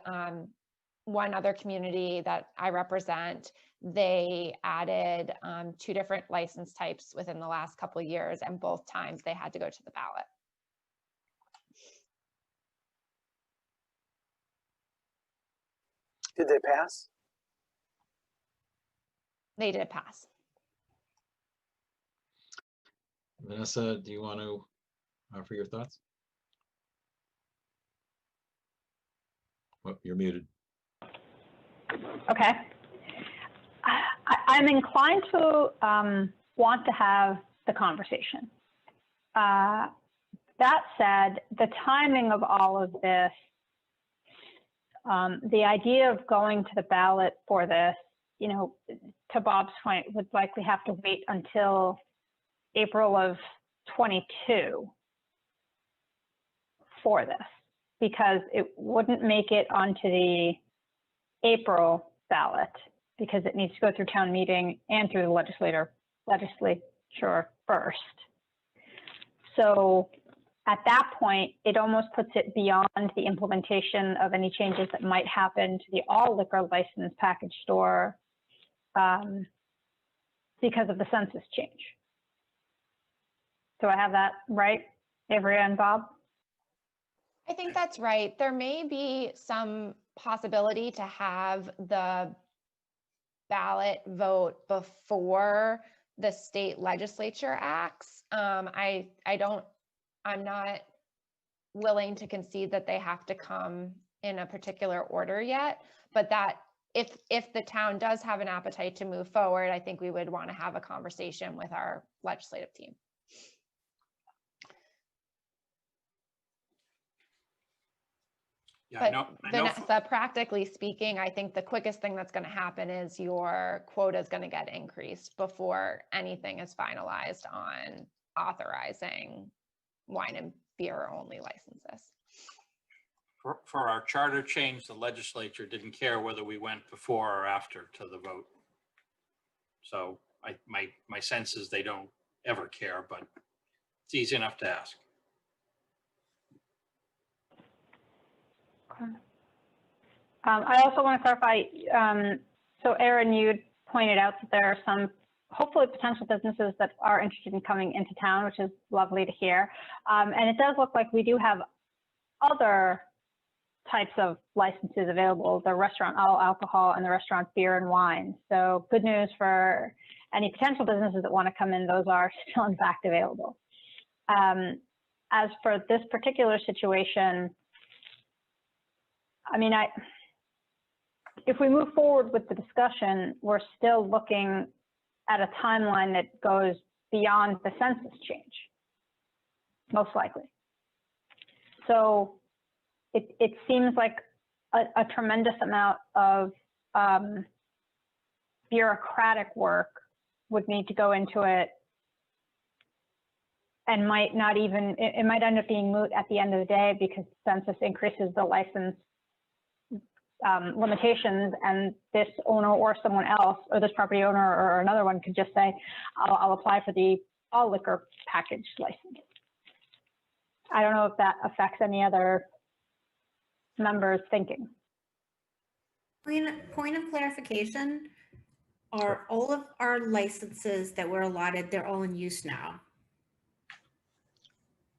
one other community that I represent, they added 2 different license types within the last couple of years, and both times they had to go to the ballot. Did they pass? They did pass. Vanessa, do you want to offer your thoughts? Well, you're muted. Okay. I'm inclined to want to have the conversation. That said, the timing of all of this, the idea of going to the ballot for this, to Bob's point, would likely have to wait until April of 22 for this, because it wouldn't make it onto the April ballot because it needs to go through town meeting and through the legislature first. So at that point, it almost puts it beyond the implementation of any changes that might happen to the all liquor license package store because of the census change. Do I have that right, Avery and Bob? I think that's right. There may be some possibility to have the ballot vote before the state legislature acts. I'm not willing to concede that they have to come in a particular order yet, but that if the town does have an appetite to move forward, I think we would want to have a conversation with our legislative team. Yeah, But I know. Vanessa, practically speaking, I think the quickest thing that's going to happen is your quota is going to get increased before anything is finalized on authorizing wine and beer only licenses. For our charter change, the legislature didn't care whether we went before or after to the vote. So my sense is they don't ever care, but it's easy enough to ask. Okay. I also want to clarify, so Erin, you pointed out that there are some hopefully potential businesses that are interested in coming into town, which is lovely to hear. And it does look like we do have other types of licenses available, the restaurant all alcohol and the restaurant beer and wine. So good news for any potential businesses that want to come in, those are still in fact available. As for this particular situation, I mean, if we move forward with the discussion, we're still looking at a timeline that goes beyond the census change, most likely. So it seems like a tremendous amount of bureaucratic work would need to go into it and might not even, it might end up being moot at the end of the day because the census increases the license limitations, and this owner or someone else, or this property owner or another one could just say, I'll apply for the all liquor package license. I don't know if that affects any other members' thinking. Point of clarification, are all of our licenses that were allotted, they're all in use now?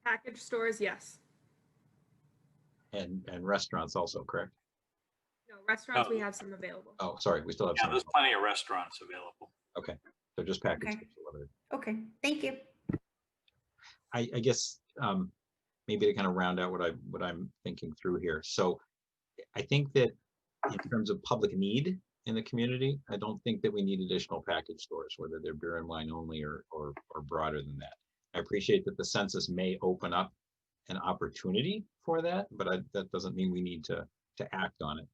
Package stores, yes. And restaurants also, correct? No, restaurants, we have some available. Oh, sorry, we still have Yeah, some. there's plenty of restaurants available. Okay, so just package. Okay. Okay, thank you. I guess maybe to kind of round out what I'm thinking through here. So I think that in terms of public need in the community, I don't think that we need additional package stores, whether they're beer and wine only or broader than that. I appreciate that the census may open up an opportunity for that, but that doesn't mean we need to act on it.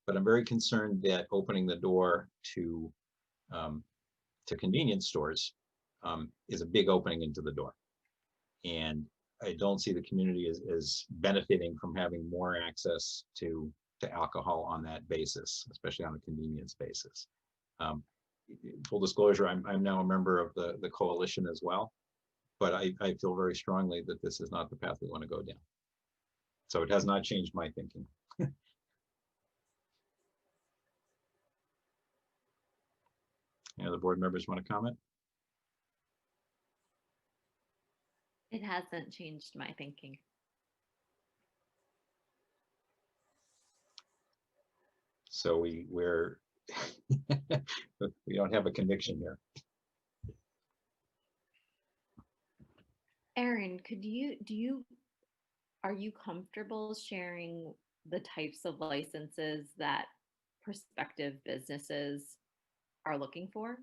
But I'm very concerned that opening the door to convenience stores is a big opening into the door. And I don't see the community as benefiting from having more access to alcohol on that basis, especially on a convenience basis. Full disclosure, I'm now a member of the coalition as well, but I feel very strongly that this is not the path we want to go down. So it has not changed my thinking. Any other board members want to comment? It hasn't changed my thinking. So we're we don't have a conviction here. Erin, are you comfortable sharing the types of licenses that prospective businesses are looking for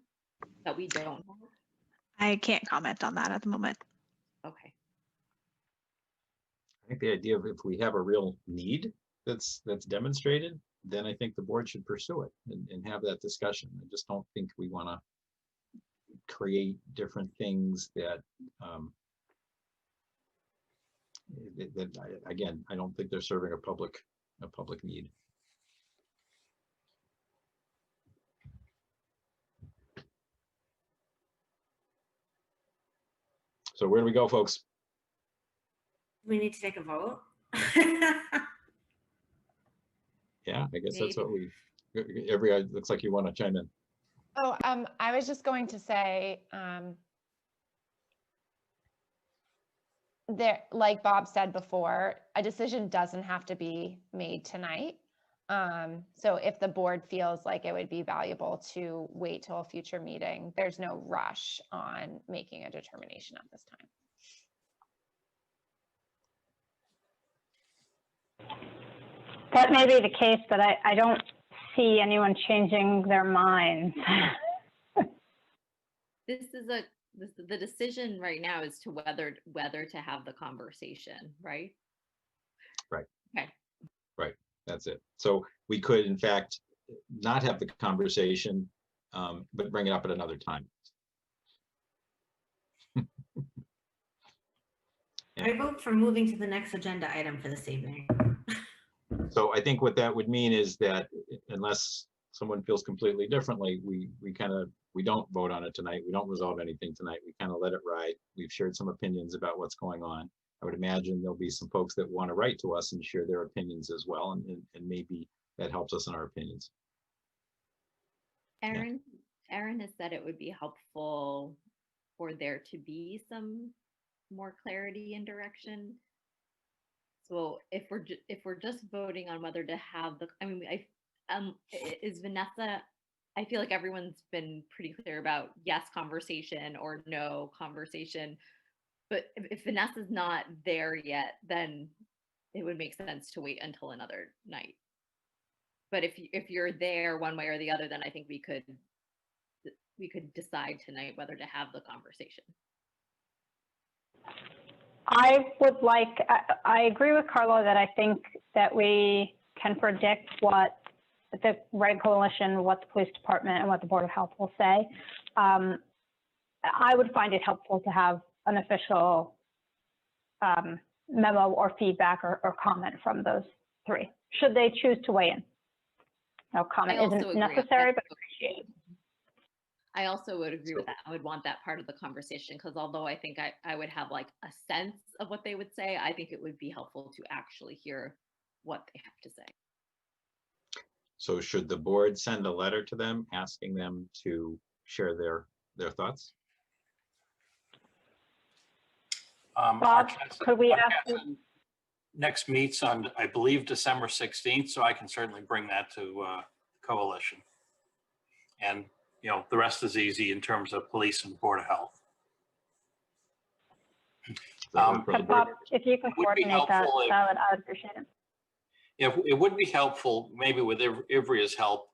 that we don't have? I can't comment on that at the moment. Okay. I think the idea of if we have a real need that's demonstrated, then I think the board should pursue it and have that discussion. I just don't think we want to create different things that again, I don't think they're serving a public need. So where do we go, folks? We need to take a vote. Yeah, I guess that's Maybe. what we, every, looks like you want to chime in. Oh, I was just going to say, there, like Bob said before, a decision doesn't have to be made tonight. So if the board feels like it would be valuable to wait till a future meeting, there's no rush on making a determination at this time. That may be the case, but I don't see anyone changing their minds. The decision right now is to whether to have the conversation, right? Right. Okay. Right, that's it. So we could, in fact, not have the conversation, but bring it up at another time. I vote for moving to the next agenda item for this evening. So I think what that would mean is that unless someone feels completely differently, we don't vote on it tonight. We don't resolve anything tonight. We kind of let it ride. We've shared some opinions about what's going on. I would imagine there'll be some folks that want to write to us and share their opinions as well. And maybe that helps us in our opinions. Aaron has said it would be helpful for there to be some more clarity and direction. So if we're just voting on whether to have the, I mean, is Vanessa, I feel like everyone's been pretty clear about yes conversation or no conversation, but if Vanessa's not there yet, then it would make sense to wait until another night. But if you're there one way or the other, then I think we could decide tonight whether to have the conversation. I would like, I agree with Carla that I think that we can predict what the Reg Coalition, what the police department and what the Board of Health will say. I would find it helpful to have an official memo or feedback or comment from those three, should they choose to weigh in. No comment isn't necessary, but appreciated. I also would agree with that. I would want that part of the conversation because although I think I would have like a sense of what they would say, I think it would be helpful to actually hear what they have to say. So should the board send a letter to them asking them to share their thoughts? Bob, could we ask you? Next meets on, I believe, December 16th, so I can certainly bring that to Coalition. And, you know, the rest is easy in terms of police and Board of Health. Bob, if you could coordinate that, I would appreciate it. It would be helpful, maybe with Ivrea's help,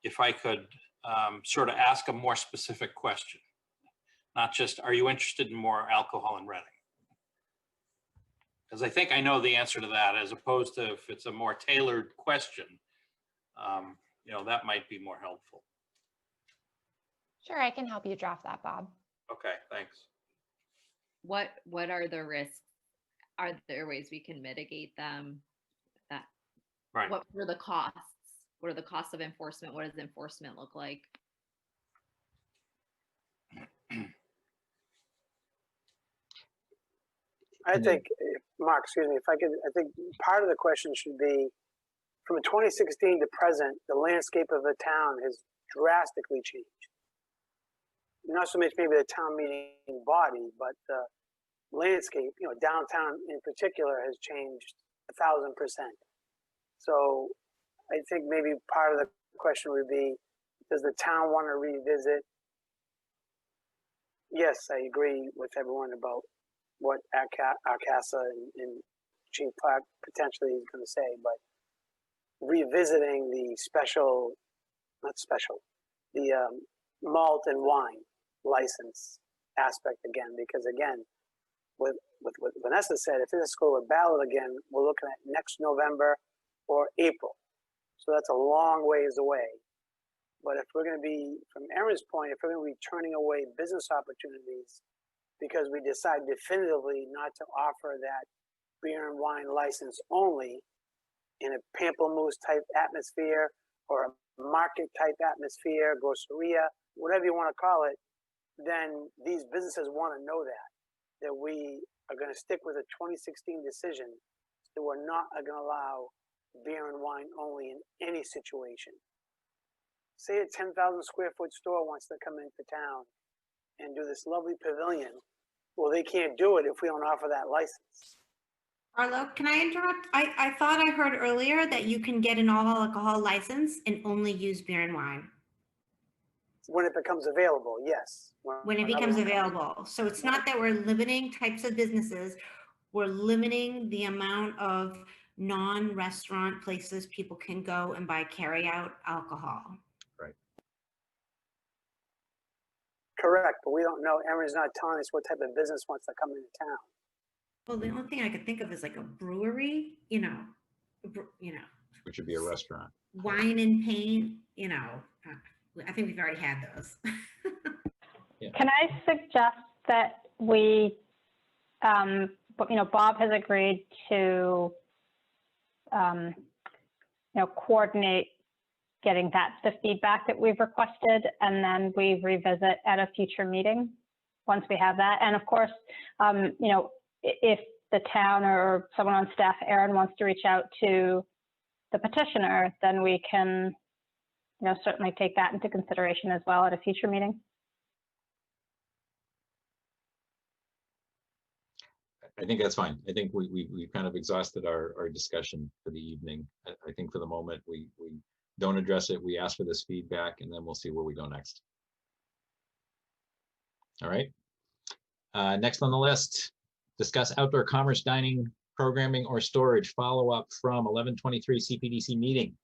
if I could sort of ask a more specific question. Not just, are you interested in more alcohol in Reading? Because I think I know the answer to that, as opposed to if it's a more tailored question, you know, that might be more helpful. Sure, I can help you draft that, Bob. Okay, thanks. What are the risks? Are there ways we can mitigate them? That right. What are the costs? What are the costs of enforcement? What does enforcement look like? I think, Mark, excuse me, if I could, I think part of the question should be, from 2016 to present, the landscape of the town has drastically changed. Not so much maybe the town meeting body, but the landscape, you know, downtown in particular has changed 1,000%. So I think maybe part of the question would be, does the town want to revisit? Yes, I agree with everyone about what Arcasa and Chief Clark potentially is going to say, but revisiting the the malt and wine license aspect again, because again, with what Vanessa said, if this go to ballot again, we're looking at next November or April. So that's a long ways away. But if we're going to be, from Aaron's point, if we're going to be turning away business opportunities because we decide definitively not to offer that beer and wine license only in a pamplemousse type atmosphere or a market type atmosphere, groceria, whatever you want to call it, then these businesses want to know that we are going to stick with a 2016 decision that we're not going to allow beer and wine only in any situation. Say a 10,000 square foot store wants to come into town and do this lovely pavilion. Well, they can't do it if we don't offer that license. Arlo, can I interrupt? I thought I heard earlier that you can get an all alcohol license and only use beer and wine. When it becomes available, yes. When it becomes available. So it's not that we're limiting types of businesses, we're limiting the amount of non-restaurant places people can go and buy carry-out alcohol. Right. Correct, but we don't know. Erin's not telling us what type of business wants to come into town. Well, the only thing I could think of is like a brewery, Which would be a restaurant. wine and paint, I think we've already had those. Can I suggest that we, Bob has agreed to, coordinate getting the feedback that we've requested, and then we revisit at a future meeting once we have that. And of course, if the town or someone on staff, Erin, wants to reach out to the petitioner, then we can, certainly take that into consideration as well at a future meeting. I think that's fine. I think we've kind of exhausted our discussion for the evening. I think for the moment, we don't address it. We ask for this feedback, and then we'll see where we go next. All right. Next on the list, discuss outdoor commerce dining, programming, or storage. Follow-up from 11/23 CPDC meeting.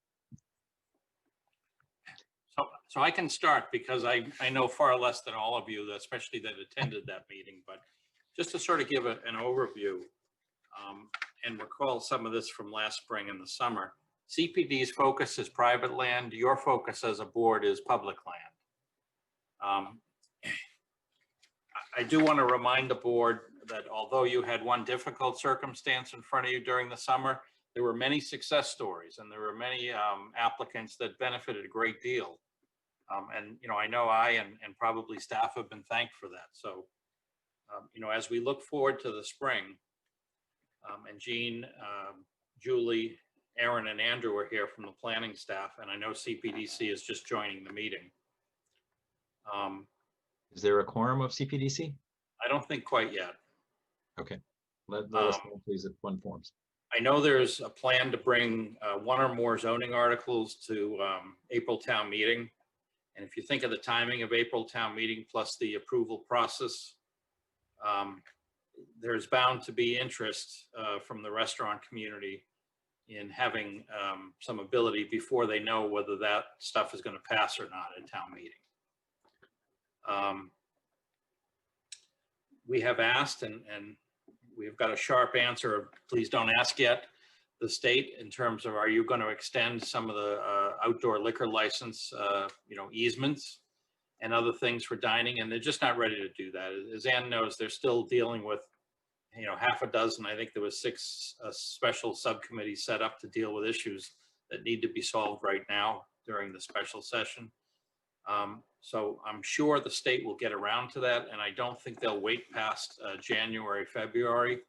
So I can start because I know far less than all of you, especially that attended that meeting, but just to sort of give an overview and recall some of this from last spring and the summer. CPD's focus is private land. Your focus as a board is public land. I do want to remind the board that although you had one difficult circumstance in front of you during the summer, there were many success stories and there were many applicants that benefited a great deal. And I know I and probably staff have been thanked for that. So, as we look forward to the spring, and Jean, Julie, Erin, and Andrew are here from the planning staff, and I know CPDC is just joining the meeting. Is there a quorum of CPDC? I don't think quite yet. Okay, let us know, please, if one forms. I know there's a plan to bring one or more zoning articles to April town meeting. And if you think of the timing of April town meeting plus the approval process, there's bound to be interest from the restaurant community in having some ability before they know whether that stuff is going to pass or not at town meeting. We have asked, and we've got a sharp answer of please don't ask yet, the state in terms of are you going to extend some of the outdoor liquor license, easements and other things for dining, and they're just not ready to do that. As Ann knows, they're still dealing with, half a dozen, I think there was 6 special subcommittees set up to deal with issues that need to be solved right now during the special session. So I'm sure the state will get around to that, and I don't think they'll wait past January, February,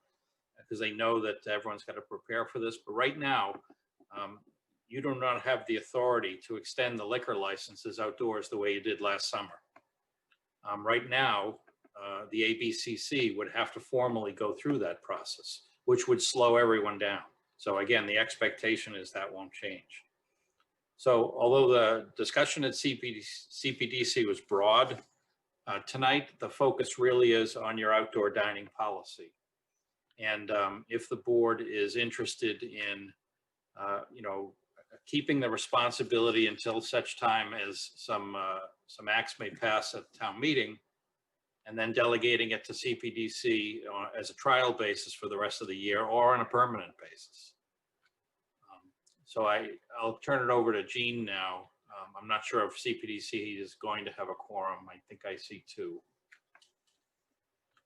because they know that everyone's got to prepare for this. But right now, you do not have the authority to extend the liquor licenses outdoors the way you did last summer. Right now, the ABCC would have to formally go through that process, which would slow everyone down. So again, the expectation is that won't change. So although the discussion at CPDC was broad, tonight the focus really is on your outdoor dining policy. And if the board is interested in, keeping the responsibility until such time as some acts may pass at the town meeting, and then delegating it to CPDC as a trial basis for the rest of the year or on a permanent basis. So I'll turn it over to Jean now. I'm not sure if CPDC is going to have a quorum. I think I see 2.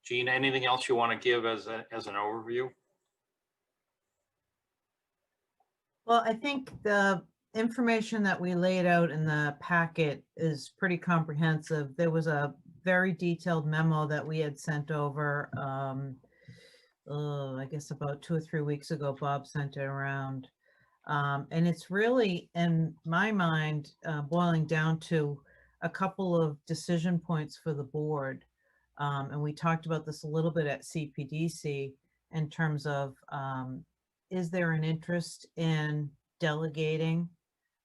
Jean, anything else you want to give as an overview? Well, I think the information that we laid out in the packet is pretty comprehensive. There was a very detailed memo that we had sent over, I guess about 2 or 3 weeks ago. Bob sent it around. And it's really, in my mind, boiling down to a couple of decision points for the board. And we talked about this a little bit at CPDC in terms of, is there an interest in delegating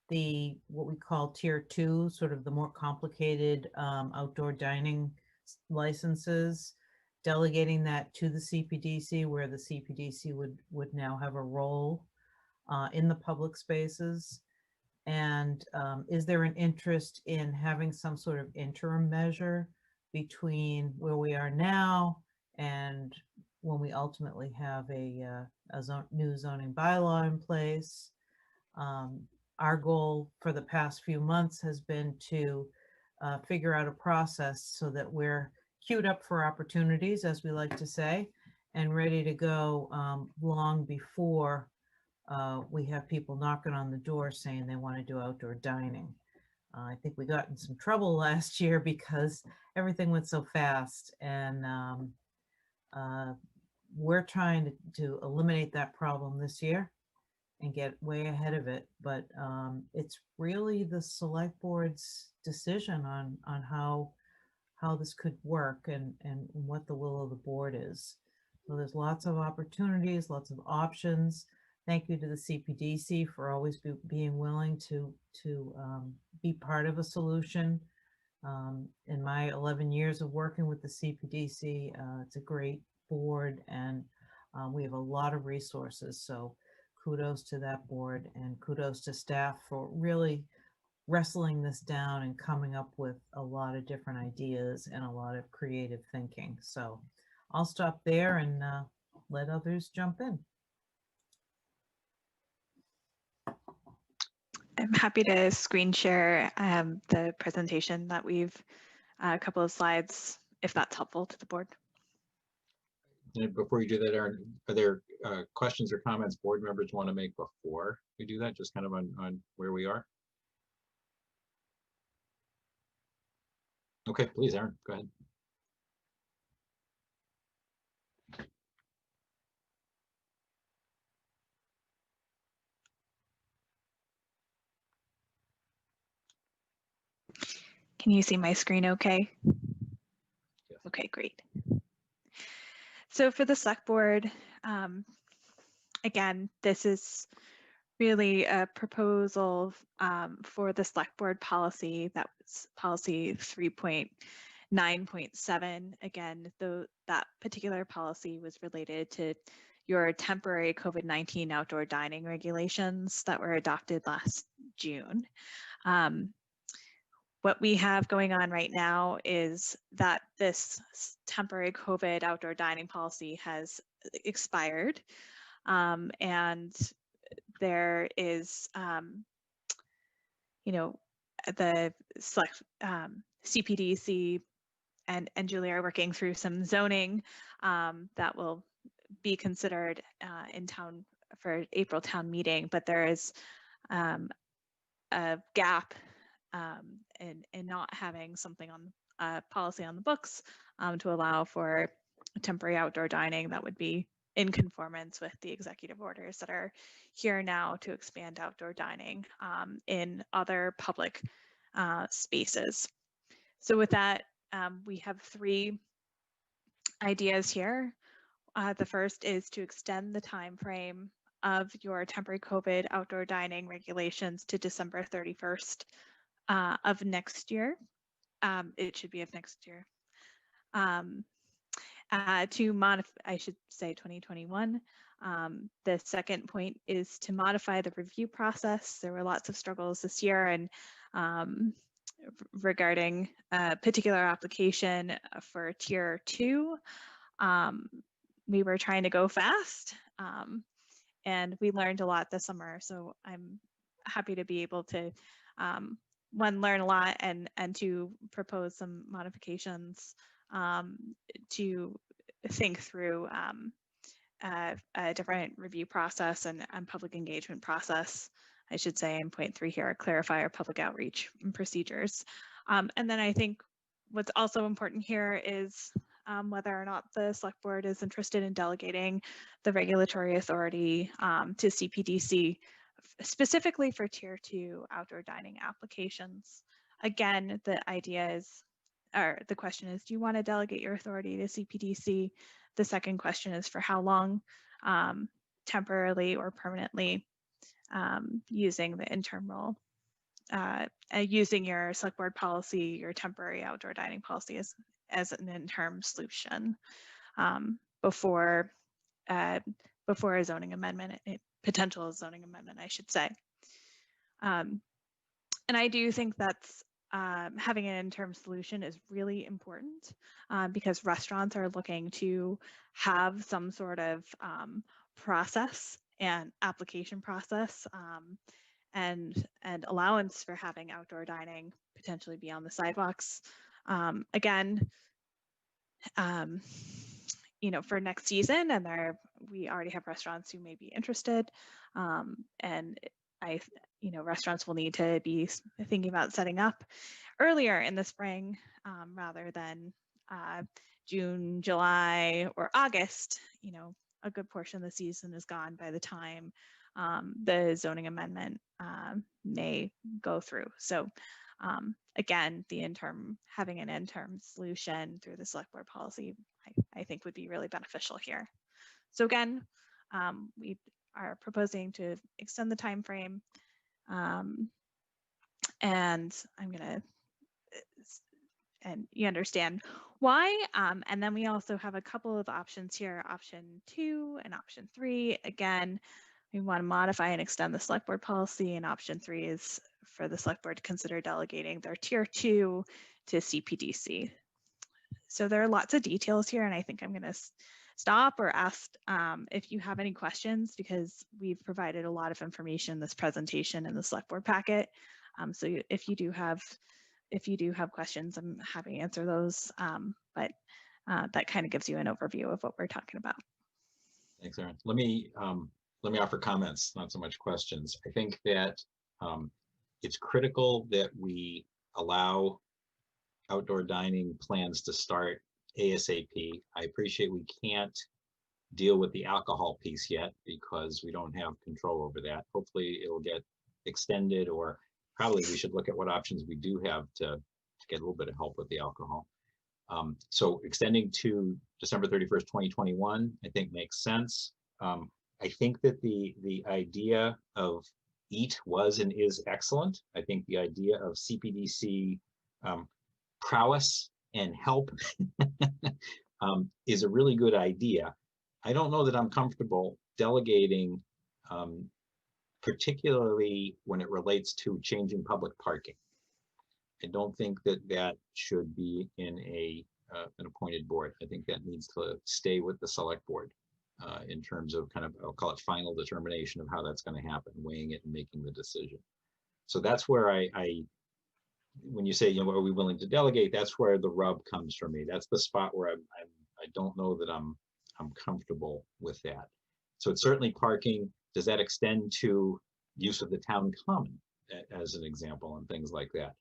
what we call tier 2, sort of the more complicated outdoor dining licenses, delegating that to the CPDC, where the CPDC would now have a role in the public spaces? And is there an interest in having some sort of interim measure between where we are now and when we ultimately have a new zoning bylaw in place? Our goal for the past few months has been to figure out a process so that we're queued up for opportunities, as we like to say, and ready to go long before we have people knocking on the door saying they want to do outdoor dining. I think we got in some trouble last year because everything went so fast, and we're trying to eliminate that problem this year and get way ahead of it. But it's really the select board's decision on how this could work and what the will of the board is. So there's lots of opportunities, lots of options. Thank you to the CPDC for always being willing to be part of a solution. In my 11 years of working with the CPDC, it's a great board, and we have a lot of resources. So kudos to that board, and kudos to staff for really wrestling this down and coming up with a lot of different ideas and a lot of creative thinking. So I'll stop there and let others jump in. I'm happy to screen share the presentation that we've, a couple of slides, if that's helpful to the board. And before you do that, Erin, are there questions or comments board members want to make before we do that, just kind of on where we are? Okay, please, Erin, go ahead. Can you see my screen okay? Yes. Okay, great. So for the select board, again, this is really a proposal for the select board policy. That was policy 3.9.7. Again, that particular policy was related to your temporary COVID-19 outdoor dining regulations that were adopted last June. What we have going on right now is that this temporary COVID outdoor dining policy has expired, and there is, the select CPDC and Julie are working through some zoning that will be considered in town for April town meeting, but there is a gap in not having something on policy on the books to allow for temporary outdoor dining that would be in conformance with the executive orders that are here now to expand outdoor dining in other public spaces. So with that, we have 3 ideas here. The first is to extend the time frame of your temporary COVID outdoor dining regulations to December 31st of next year. It should be of next year. To modify, I should say 2021. The second point is to modify the review process. There were lots of struggles this year and regarding a particular application for tier 2. We were trying to go fast and we learned a lot this summer. So I'm happy to be able to one, learn a lot and to propose some modifications to think through a different review process and public engagement process, I should say, in point 3 here, clarify our public outreach and procedures. And then I think what's also important here is whether or not the select board is interested in delegating the regulatory authority to CPDC, specifically for tier 2 outdoor dining applications. Again, the idea is, or the question is, do you want to delegate your authority to CPDC? The second question is for how long, temporarily or permanently, using the interim rule, using your select board policy, your temporary outdoor dining policy as an interim solution before a zoning amendment, a potential zoning amendment, I should say. And I do think that's having an interim solution is really important because restaurants are looking to have some sort of process and application process and allowance for having outdoor dining potentially be on the sidewalks. Again, you know, for next season, and we already have restaurants who may be interested, and you know, restaurants will need to be thinking about setting up earlier in the spring rather than June, July, or August. You know, a good portion of the season is gone by the time the zoning amendment may go through. So again, having an interim solution through the select board policy, I think would be really beneficial here. So again, we are proposing to extend the time frame, and I'm gonna, and you understand why. And then we also have a couple of options here, option 2 and option 3. Again, we want to modify and extend the select board policy, and option 3 is for the select board to consider delegating their tier 2 to CPDC. So there are lots of details here, and I think I'm going to stop or ask if you have any questions, because we've provided a lot of information in this presentation in the select board packet. So if you do have questions, I'm happy to answer those. But that kind of gives you an overview of what we're talking about. Thanks, Erin. Let me offer comments, not so much questions. I think that it's critical that we allow outdoor dining plans to start ASAP. I appreciate we can't deal with the alcohol piece yet because we don't have control over that. Hopefully it'll get extended, or probably we should look at what options we do have to get a little bit of help with the alcohol. So extending to December 31st, 2021, I think makes sense. I think that the idea of EAT was and is excellent. I think the idea of CPDC prowess and help is a really good idea. I don't know that I'm comfortable delegating, particularly when it relates to changing public parking. I don't think that that should be in an appointed board. I think that needs to stay with the select board in terms of kind of, I'll call it final determination of how that's going to happen, weighing it and making the decision. So that's where when you say, you know, are we willing to delegate? That's where the rub comes for me. That's the spot where I don't know that I'm comfortable with that. So it's certainly parking. Does that extend to use of the town common as an example and things like that?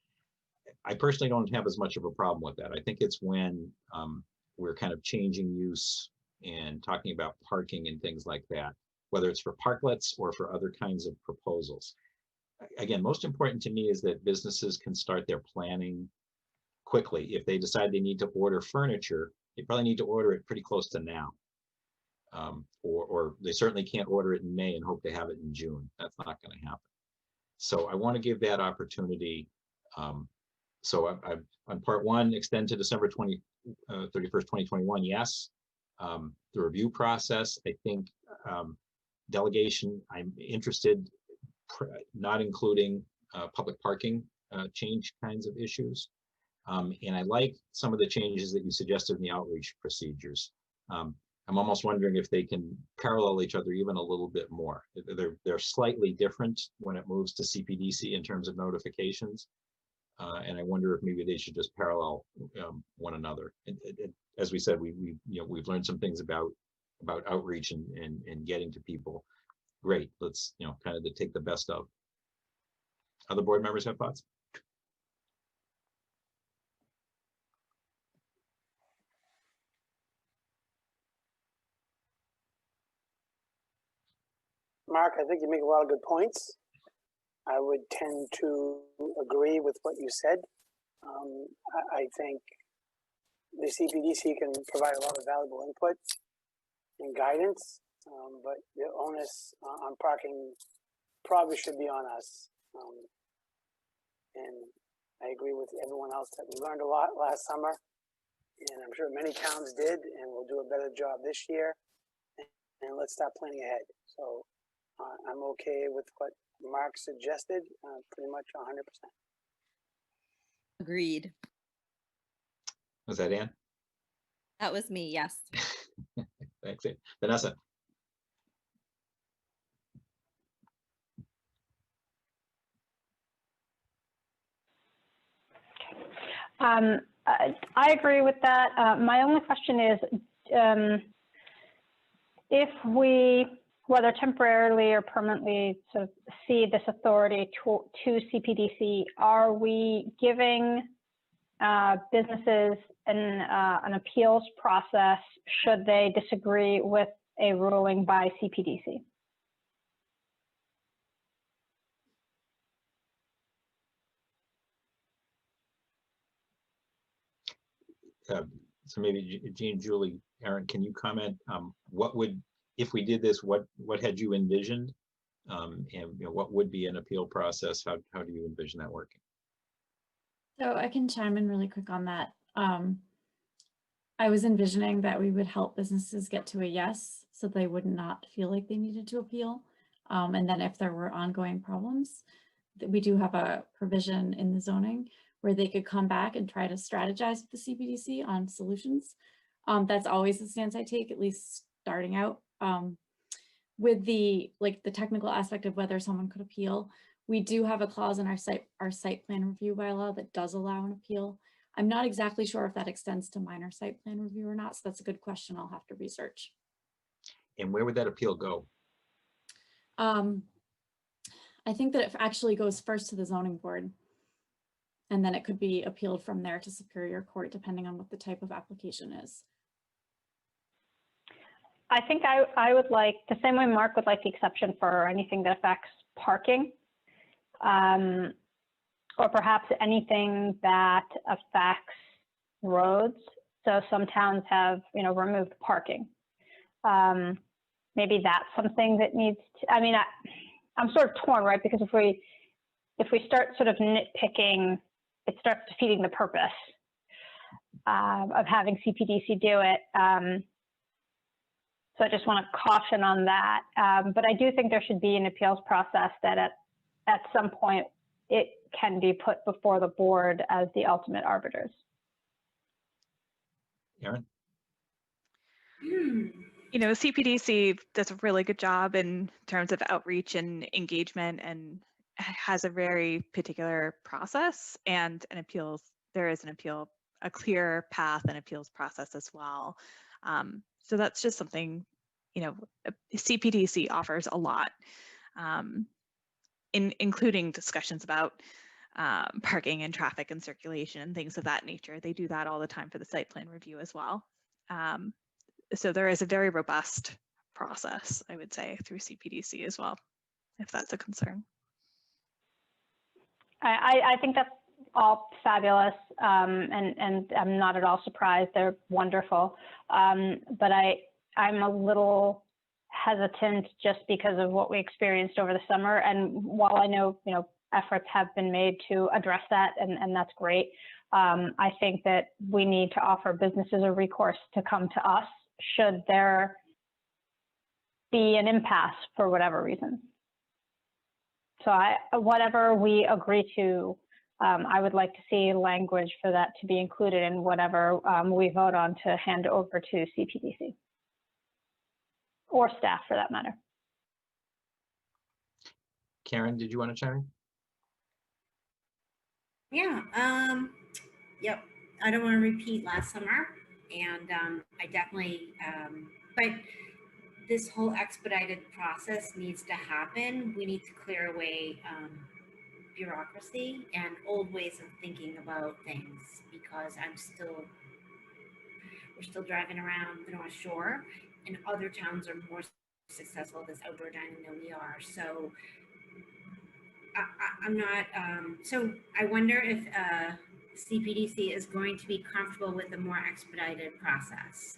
I personally don't have as much of a problem with that. I think it's when we're kind of changing use and talking about parking and things like that, whether it's for parklets or for other kinds of proposals. Again, most important to me is that businesses can start their planning quickly. If they decide they need to order furniture, they probably need to order it pretty close to now. Or they certainly can't order it in May and hope to have it in June. That's not going to happen. So I want to give that opportunity. So on part 1, extend to December 31st, 2021, yes. The review process, I think delegation, I'm interested, not including public parking change kinds of issues. And I like some of the changes that you suggested in the outreach procedures. I'm almost wondering if they can parallel each other even a little bit more. They're slightly different when it moves to CPDC in terms of notifications. And I wonder if maybe they should just parallel one another. As we said, we've learned some things about outreach and getting to people. Great, let's kind of take the best of. Other board members have thoughts? Mark, I think you make a lot of good points. I would tend to agree with what you said. I think the CPDC can provide a lot of valuable input and guidance, but the onus on parking probably should be on us. And I agree with everyone else that we learned a lot last summer, and I'm sure many towns did, and we'll do a better job this year. And let's start planning ahead. So I'm okay with what Mark suggested, pretty much 100%. Agreed. Was that Ann? That was me, yes. Thanks, Ann. Vanessa? I agree with that. My only question is, if we, whether temporarily or permanently, sort of cede this authority to CPDC, are we giving businesses an appeals process should they disagree with a ruling by CPDC? So maybe Jean, Julie, Aaron, can you comment? What would, if we did this, what had you envisioned? And what would be an appeal process? How do you envision that working? So I can chime in really quick on that. I was envisioning that we would help businesses get to a yes, so they would not feel like they needed to appeal. And then if there were ongoing problems, we do have a provision in the zoning where they could come back and try to strategize with the CPDC on solutions. That's always the stance I take, at least starting out. With the technical aspect of whether someone could appeal, we do have a clause in our site plan review bylaw that does allow an appeal. I'm not exactly sure if that extends to minor site plan review or not, so that's a good question I'll have to research. And where would that appeal go? I think that it actually goes first to the zoning board, and then it could be appealed from there to Superior Court, depending on what the type of application is. I think I would like, the same way Mark would like the exception for anything that affects parking, or perhaps anything that affects roads. So some towns have, removed parking. Maybe that's something that needs to, I'm sort of torn, right? Because if we start sort of nitpicking, it starts defeating the purpose of having CPDC do it. So I just want to caution on that. But I do think there should be an appeals process that at some point it can be put before the board as the ultimate arbiters. Aaron? CPDC does a really good job in terms of outreach and engagement, and has a very particular process and there is a clear path and appeals process as well. So that's just something, CPDC offers a lot, including discussions about parking and traffic and circulation and things of that nature. They do that all the time for the site plan review as well. So there is a very robust process, I would say, through CPDC as well, if that's a concern. I think that's all fabulous, and I'm not at all surprised. They're wonderful, but I'm a little hesitant just because of what we experienced over the summer. And while I know efforts have been made to address that, and that's great, I think that we need to offer businesses a recourse to come to us should there be an impasse for whatever reason. So whatever we agree to, I would like to see language for that to be included in whatever we vote on to hand over to CPDC. Or staff for that matter. Karen, did you want to chime in? Yeah, yep. I don't want to repeat last summer, and I definitely, but this whole expedited process needs to happen. We need to clear away bureaucracy and old ways of thinking about things, because we're still driving around the North Shore, and other towns are more successful at this outdoor dining that we are. So I'm not, so I wonder if CPDC is going to be comfortable with a more expedited process.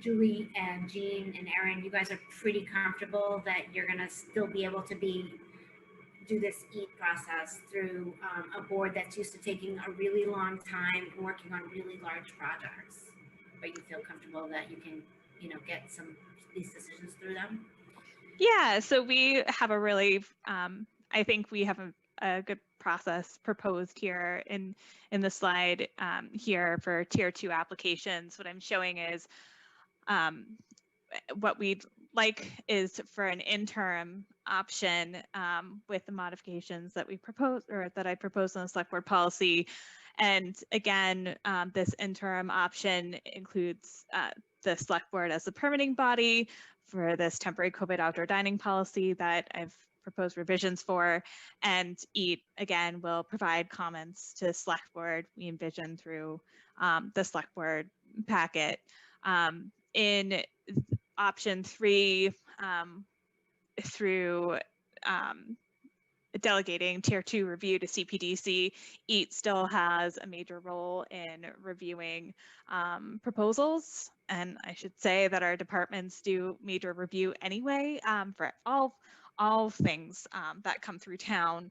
Julie and Jean and Erin, you guys are pretty comfortable that you're gonna still be able to do this EAT process through a board that's used to taking a really long time and working on really large projects, but you feel comfortable that you can, you know, get these decisions through them? Yeah, so we have a really, I think we have a good process proposed here in the slide here for tier 2 applications. What I'm showing is what we'd like is for an interim option with the modifications that we propose, or that I proposed in the select board policy. And again, this interim option includes the select board as the permitting body for this temporary COVID outdoor dining policy that I've proposed revisions for, and EAT again will provide comments to select board. We envision through the select board packet. In option 3, through delegating tier 2 review to CPDC, EAT still has a major role in reviewing proposals. And I should say that our departments do major review anyway for all things that come through town.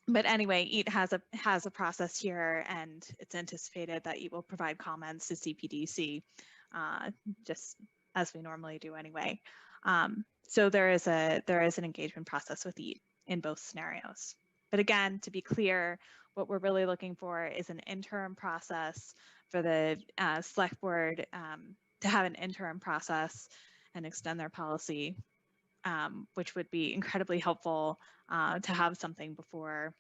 But anyway, EAT has a process here, and it's anticipated that EAT will provide comments to CPDC just as we normally do anyway. So there is an engagement process with EAT in both scenarios. But again, to be clear, what we're really looking for is an interim process for the select board to have an interim process and extend their policy, which would be incredibly helpful to have something before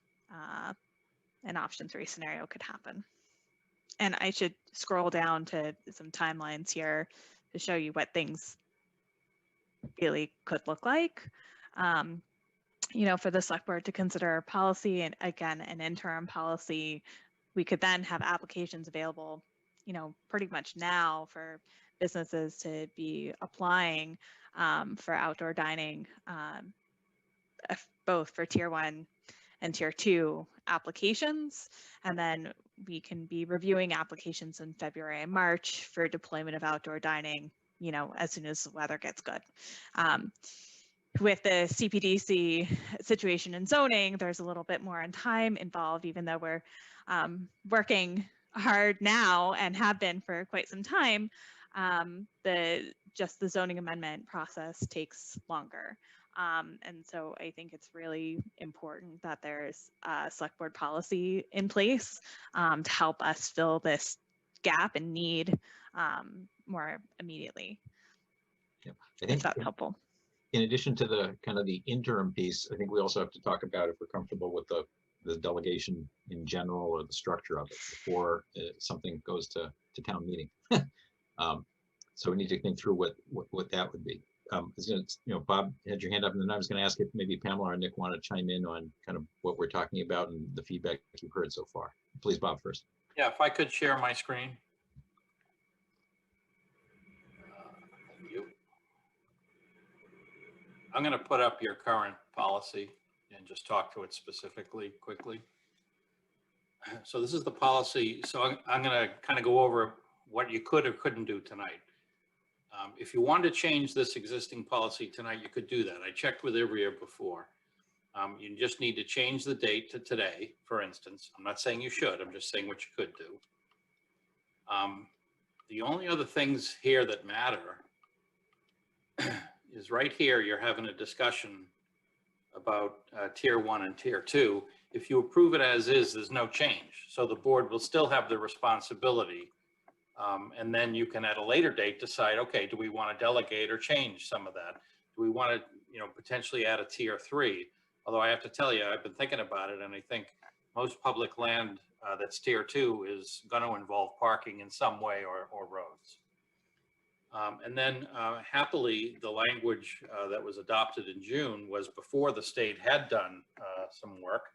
an option 3 scenario could happen. And I should scroll down to some timelines here to show you what things really could look like. You know, for the select board to consider policy, and again, an interim policy, we could then have applications available, you know, pretty much now for businesses to be applying for outdoor dining, both for tier 1 and tier 2 applications. And then we can be reviewing applications in February and March for deployment of outdoor dining, you know, as soon as the weather gets good. With the CPDC situation and zoning, there's a little bit more in time involved, even though we're working hard now and have been for quite some time. The zoning amendment process takes longer. And so I think it's really important that there's a select board policy in place to help us fill this gap and need more immediately. Yep. I think if that's helpful. In addition to the kind of the interim piece, I think we also have to talk about if we're comfortable with the delegation in general or the structure of it before something goes to town meeting. So we need to think through what that would be. I was going to, you know, Bob had your hand up, and then I was going to ask if maybe Pamela or Nick want to chime in on kind of what we're talking about and the feedback you've heard so far. Please, Bob, first. Yeah, if I could share my screen. Thank you. I'm going to put up your current policy and just talk to it specifically quickly. So this is the policy. So I'm going to kind of go over what you could or couldn't do tonight. If you wanted to change this existing policy tonight, you could do that. I checked with Ivrea before. You just need to change the date to today, for instance. I'm not saying you should, I'm just saying what you could do. The only other things here that matter is right here, you're having a discussion about tier 1 and tier 2. If you approve it as is, there's no change. So the board will still have the responsibility. And then you can at a later date decide, okay, do we want to delegate or change some of that? Do we want to, you know, potentially add a tier 3? Although I have to tell you, I've been thinking about it, and I think most public land that's tier 2 is going to involve parking in some way or roads. And then happily, the language that was adopted in June was before the state had done some work.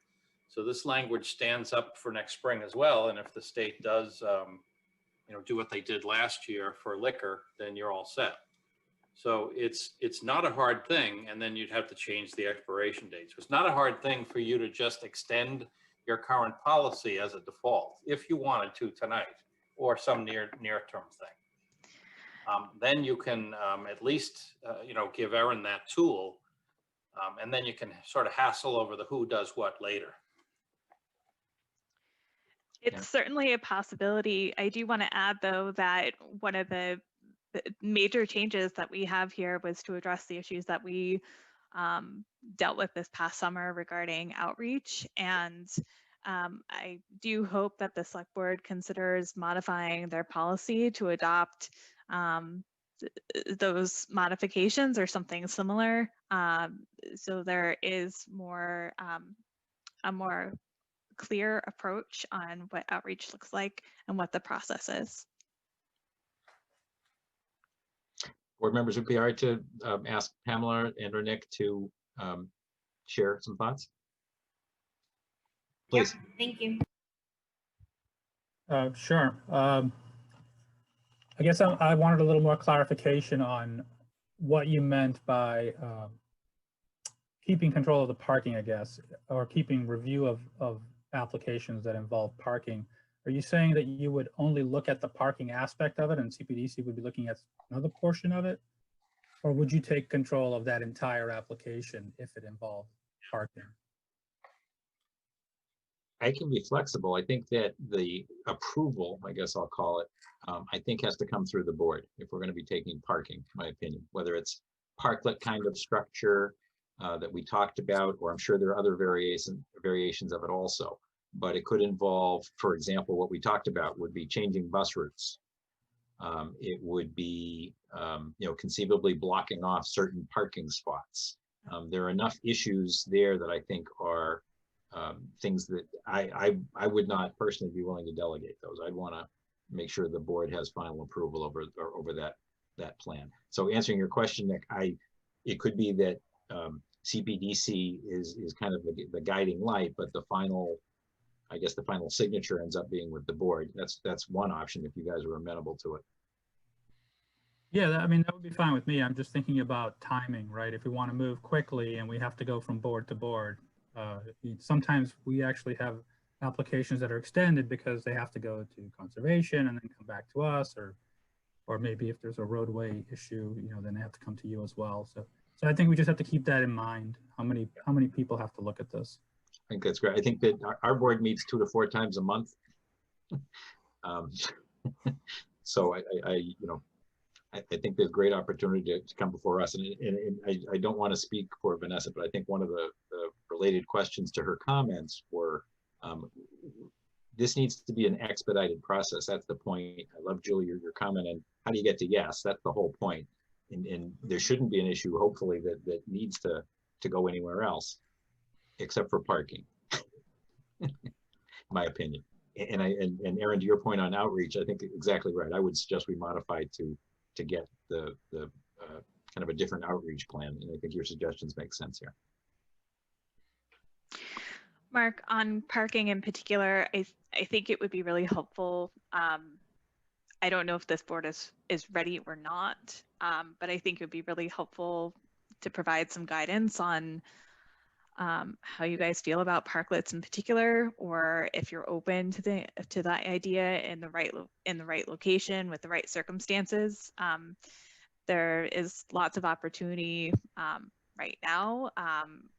So this language stands up for next spring as well. And if the state does do what they did last year for liquor, then you're all set. So it's not a hard thing, and then you'd have to change the expiration date. So it's not a hard thing for you to just extend your current policy as a default, if you wanted to tonight, or some near-term thing. Then you can at least, give Erin that tool, and then you can sort of hassle over the who does what later. It's certainly a possibility. I do want to add, though, that one of the major changes that we have here was to address the issues that we dealt with this past summer regarding outreach. And I do hope that the select board considers modifying their policy to adopt those modifications or something similar. So there is more a more clear approach on what outreach looks like and what the process is. Board members, would be all right to ask Pamela and or Nick to share some thoughts? Please. Yep, thank you. Sure. I guess I wanted a little more clarification on what you meant by keeping control of the parking, I guess, or keeping review of applications that involve parking. Are you saying that you would only look at the parking aspect of it and CPDC would be looking at another portion of it? Or would you take control of that entire application if it involved parking? I can be flexible. I think that the approval, I guess I'll call it, I think has to come through the board if we're going to be taking parking, in my opinion, whether it's parklet kind of structure that we talked about, or I'm sure there are other variations of it also. But it could involve, for example, what we talked about would be changing bus routes. It would be, conceivably blocking off certain parking spots. There are enough issues there that I think are things that I would not personally be willing to delegate those. I'd want to make sure the board has final approval over that plan. So answering your question, Nick, it could be that CPDC is kind of the guiding light, but the final signature ends up being with the board. That's one option if you guys are amenable to it. Yeah, that would be fine with me. I'm just thinking about timing, right? If we want to move quickly and we have to go from board to board, sometimes we actually have applications that are extended because they have to go to conservation and then come back to us, or maybe if there's a roadway issue, then they have to come to you as well. So I think we just have to keep that in mind. How many people have to look at this? I think that's great. I think that our board meets 2 to 4 times a month. So I think there's great opportunity to come before us. And I don't want to speak for Vanessa, but I think one of the related questions to her comments were, this needs to be an expedited process. That's the point. I love, Julie, your comment on how do you get to yes? That's the whole point. And there shouldn't be an issue, hopefully, that needs to go anywhere else, except for parking, my opinion. And Erin, to your point on outreach, I think exactly right. I would suggest we modify to get the kind of a different outreach plan. And I think your suggestions make sense here. Mark, on parking in particular, I think it would be really helpful. I don't know if this board is ready or not, but I think it would be really helpful to provide some guidance on how you guys feel about parklets in particular, or if you're open to that idea in the right location with the right circumstances. There is lots of opportunity right now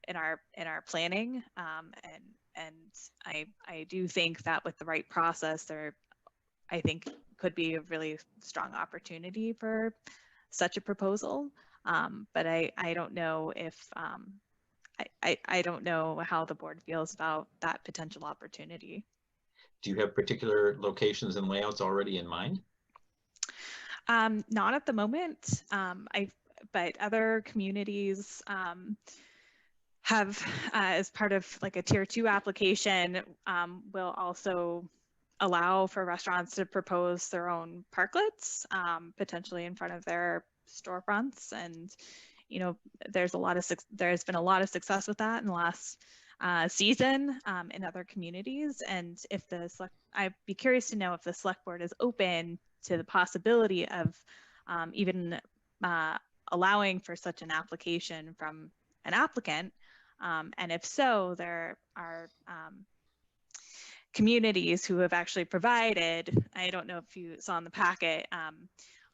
in our planning, and I do think that with the right process, there I think could be a really strong opportunity for such a proposal. But I don't know if I don't know how the board feels about that potential opportunity. Do you have particular locations and layouts already in mind? Not at the moment. But other communities have, as part of like a tier 2 application, will also allow for restaurants to propose their own parklets, potentially in front of their storefronts. And there's been a lot of success with that in the last season in other communities. And if the select, I'd be curious to know if the select board is open to the possibility of even allowing for such an application from an applicant. And if so, there are communities who have actually provided, I don't know if you saw in the packet,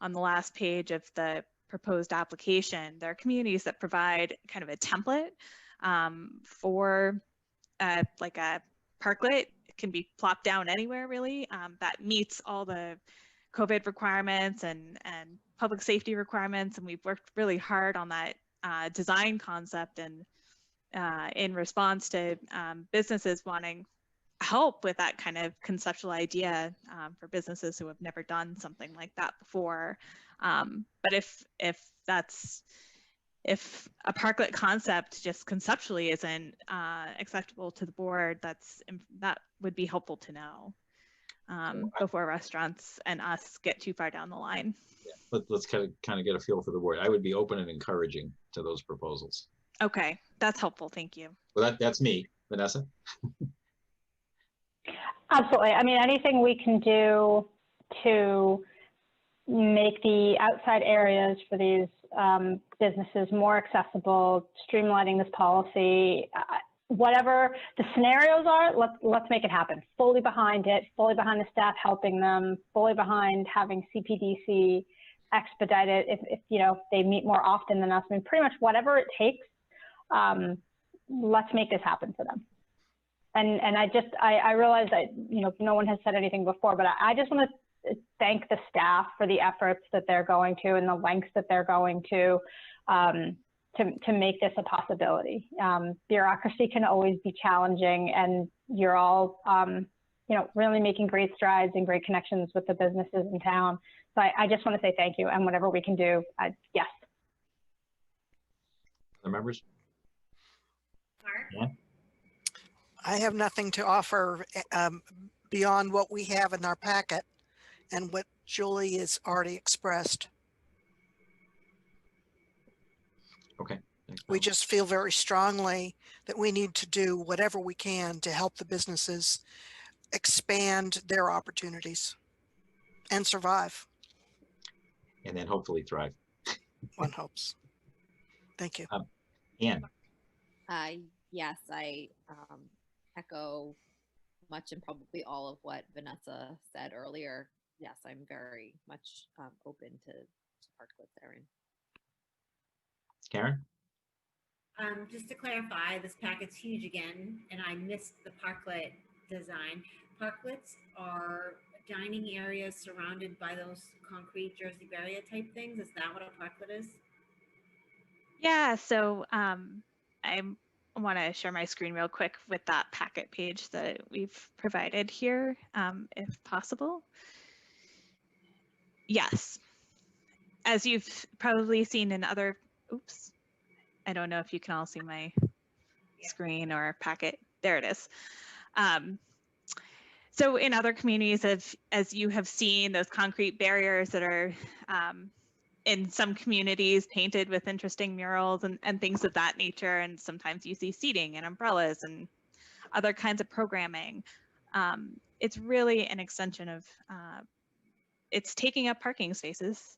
on the last page of the proposed application, there are communities that provide kind of a template for like a parklet. It can be plopped down anywhere really, that meets all the COVID requirements and public safety requirements. And we've worked really hard on that design concept, and in response to businesses wanting help with that kind of conceptual idea for businesses who have never done something like that before. But if a parklet concept just conceptually isn't acceptable to the board, that would be helpful to know before restaurants and us get too far down the line. Yeah, let's kind of get a feel for the board. I would be open and encouraging to those proposals. Okay, that's helpful. Thank you. Well, that's me, Vanessa. Absolutely. I mean, anything we can do to make the outside areas for these businesses more accessible, streamlining this policy, whatever the scenarios are, let's make it happen. Fully behind it, fully behind the staff helping them, fully behind having CPDC expedite it if you know, they meet more often than us. I mean, pretty much whatever it takes, let's make this happen for them. And I realize that, you know, no one has said anything before, but I just want to thank the staff for the efforts that they're going to and the lengths that they're going to make this a possibility. Bureaucracy can always be challenging, and you're all, you know, really making great strides and great connections with the businesses in town. So I just want to say thank you, and whatever we can do, yes. Other members? Mark? Yeah. I have nothing to offer beyond what we have in our packet and what Julie has already expressed. Okay. Thanks, We just feel very strongly that we need to do whatever we can to help the businesses expand their opportunities and survive. And then hopefully thrive. One hopes. Thank you. Anne. Yes, I echo much and probably all of what Vanessa said earlier. Yes, I'm very much open to parklets, Erin. Karen? Just to clarify, this packet's huge again, and I missed the parklet design. Parklets are dining areas surrounded by those concrete Jersey barrier type things. Is that what a parklet is? Yeah, so I want to share my screen real quick with that packet page that we've provided here, if possible. Yes, as you've probably seen in other, oops, I don't know if you can all see my screen or packet. There it is. So in other communities, as you have seen, those concrete barriers that are in some communities painted with interesting murals and things of that nature. And sometimes you see seating and umbrellas and other kinds of programming. It's really an extension of, it's taking up parking spaces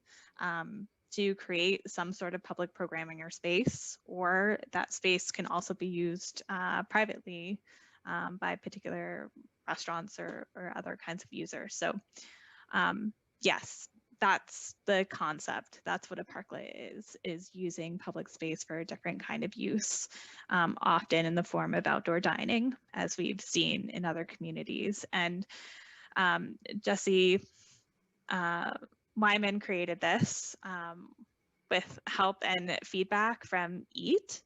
to create some sort of public programming or space, or that space can also be used privately by particular restaurants or other kinds of users. So yes, that's the concept. That's what a parklet is using public space for a different kind of use, often in the form of outdoor dining, as we've seen in other communities. And Jesse Wyman created this with help and feedback from EAT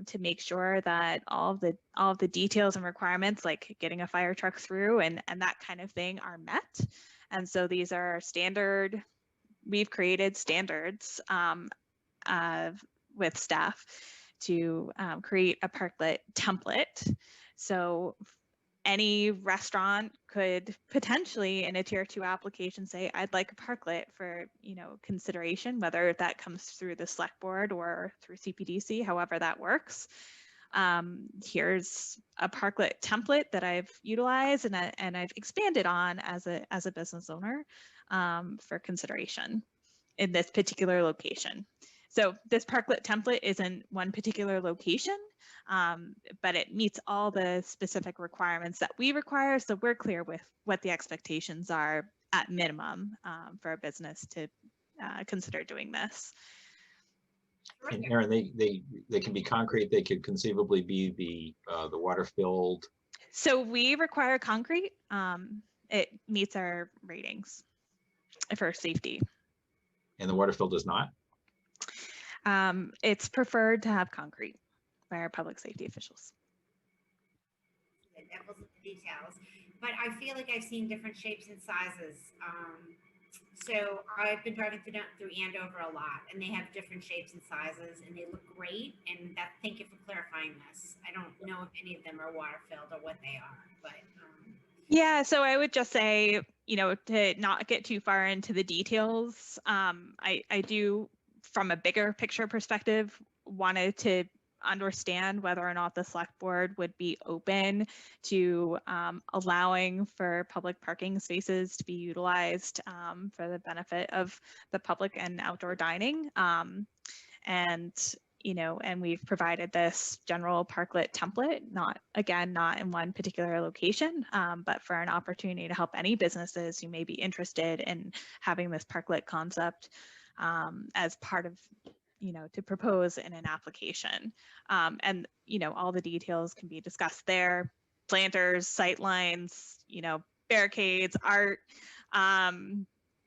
to make sure that all of the details and requirements, like getting a fire truck through and that kind of thing, are met. And so these are standard, we've created standards with staff to create a parklet template. So any restaurant could potentially, in a tier 2 application, say, I'd like a parklet for, you know, consideration, whether that comes through the select board or through CPDC, however that works. Here's a parklet template that I've utilized and I've expanded on as a business owner for consideration in this particular location. So this parklet template isn't one particular location, but it meets all the specific requirements that we require. So we're clear with what the expectations are at minimum for a business to consider doing this. And Aaron, they can be concrete. They could conceivably be the water filled. So we require concrete. It meets our ratings for safety. And the water filled does not? It's preferred to have concrete by our public safety officials. The devil's in the details, but I feel like I've seen different shapes and sizes. So I've been driving through Andover a lot, and they have different shapes and sizes, and they look great. And thank you for clarifying this. I don't know if any of them are water filled or what they are, but. Yeah, so I would just say, to not get too far into the details, I do, from a bigger picture perspective, wanted to understand whether or not the select board would be open to allowing for public parking spaces to be utilized for the benefit of the public and outdoor dining. And we've provided this general parklet template, not in one particular location, but for an opportunity to help any businesses who may be interested in having this parklet concept as part of, to propose in an application. And, all the details can be discussed there: planters, sight lines, barricades, art,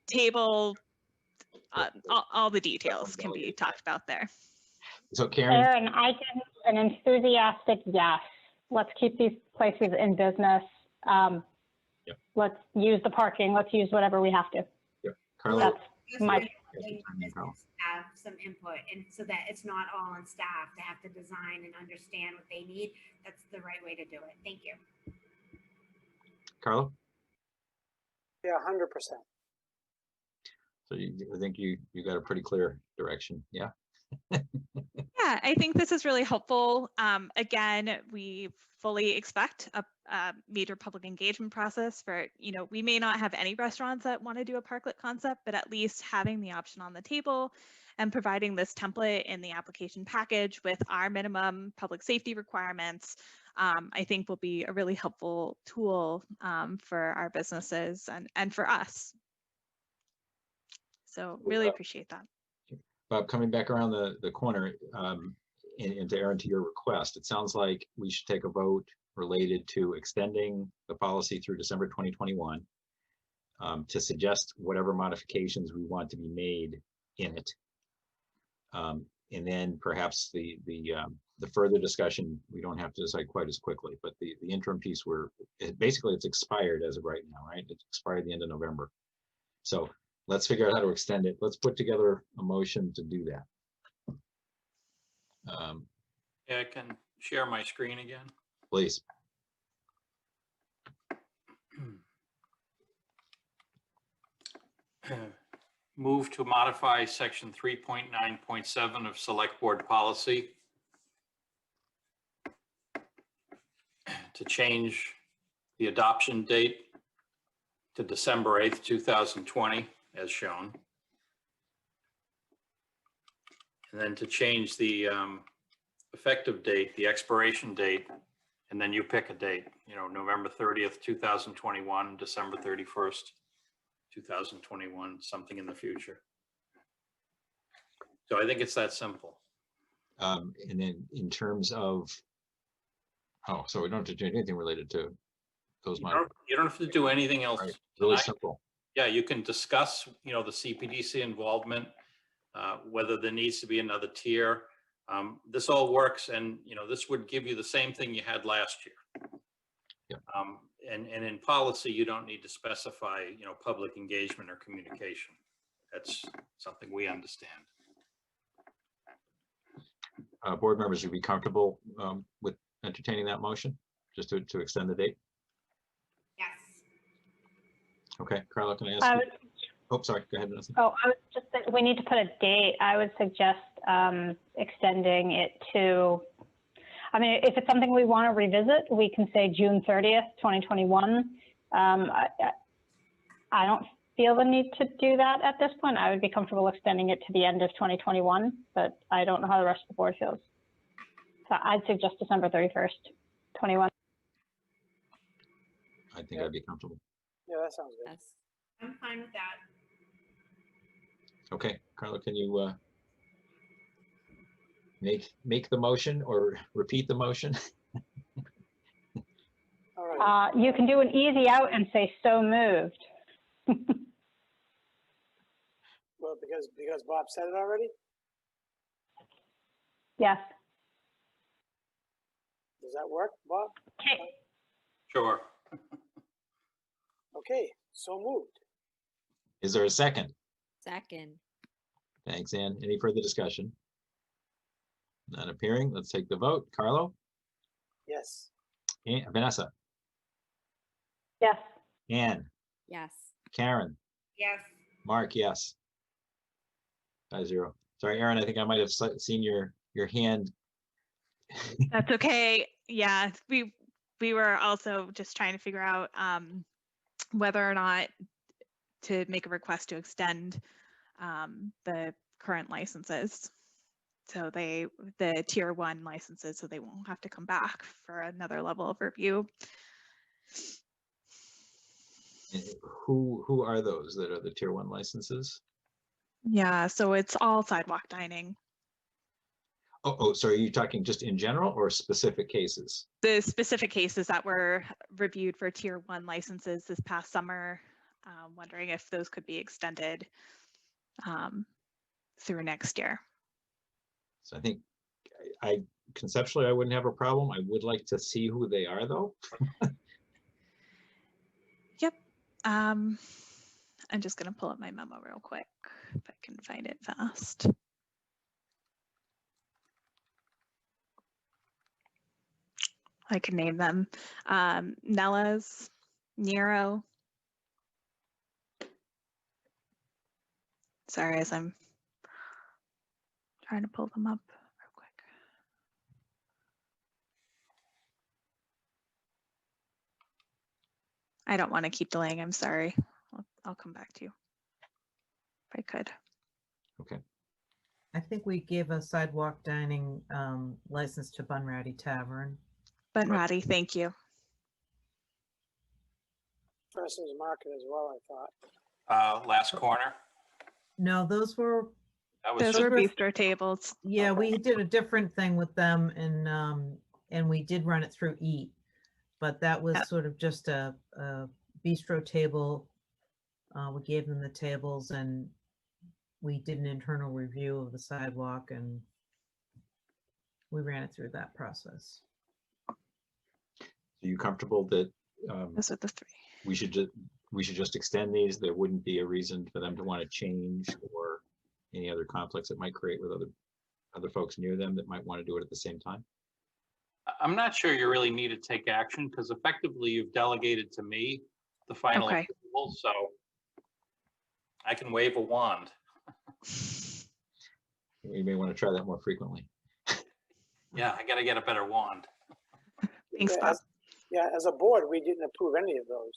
table, all the details can be talked about there. So Karen. Aaron, I give an enthusiastic yes. Let's keep these places in business. Let's use the parking. Let's use whatever we have to. Yep. Carla. That's my. Have some input, and so that it's not all on staff to have to design and understand what they need. That's the right way to do it. Thank you. Carla. Yeah, 100%. So I think you got a pretty clear direction. Yeah. Yeah, I think this is really helpful. Again, we fully expect a major public engagement process for, we may not have any restaurants that want to do a parklet concept, but at least having the option on the table and providing this template in the application package with our minimum public safety requirements, I think will be a really helpful tool for our businesses and for us. So really appreciate that. Bob, coming back around the corner, and to Aaron, to your request, it sounds like we should take a vote related to extending the policy through December 2021 to suggest whatever modifications we want to be made in it. And then perhaps the further discussion, we don't have to decide quite as quickly, but the interim piece basically it's expired as of right now, right? It expired the end of November. So let's figure out how to extend it. Let's put together a motion to do that. Yeah, I can share my screen again. Please. Move to modify section 3.9.7 of select board policy to change the adoption date to December 8th, 2020, as shown. And then to change the effective date, the expiration date, and then you pick a date, November 30th, 2021, December 31st, 2021, something in the future. So I think it's that simple. And then in terms of, so we don't have to change anything related to those. You don't have to do anything else. Right. Really simple. Yeah, you can discuss, the CPDC involvement, whether there needs to be another tier. This all works, and this would give you the same thing you had last year. Yep. And in policy, you don't need to specify, public engagement or communication. That's something we understand. Board members would be comfortable with entertaining that motion, just to extend the date? Yes. Okay, Carla, can I ask you? Oh, sorry, go ahead, Vanessa. Oh, I was just, we need to put a date. I would suggest extending it to, I mean, if it's something we want to revisit, we can say June 30th, 2021. I don't feel the need to do that at this point. I would be comfortable extending it to the end of 2021, but I don't know how the rest of the board feels. So I'd suggest December 31st, 21. I think I'd be comfortable. Yeah, that sounds good. Yes. I'm fine with that. Okay, Carla, can you make the motion or repeat the motion? All right. You can do an easy out and say so moved. Well, because Bob said it already? Yes. Does that work, Bob? Okay. Sure. Okay, so moved. Is there a second? Second. Thanks, Ann. Any further discussion? Not appearing. Let's take the vote. Carlo? Yes. Vanessa? Yes. Ann? Yes. Karen? Yes. Mark, yes. 5-0. Sorry, Aaron, I think I might have seen your hand. That's okay. Yeah, we were also just trying to figure out whether or not to make a request to extend the current licenses. So the tier 1 licenses, so they won't have to come back for another level of review. And who are those that are the tier 1 licenses? Yeah, so it's all sidewalk dining. Oh, sorry, are you talking just in general or specific cases? The specific cases that were reviewed for tier 1 licenses this past summer, wondering if those could be extended through next year. So I think I conceptually, I wouldn't have a problem. I would like to see who they are though. Yep. I'm just gonna pull up my memo real quick if I can find it fast. I can name them. Nella's, Nero. Sorry, as I'm trying to pull them up real quick. I don't want to keep delaying. I'm sorry. I'll come back to you if I could. Okay. I think we gave a sidewalk dining license to Bunratty Tavern. Bunratty, thank you. Person's Market as well, I thought. Last corner. No, those were. Those were bistro tables. Yeah, we did a different thing with them and we did run it through Eat, but that was sort of just a bistro table. We gave them the tables and we did an internal review of the sidewalk and we ran it through that process. Are you comfortable that those are the 3? We should just extend these? There wouldn't be a reason for them to want to change or any other conflicts it might create with other folks near them that might want to do it at the same time? I'm not sure you really need to take action because effectively you've delegated to me the final approval, so I can wave a wand. You may want to try that more frequently. Yeah, I gotta get a better wand. Thanks, Bob. As a board, we didn't approve any of those.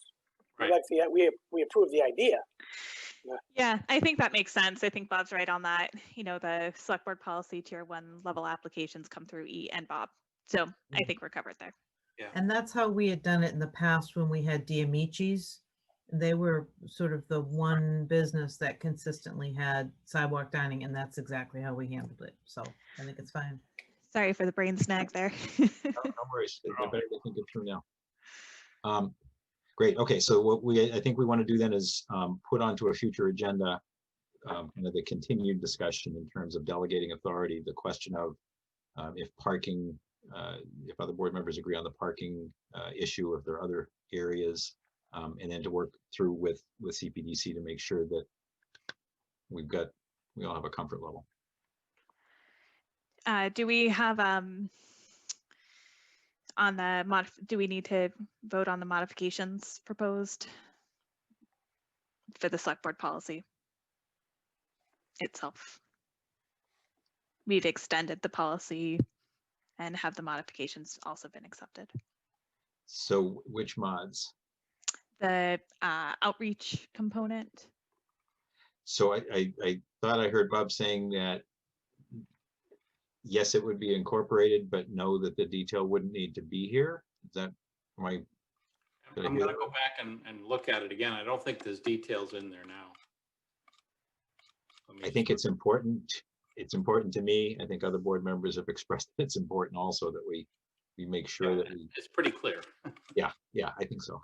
Right. We approved the idea. Yeah, I think that makes sense. I think Bob's right on that. You know, the select board policy tier 1 level applications come through E and Bob. So I think we're covered there. Yeah. And that's how we had done it in the past when we had Diamici's. They were sort of the one business that consistently had sidewalk dining, and that's exactly how we handled it. So I think it's fine. Sorry for the brain snag there. No worries. They're better to think it through now. Great. Okay, so what I think we want to do then is put onto a future agenda kind of the continued discussion in terms of delegating authority, the question of if parking, if other board members agree on the parking issue, if there are other areas, and then to work through with CPDC to make sure that we all have a comfort level. Do we have on the do we need to vote on the modifications proposed for the select board policy itself? We've extended the policy and have the modifications also been accepted. So which mods? The outreach component. So I thought I heard Bob saying that yes, it would be incorporated, but no, that the detail wouldn't need to be here. Is that my? I'm gonna go back and look at it again. I don't think there's details in there now. I think it's important. It's important to me. I think other board members have expressed that it's important also that we make sure that we. It's pretty clear. Yeah, I think so.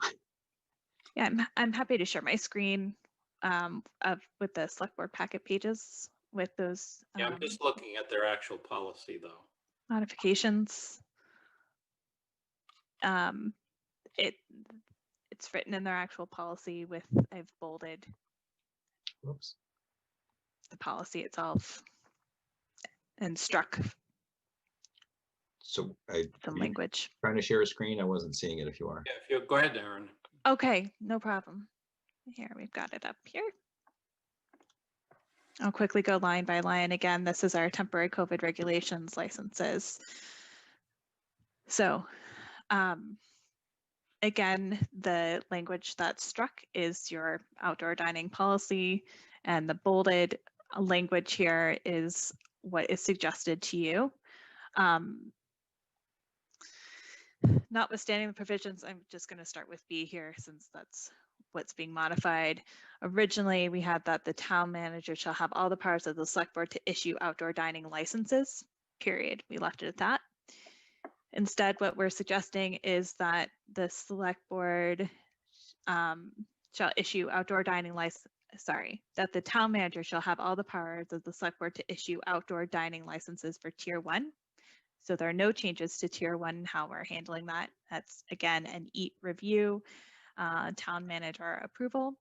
Yeah, I'm happy to share my screen with the select board packet pages with those Yeah, I'm just looking at their actual policy though. modifications. It's written in their actual policy with, I've bolded Whoops. the policy itself and struck So some language. Trying to share a screen. I wasn't seeing it if you are. Yeah, if you go ahead, Aaron. Okay, no problem. Here, we've got it up here. I'll quickly go line by line. Again, this is our temporary COVID regulations licenses. So again, the language that's struck is your outdoor dining policy, and the bolded language here is what is suggested to you. Notwithstanding the provisions, I'm just going to start with B here since that's what's being modified. Originally, we had that the town manager shall have all the powers of the select board to issue outdoor dining licenses, period. We left it at that. Instead, what we're suggesting is that the select board shall issue outdoor dining that the town manager shall have all the powers of the select board to issue outdoor dining licenses for tier 1. So there are no changes to tier 1 and how we're handling that. That's again an EAT review, town manager approval.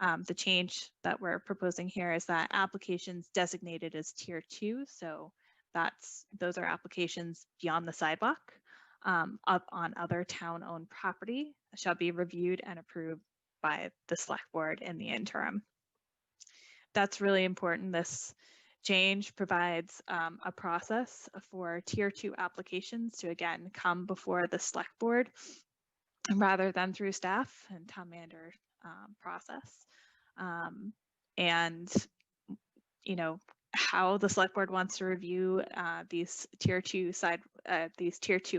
The change that we're proposing here is that applications designated as tier 2. So those are applications beyond the sidewalk up on other town-owned property shall be reviewed and approved by the select board in the interim. That's really important. This change provides a process for tier 2 applications to again come before the select board rather than through staff and town manager process. And how the select board wants to review these tier 2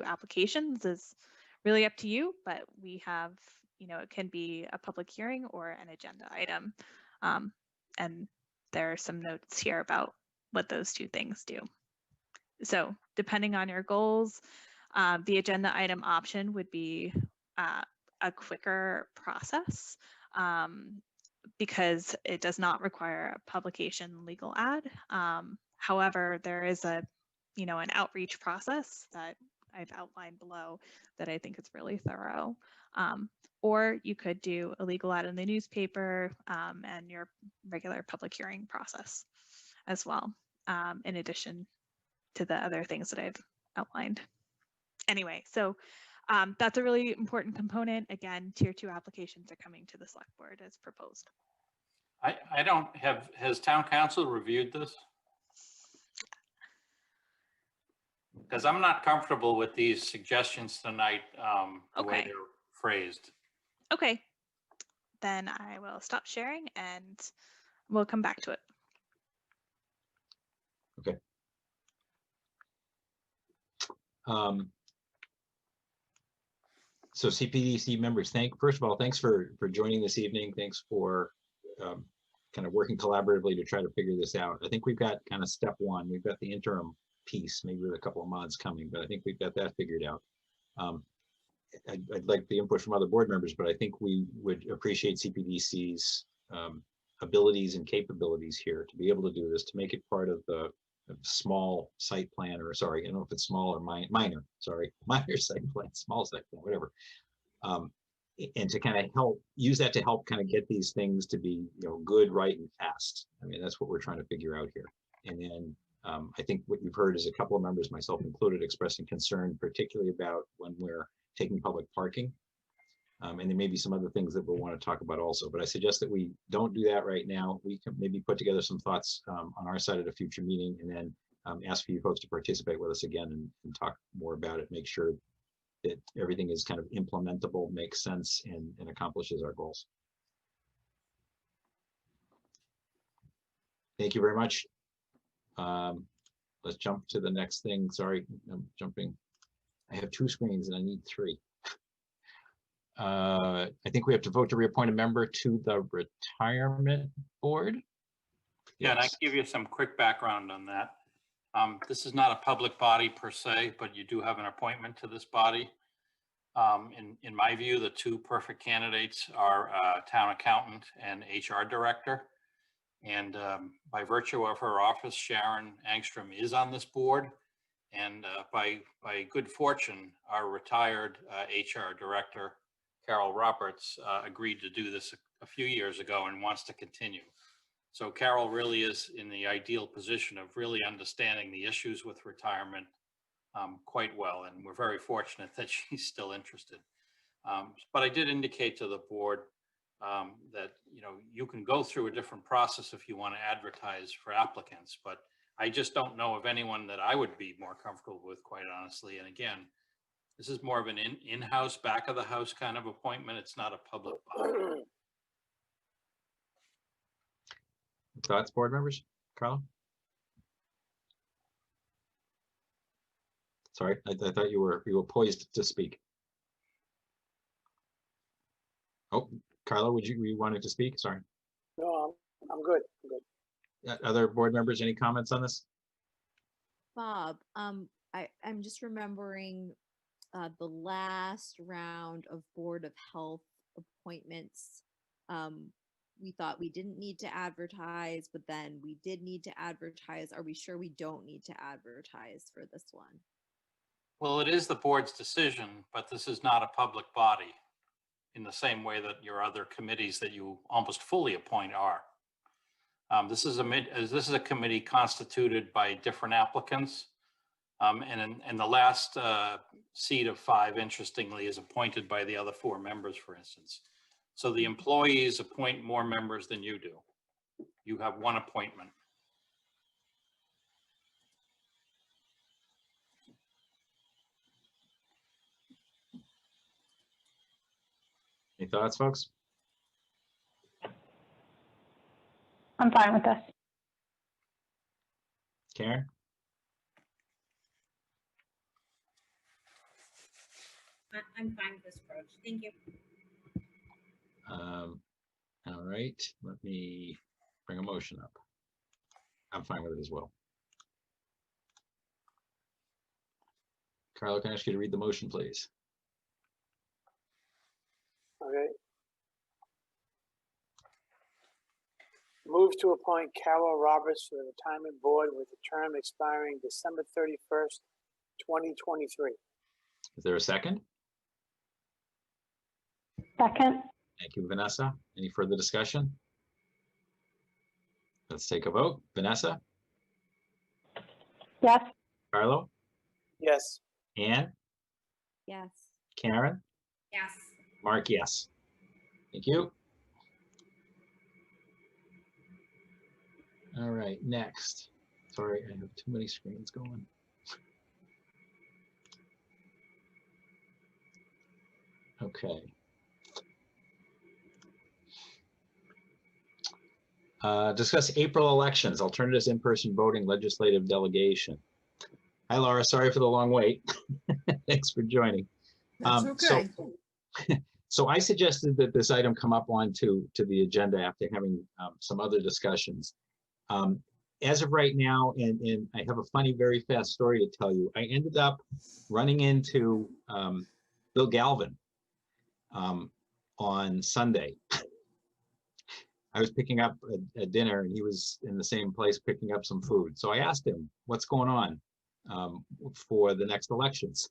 applications is really up to you, but we have, it can be a public hearing or an agenda item. And there are some notes here about what those two things do. So depending on your goals, the agenda item option would be a quicker process because it does not require a publication legal ad. However, there is an outreach process that I've outlined below that I think is really thorough. Or you could do a legal ad in the newspaper and your regular public hearing process as well, in addition to the other things that I've outlined. Anyway, so that's a really important component. Again, tier 2 applications are coming to the select board as proposed. I don't have, has town council reviewed this? Because I'm not comfortable with these suggestions tonight, the way they're phrased. Okay, then I will stop sharing and we'll come back to it. Okay. So CPDC members, first of all, thanks for joining this evening. Thanks for kind of working collaboratively to try to figure this out. I think we've got kind of step 1. We've got the interim piece, maybe with a couple of mods coming, but I think we've got that figured out. I'd like the input from other board members, but I think we would appreciate CPDC's abilities and capabilities here to be able to do this, to make it part of the small site plan, or sorry, I don't know if it's small or minor, sorry, minor site plan, small site plan, whatever. And to kind of help use that to help kind of get these things to be, good, right, and fast. I mean, that's what we're trying to figure out here. And then I think what you've heard is a couple of members, myself included, expressing concern, particularly about when we're taking public parking. And there may be some other things that we'll want to talk about also, but I suggest that we don't do that right now. We can maybe put together some thoughts on our side at a future meeting, and then ask for you folks to participate with us again and talk more about it, make sure that everything is kind of implementable, makes sense, and accomplishes our goals. Thank you very much. Let's jump to the next thing. Sorry, I'm jumping. I have 2 screens and I need 3. I think we have to vote to reappoint a member to the retirement board. Yeah, and I can give you some quick background on that. This is not a public body per se, but you do have an appointment to this body. In my view, the 2 perfect candidates are town accountant and HR director. And by virtue of her office, Sharon Angstrom is on this board. And by good fortune, our retired HR director, Carol Roberts, agreed to do this a few years ago and wants to continue. So Carol really is in the ideal position of really understanding the issues with retirement quite well. And we're very fortunate that she's still interested. But I did indicate to the board that, you know, you can go through a different process if you want to advertise for applicants, but I just don't know of anyone that I would be more comfortable with, quite honestly. And again, this is more of an in-house, back of the house kind of appointment. It's not a public body. Thoughts, board members? Carla? Sorry, I thought you were poised to speak. Oh, Carla, you wanted to speak? Sorry. No, I'm good. I'm good. Other board members, any comments on this? Bob, I'm just remembering the last round of Board of Health appointments. We thought we didn't need to advertise, but then we did need to advertise. Are we sure we don't need to advertise for this one? Well, it is the board's decision, but this is not a public body in the same way that your other committees that you almost fully appoint are. This is a committee constituted by different applicants. And the last seat of 5, interestingly, is appointed by the other 4 members, for instance. So the employees appoint more members than you do. You have 1 appointment. Any thoughts, folks? I'm fine with this. Karen? I'm fine with this approach. Thank you. All right, let me bring a motion up. I'm fine with it as well. Carla, can I ask you to read the motion, please? Okay. Move to appoint Carol Roberts to the retirement board with a term expiring December 31st, 2023. Is there a second? Second. Thank you, Vanessa. Any further discussion? Let's take a vote. Vanessa? Yes. Carlo? Yes. Anne? Yes. Karen? Yes. Mark, yes. Thank you. All right, next. Sorry, I have too many screens going. Okay. Discuss April elections, alternatives, in-person voting, legislative delegation. Hi, Laura. Sorry for the long wait. Thanks for joining. That's okay. So I suggested that this item come up onto the agenda after having some other discussions. As of right now, and I have a funny, very fast story to tell you. I ended up running into Bill Galvin on Sunday. I was picking up a dinner and he was in the same place picking up some food. So I asked him, what's going on for the next elections?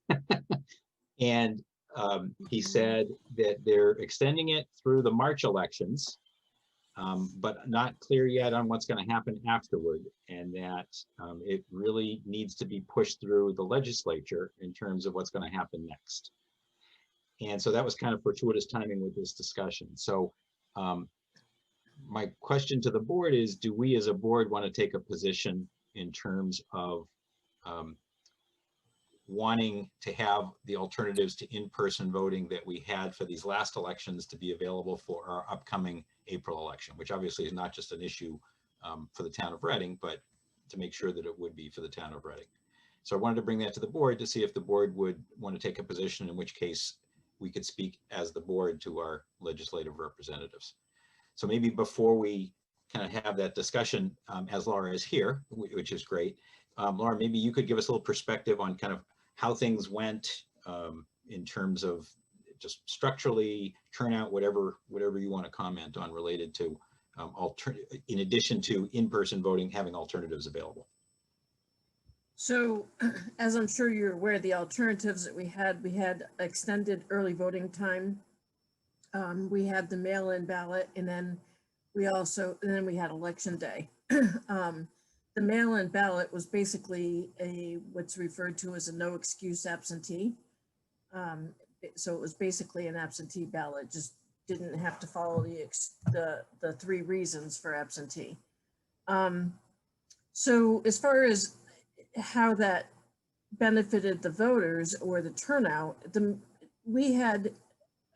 And he said that they're extending it through the March elections, but not clear yet on what's going to happen afterward, and that it really needs to be pushed through the legislature in terms of what's going to happen next. And so that was kind of fortuitous timing with this discussion. So my question to the board is, do we as a board want to take a position in terms of wanting to have the alternatives to in-person voting that we had for these last elections to be available for our upcoming April election, which obviously is not just an issue for the town of Reading, but to make sure that it would be for the town of Reading. So I wanted to bring that to the board to see if the board would want to take a position, in which case we could speak as the board to our legislative representatives. So maybe before we kind of have that discussion, as Laura is here, which is great, Laura, maybe you could give us a little perspective on kind of how things went in terms of just structurally, turnout, whatever you want to comment on related to in addition to in-person voting, having alternatives available. So as I'm sure you're aware, the alternatives that we had extended early voting time. We had the mail-in ballot, and then we had election day. The mail-in ballot was basically what's referred to as a no excuse absentee. So it was basically an absentee ballot, just didn't have to follow the 3 reasons for absentee. So as far as how that benefited the voters or the turnout, we had,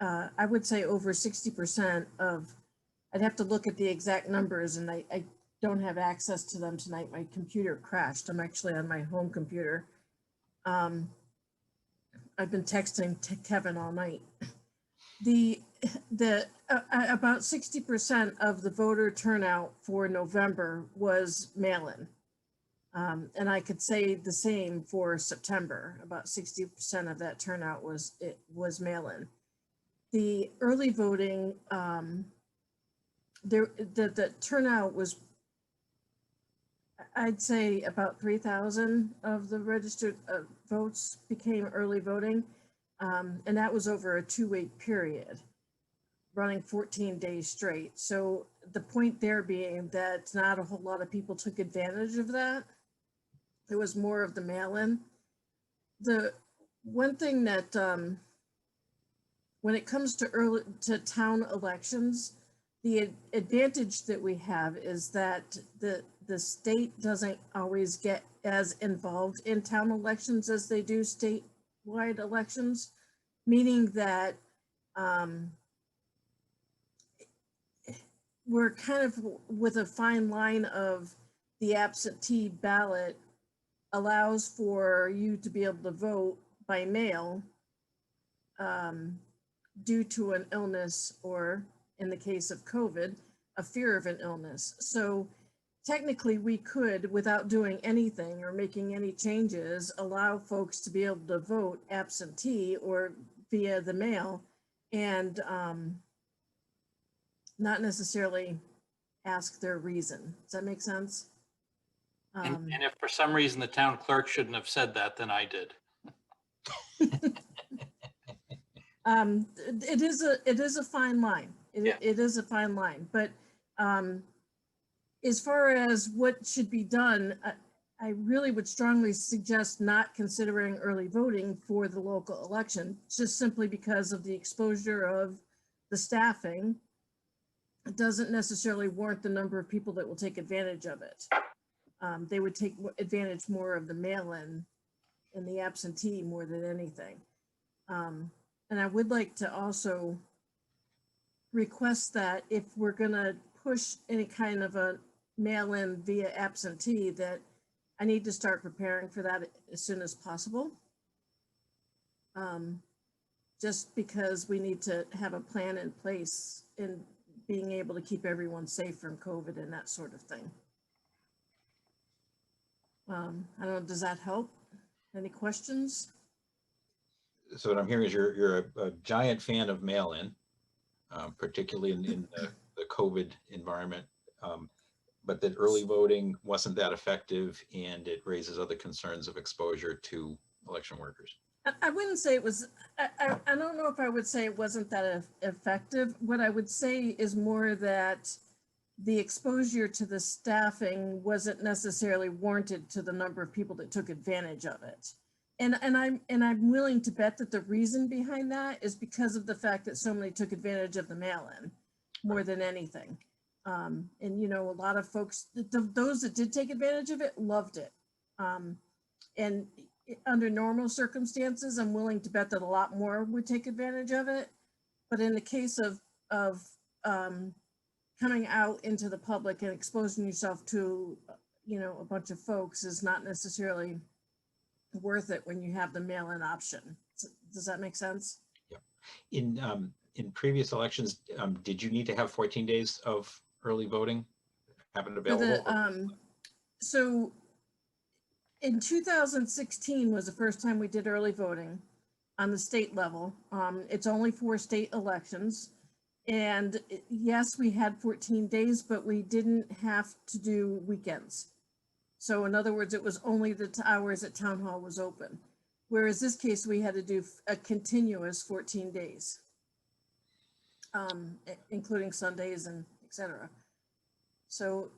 I would say, over 60% of, I'd have to look at the exact numbers, and I don't have access to them tonight. My computer crashed. I'm actually on my home computer. I've been texting to Kevin all night. About 60% of the voter turnout for November was mail-in. And I could say the same for September. About 60% of that turnout was mail-in. The early voting, the turnout was, I'd say, about 3,000 of the registered votes became early voting. And that was over a 2-week period, running 14 days straight. So the point there being that not a whole lot of people took advantage of that. It was more of the mail-in. The one thing that, when it comes to town elections, the advantage that we have is that the state doesn't always get as involved in town elections as they do statewide elections, meaning that we're kind of with a fine line of the absentee ballot allows for you to be able to vote by mail due to an illness, or in the case of COVID, a fear of an illness. So technically we could, without doing anything or making any changes, allow folks to be able to vote absentee or via the mail, and not necessarily ask their reason. Does that make sense? And if for some reason the town clerk shouldn't have said that, then I did. It is a fine line. It is a fine line, but as far as what should be done, I really would strongly suggest not considering early voting for the local election, just simply because of the exposure of the staffing. It doesn't necessarily warrant the number of people that will take advantage of it. They would take advantage more of the mail-in and the absentee more than anything. And I would like to also request that if we're gonna push any kind of a mail-in via absentee, that I need to start preparing for that as soon as possible. Just because we need to have a plan in place in being able to keep everyone safe from COVID and that sort of thing. I don't know, does that help? Any questions? So what I'm hearing is you're a giant fan of mail-in, particularly in the COVID environment, but that early voting wasn't that effective, and it raises other concerns of exposure to election workers. I wouldn't say it was, I don't know if I would say it wasn't that effective. What I would say is more that the exposure to the staffing wasn't necessarily warranted to the number of people that took advantage of it. And I'm willing to bet that the reason behind that is because of the fact that so many took advantage of the mail-in more than anything. And, you know, a lot of folks, those that did take advantage of it, loved it. And under normal circumstances, I'm willing to bet that a lot more would take advantage of it. But in the case of coming out into the public and exposing yourself to, you know, a bunch of folks is not necessarily worth it when you have the mail-in option. Does that make sense? In previous elections, did you need to have 14 days of early voting happen For available? the, so in 2016 was the first time we did early voting on the state level. It's only 4 state elections. And yes, we had 14 days, but we didn't have to do weekends. So in other words, it was only the hours that town hall was open. Whereas this case, we had to do a continuous 14 days, including Sundays and et cetera. So,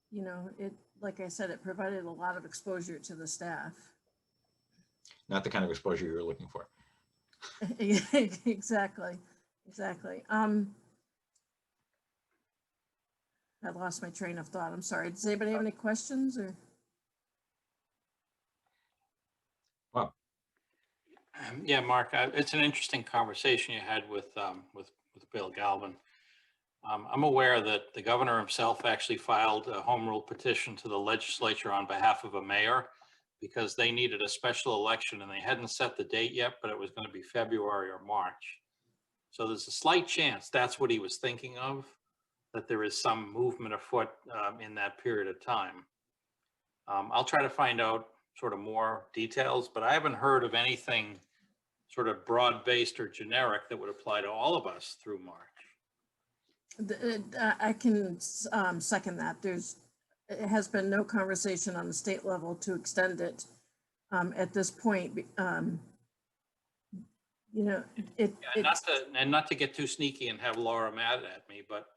you know, it, like I said, it provided a lot of exposure to the staff. Not the kind of exposure you were looking for. Exactly. I lost my train of thought. I'm sorry. Does anybody have any questions or? Well, Yeah, Mark, it's an interesting conversation you had with Bill Galvin. I'm aware that the governor himself actually filed a home rule petition to the legislature on behalf of a mayor because they needed a special election and they hadn't set the date yet, but it was going to be February or March. So there's a slight chance that's what he was thinking of, that there is some movement afoot in that period of time. I'll try to find out sort of more details, but I haven't heard of anything sort of broad-based or generic that would apply to all of us through March. I can second that. It has been no conversation on the state level to extend it at this point. You know, Not to get too sneaky and have Laura mad at me, but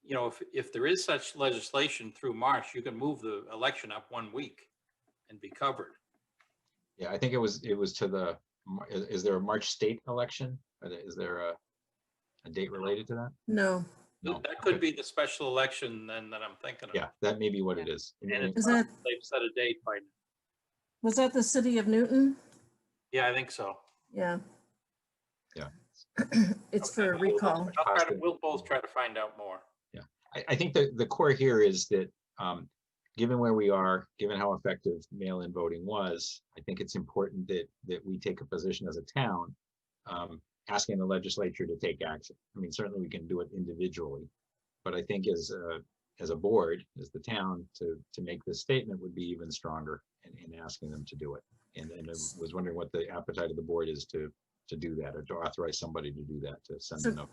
you know, if there is such legislation through March, you can move the election up 1 week and be covered. yeah, I think it was to the, is there a March state election? Is there a date related to that? No. No. That could be the special election then that I'm thinking of. Yeah, that may be what it is. And it's Is that- they've set a date by, Was that the city of Newton? yeah, I think so. Yeah. Yeah. It's for a recall. We'll both try to find out more. Yeah, I think the core here is that given where we are, given how effective mail-in voting was, I think it's important that we take a position as a town, asking the legislature to take action. I mean, certainly we can do it individually, but I think as a board, as the town, to make this statement would be even stronger in asking them to do it. And I was wondering what the appetite of the board is to do that, or to authorize somebody to do that, to send a note.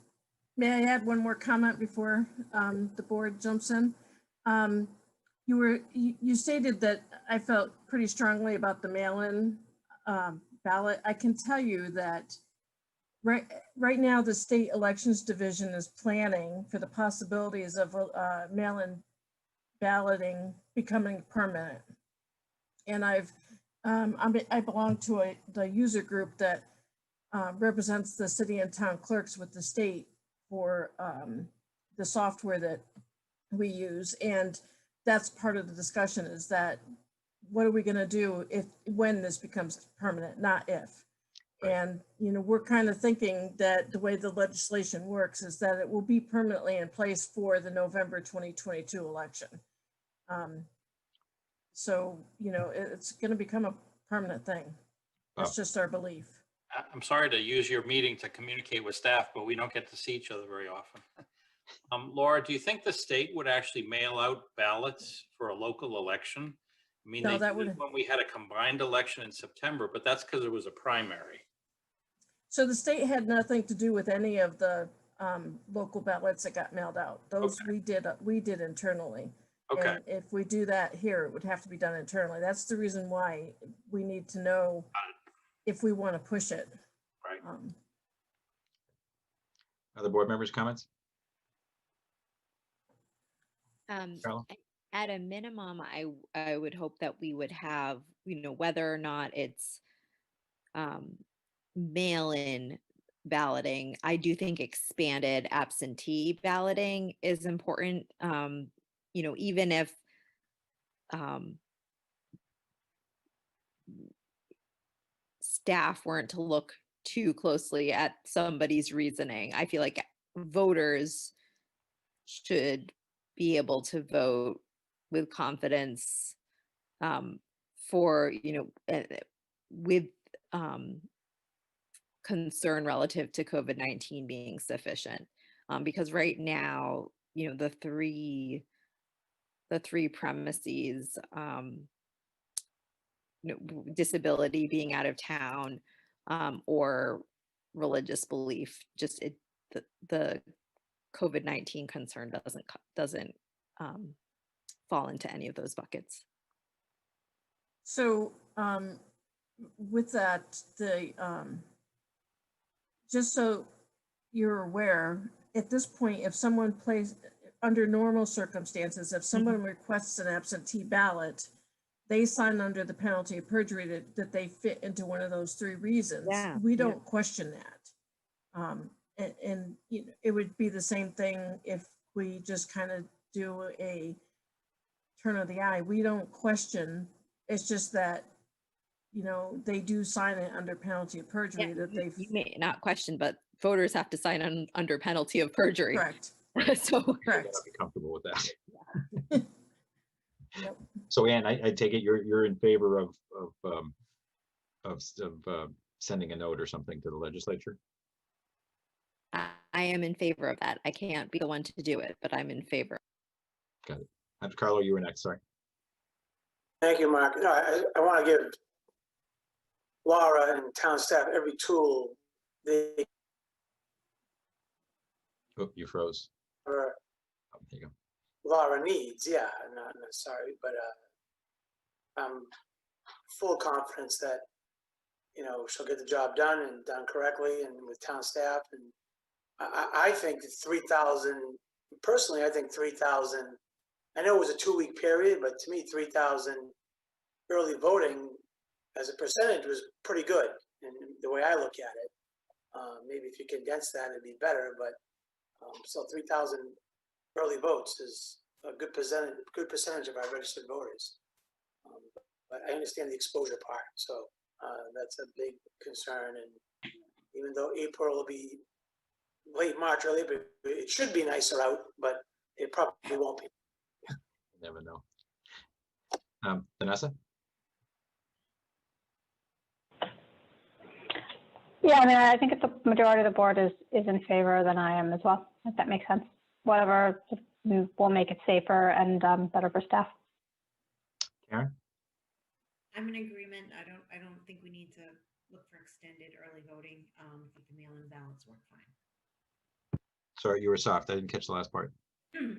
May I add one more comment before the board jumps in? You stated that I felt pretty strongly about the mail-in ballot. I can tell you that right now the state elections division is planning for the possibilities of mail-in balloting becoming permanent. And I belong to the user group that represents the city and town clerks with the state for the software that we use. And that's part of the discussion, is that what are we going to do when this becomes permanent, not if. And, you know, we're kind of thinking that the way the legislation works is that it will be permanently in place for the November 2022 election. So, you know, it's going to become a permanent thing. That's just our belief. I'm sorry to use your meeting to communicate with staff, but we don't get to see each other very often. Laura, do you think the state would actually mail out ballots for a local election? I mean, No, they that did it when we had a combined election in September, but that's because it was a primary. So the state had nothing to do with any of the local ballots that got mailed out. Those we did internally. Okay. And if we do that here, it would have to be done internally. That's the reason why we need to know if we want to push it. Right. Other board members' comments? Carla? At a minimum, I would hope that we would have, you know, whether or not it's mail-in, balloting. I do think expanded absentee balloting is important. You know, even if staff weren't to look too closely at somebody's reasoning, I feel like voters should be able to vote with confidence for, you know, with concern relative to COVID-19 being sufficient. Because right now, you know, the three premises, you know, disability, being out of town, or religious belief, just the COVID-19 concern doesn't fall into any of those buckets. So with that, just so you're aware, at this point, if someone plays under normal circumstances, if someone requests an absentee ballot, they sign under the penalty of perjury that they fit into one of those three reasons. Yeah, We don't question that. And you know, it would be the same thing if we just kind of do a turn of the eye. We don't question. It's just that, you know, they do sign it under penalty of perjury that they. You may not question, but voters have to sign under penalty of perjury. Correct. So correct. Be comfortable with that. So Ann, I take it you're in favor of sending a note or something to the legislature? I am in favor of that. I can't be the one to do it, but I'm in favor. Got it. Dr. Carlo, you were next. Sorry. Thank you, Mark. No, I want to give Laura and town staff every tool they Oh, you froze. or Oh, there you go. Laura needs. Yeah, not sorry, but I'm full confidence that, you know, she'll get the job done and done correctly and with town staff. And I think 3,000, personally, I think 3,000, I know it was a 2-week period, but to me, 3,000 early voting as a percentage was pretty good. And the way I look at it, maybe if you condense that, it'd be better, but so 3,000 early votes is a good percentage of our registered voters. But I understand the exposure part, so that's a big concern. And even though April will be late March, early April, it should be nicer out, but it probably won't be. You never know. Vanessa? Yeah, I mean, I think it's the majority of the board is in favor, then I am as well, if that makes sense. Whatever will make it safer and better for staff. Karen? I'm in agreement. I don't think we need to look for extended early voting. I think the mail-in ballots work fine. Sorry, you were soft. I didn't catch the last part.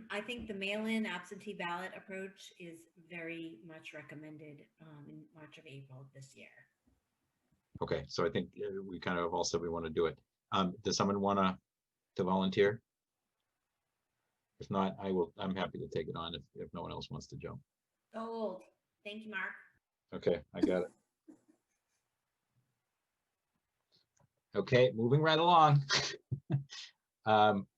I think the mail-in absentee ballot approach is very much recommended in March of April this year. Okay, so I think we kind of all said we want to do it. Does someone want to volunteer? If not, I'm happy to take it on if no one else wants to jump. Gold. Thank you, Mark. Okay, I got it. Okay, moving right along.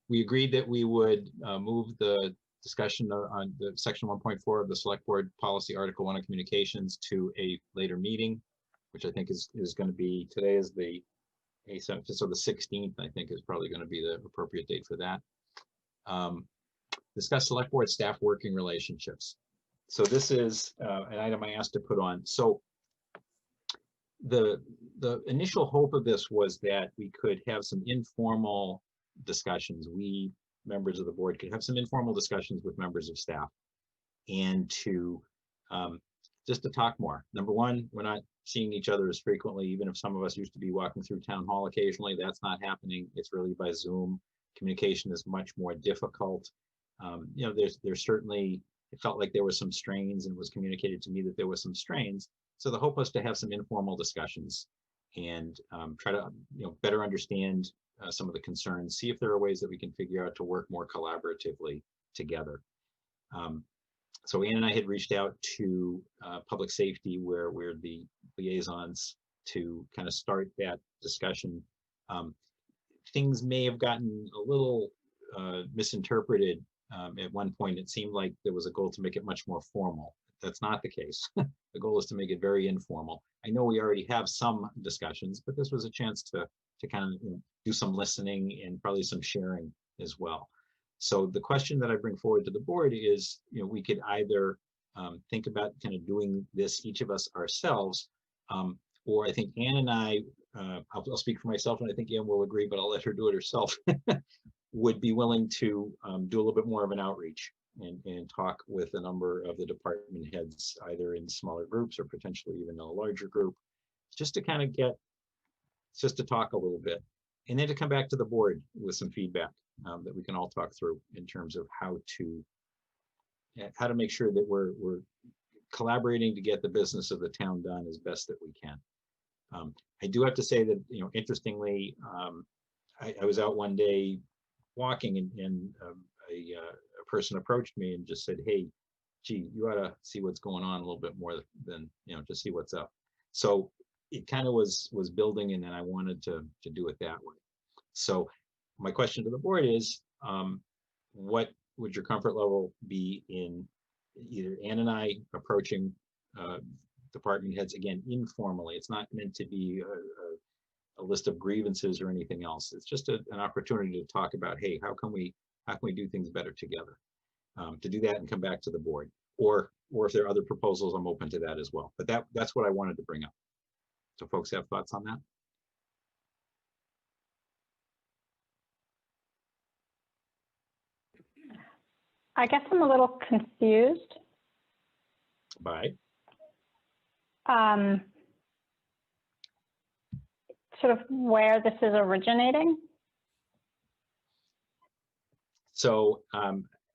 We agreed that we would move the discussion on the section 1.4 of the select board policy article 1 on communications to a later meeting, which I think is going to be, today is the 8th, so the 16th, I think is probably going to be the appropriate date for that. Discuss select board staff working relationships. So this is an item I asked to put on. So the initial hope of this was that we could have some informal discussions. We, members of the board, could have some informal discussions with members of staff and to just to talk more. Number one, we're not seeing each other as frequently, even if some of us used to be walking through town hall occasionally. That's not happening. It's really by Zoom. Communication is much more difficult. You know, there's certainly, it felt like there were some strains, and it was communicated to me that there was some strains. So the hope was to have some informal discussions and try to, you know, better understand some of the concerns, see if there are ways that we can figure out to work more collaboratively together. So Ann and I had reached out to public safety, where we're the liaisons, to kind of start that discussion. things may have gotten a little misinterpreted. At one point, it seemed like there was a goal to make it much more formal. That's not the case. The goal is to make it very informal. I know we already have some discussions, but this was a chance to kind of do some listening and probably some sharing as well. So the question that I bring forward to the board is, we could either think about kind of doing this, each of us ourselves, or I think Ann and I, I'll speak for myself, and I think Ann will agree, but I'll let her do it herself, would be willing to do a little bit more of an outreach and talk with a number of the department heads, either in smaller groups or potentially even a larger group, just to kind of just to talk a little bit, and then to come back to the board with some feedback that we can all talk through in terms of how to make sure that we're collaborating to get the business of the town done as best that we can. I do have to say that, interestingly, I was out one day walking, and a person approached me and just said, "Hey, gee, you ought to see what's going on a little bit more than, just see what's up." So it kind of was building, and then I wanted to do it that way. So my question to the board is, what would your comfort level be in either Ann and I approaching department heads, again, informally? It's not meant to be a list of grievances or anything else. It's just an opportunity to talk about, hey, how can we do things better together? To do that and come back to the board, or if there are other proposals, I'm open to that as well. But that's what I wanted to bring up. So folks have thoughts on that? I guess I'm a little confused. By? Sort of where this is originating. So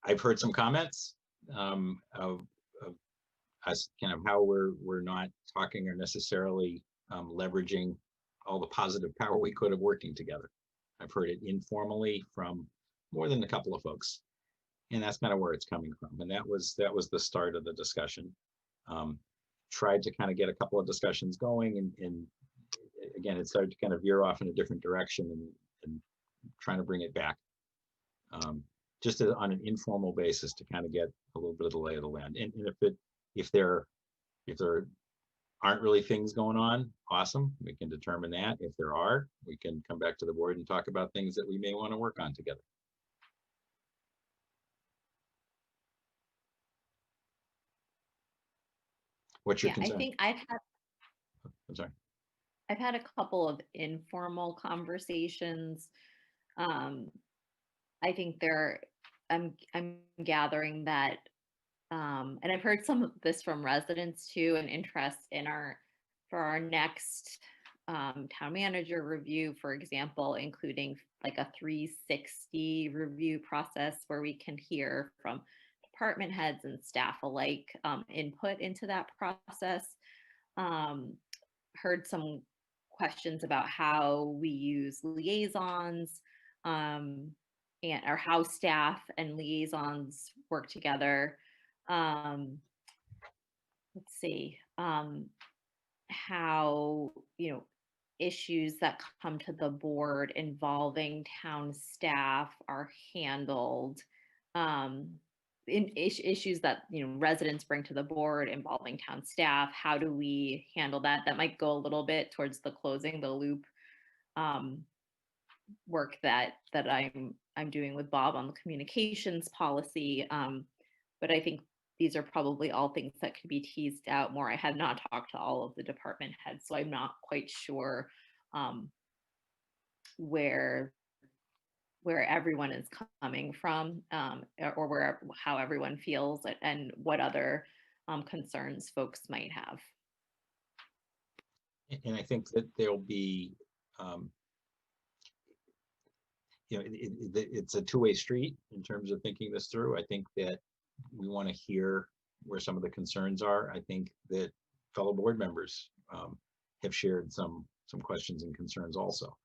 I've heard some comments of us, kind of how we're not talking or necessarily leveraging all the positive power we could have working together. I've heard it informally from more than a couple of folks, and that's kind of where it's coming from. And that was the start of the discussion. Tried to kind of get a couple of discussions going, and again, it started to kind of veer off in a different direction, and trying to bring it back. Just on an informal basis to kind of get a little bit of the lay of the land. And if there aren't really things going on, awesome, we can determine that. If there are, we can come back to the board and talk about things that we may want to work on together. What's your concern? I think I'm sorry. I've had a couple of informal conversations. I think I'm gathering that, and I've heard some of this from residents too, an interest in for our next town manager review, for example, including like a 360 review process where we can hear from department heads and staff alike, input into that process. Heard some questions about how we use liaisons, or how staff and liaisons work together. Let's see, how, issues that come to the board involving town staff are handled. Issues that residents bring to the board involving town staff, how do we handle that? That might go a little bit towards the closing the loop work that I'm doing with Bob on the communications policy. But I think these are probably all things that could be teased out more. I have not talked to all of the department heads, so I'm not quite sure where everyone is coming from, or how everyone feels, and what other concerns folks might have. And I think that there'll be, it's a two-way street in terms of thinking this through. I think that we want to hear where some of the concerns are. I think that fellow board members have shared some questions and concerns also.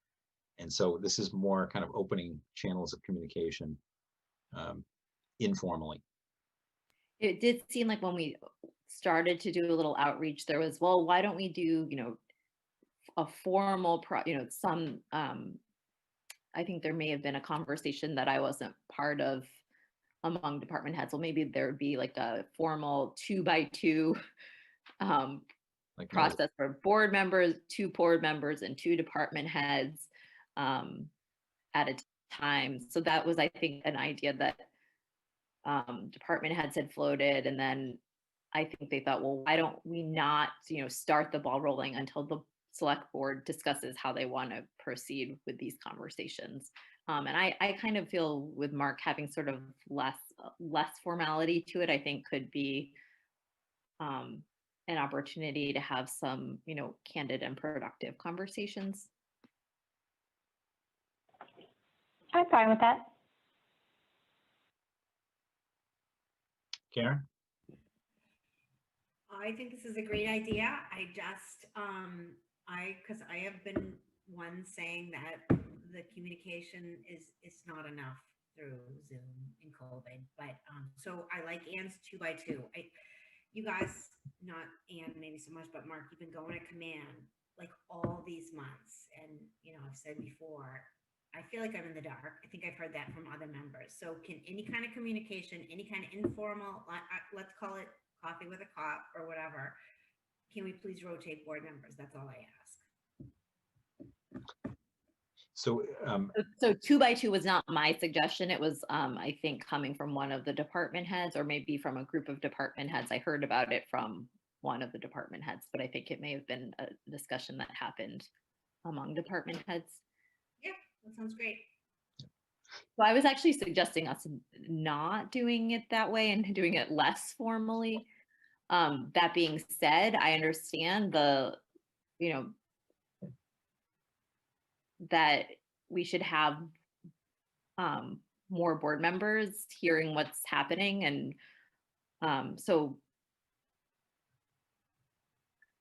And so this is more kind of opening channels of communication informally. It did seem like when we started to do a little outreach, there was, well, why don't we do, a formal, some I think there may have been a conversation that I wasn't part of among department heads. Well, maybe there would be like a formal 2x2 Like process for board members, 2 board members and 2 department heads at a time. So that was, I think, an idea that department heads had floated. And then I think they thought, well, why don't we not, start the ball rolling until the select board discusses how they want to proceed with these conversations. And I kind of feel with Mark having sort of less formality to it, I think could be an opportunity to have some, candid and productive conversations. I'm fine with that. Karen? I think this is a great idea. I just, because I have been one saying that the communication is not enough through Zoom and COVID, but so I like Ann's 2x2. You guys, not Ann maybe so much, but Mark, you've been going to command like all these months, and I've said before, I feel like I'm in the dark. I think I've heard that from other members. So can any kind of communication, any kind of informal, let's call it coffee with a cop or whatever, can we please rotate board members? That's all I ask. So, So 2x2 was not my suggestion. It was, I think, coming from one of the department heads, or maybe from a group of department heads. I heard about it from one of the department heads, but I think it may have been a discussion that happened among department heads. Yeah, that sounds great. So I was actually suggesting us not doing it that way and doing it less formally. That being said, I understand that we should have more board members hearing what's happening. And so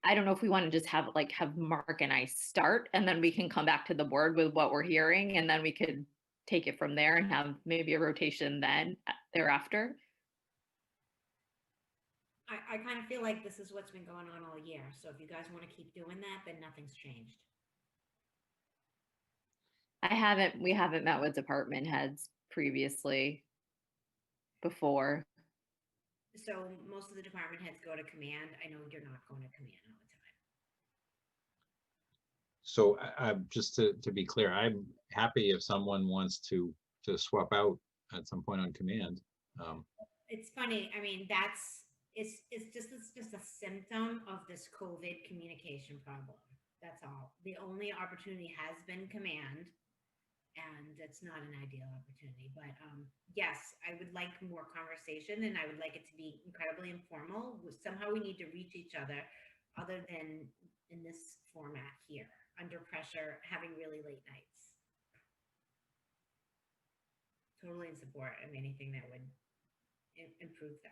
I don't know if we want to just have Mark and I start, and then we can come back to the board with what we're hearing, and then we could take it from there and have maybe a rotation then thereafter. I kind of feel like this is what's been going on all year. So if you guys want to keep doing that, then nothing's changed. We haven't met with department heads previously before. So most of the department heads go to command. I know you're not going to command all the time. So just to be clear, I'm happy if someone wants to swap out at some point on command. It's funny. I mean, it's just a symptom of this COVID communication problem. That's all. The only opportunity has been command, and it's not an ideal opportunity. But yes, I would like more conversation, and I would like it to be incredibly informal. Somehow we need to reach each other than in this format here, under pressure, having really late nights. Totally in support of anything that would improve that.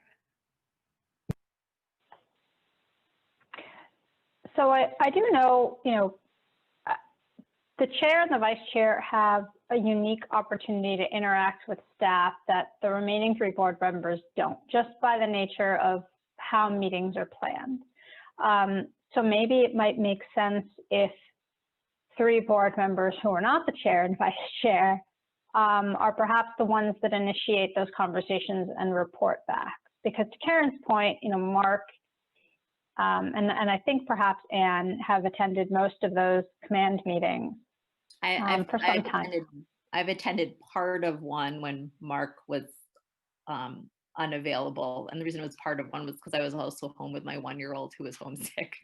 So I do know, the chair and the vice chair have a unique opportunity to interact with staff that the remaining 3 board members don't, just by the nature of how meetings are planned. So maybe it might make sense if 3 board members who are not the chair and vice chair are perhaps the ones that initiate those conversations and report back. Because to Karen's point, Mark and I think perhaps Anne have attended most of those command meetings for some time. I've attended part of one when Mark was unavailable. And the reason it was part of one was because I was also home with my 1-year-old who was homesick.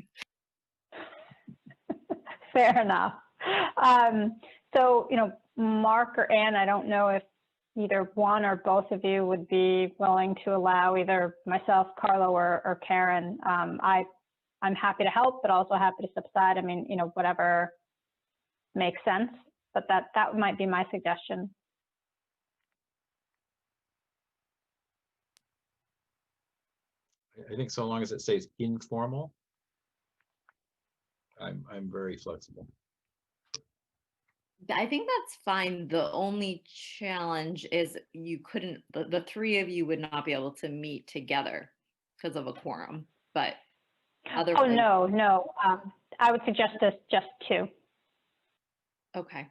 Fair enough. So, Mark or Anne, I don't know if either one or both of you would be willing to allow either myself, Carlo, or Karen. I'm happy to help, but also happy to subside. I mean, whatever makes sense, but that might be my suggestion. I think so long as it stays informal, I'm very flexible. I think that's fine. The only challenge is the 3 of you would not be able to meet together because of a quorum, but otherwise. Oh, no. I would suggest just 2. Okay.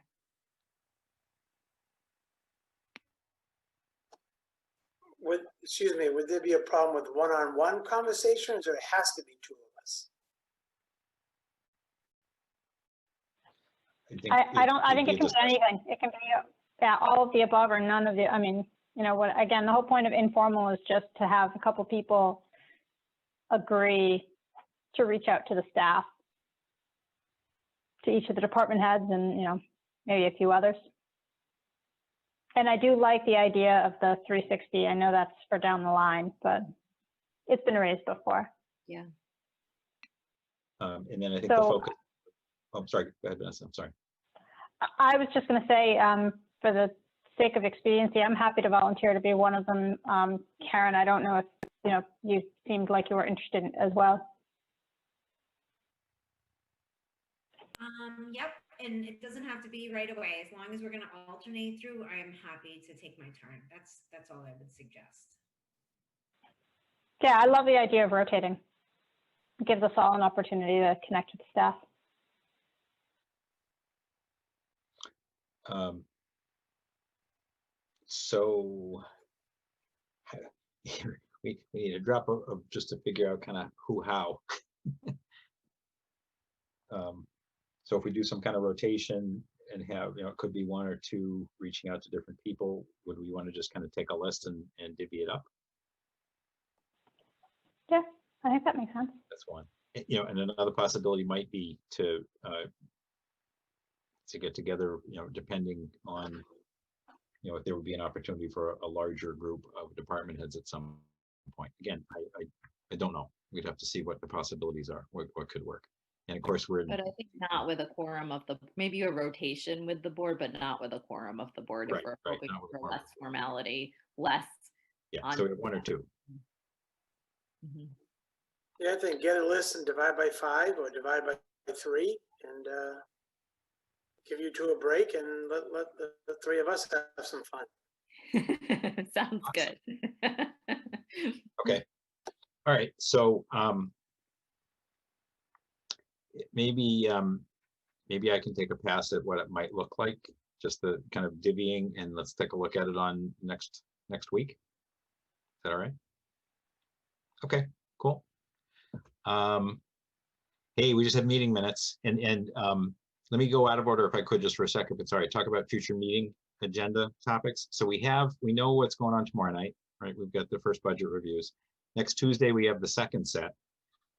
excuse me, would there be a problem with one-on-one conversations, or it has to be two of us? I think it can be anything. It can be, yeah, all of the above or none of the, I mean, you know, what, again, the whole point of informal is just to have a couple people agree to reach out to the staff, to each of the department heads and, you know, maybe a few others. And I do like the idea of the 360. I know that's for down the line, but it's been raised before. Yeah. And then I think the So- focus, oh, I'm sorry, go ahead, Vanessa, I'm sorry. I was just going to say, for the sake of expediency, I'm happy to volunteer to be one of them. Karen, I don't know if, you know, you seemed like you were interested as well. Yep, and it doesn't have to be right away. As long as we're gonna alternate through, I am happy to take my turn. That's all I would suggest. Yeah, I love the idea of rotating. It gives us all an opportunity to connect with the staff. So we need a drop of just to figure out kind of who, how. So if we do some kind of rotation and have, you know, it could be one or two reaching out to different people, would we want to just kind of take a list and divvy it up? Yeah, I think that makes sense. That's one. You know, and another possibility might be to get together, you know, depending on, you know, if there would be an opportunity for a larger group of department heads at some point. Again, I don't know. We'd have to see what the possibilities are, what could work. And of course, we're. But I think not with a quorum of the, maybe a rotation with the board, but not with a quorum of the board. If Right, we're right, hoping not with a for quorum. less formality, less. Yeah, on- so we have one or two. Mhm. Yeah, I think get a list and divide by 5 or divide by 3 and give you two a break and let the three of us have some fun. Sounds good. Okay. All right. So maybe I can take a pass at what it might look like, just the kind of divvying, and let's take a look at it on next week. Is that all right? Okay, cool. Hey, we just have meeting minutes, and let me go out of order if I could just for a second, but sorry, talk about future meeting agenda topics. So we know what's going on tomorrow night, right? We've got the first budget reviews. Next Tuesday, we have the second set.